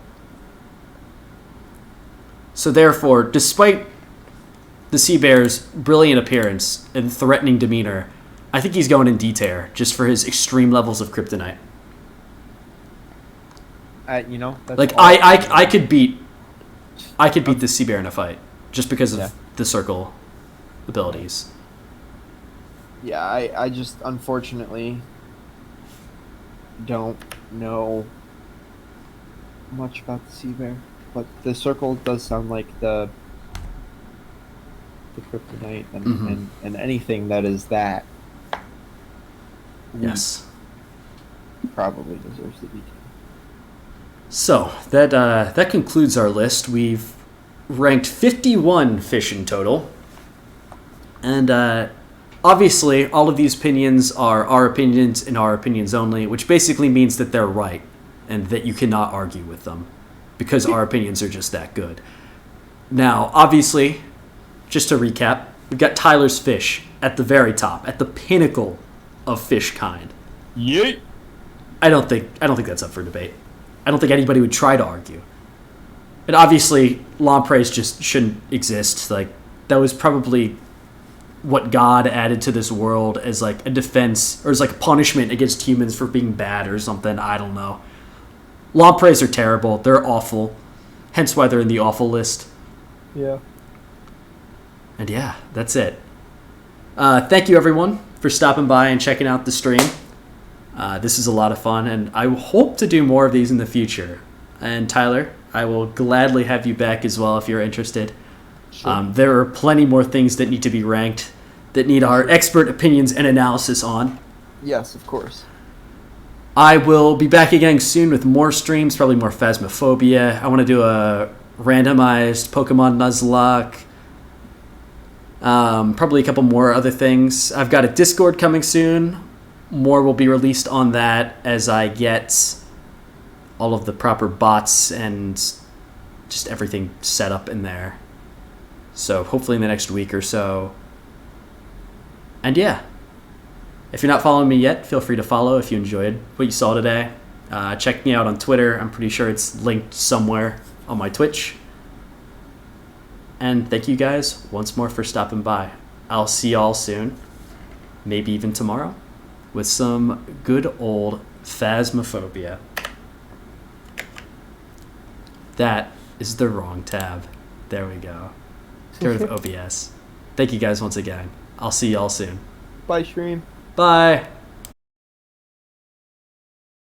So therefore, despite the sea bear's brilliant appearance and threatening demeanor, I think he's going in D tier just for his extreme levels of kryptonite. You know, that's Like all I could beat the sea bear in a fight just because of the circle abilities. Yeah, I just unfortunately don't know much about the sea bear, but the circle does sound like the kryptonite and anything that is that. Yes. Probably deserves to be. So that concludes our list. We've ranked 51 fish in total, and obviously all of these opinions are our opinions and our opinions only, which basically means that they're right and that you cannot argue with them because our opinions are just that good. Now, obviously, just to recap, we've got Tyler's fish at the very top, at the pinnacle of fish kind. Yeet. I don't think that's up for debate. I don't think anybody would try to argue. And obviously, lampreys just shouldn't exist. Like, that was probably what God added to this world as like a defense or as like a punishment against humans for being bad or something. I don't know. Lampreys are terrible. They're awful. Hence why they're in the awful list. Yeah. And yeah, that's it. Thank you everyone for stopping by and checking out the stream. This is a lot of fun, and I hope to do more of these in the future. And Tyler, I will gladly have you back as well if you're interested. Sure. There are plenty more things that need to be ranked, that need our expert opinions and analysis on. Yes, of course. I will be back again soon with more streams, probably more Phasmophobia. I want to do a randomized Pokemon Nuzlocke. Probably a couple more other things. I've got a Discord coming soon. More will be released on that as I get all of the proper bots and just everything set up in there. So hopefully in the next week or so. And yeah, If you're not following me yet, feel free to follow if you enjoyed what you saw today. Check me out on Twitter. I'm pretty sure it's linked somewhere on my Twitch. And thank you guys once more for stopping by. I'll see y'all soon, maybe even tomorrow, with some good old Phasmophobia. That is the wrong tab. There we go. Get rid of OBS. Thank you guys once again. I'll see y'all soon. Bye, stream. Bye.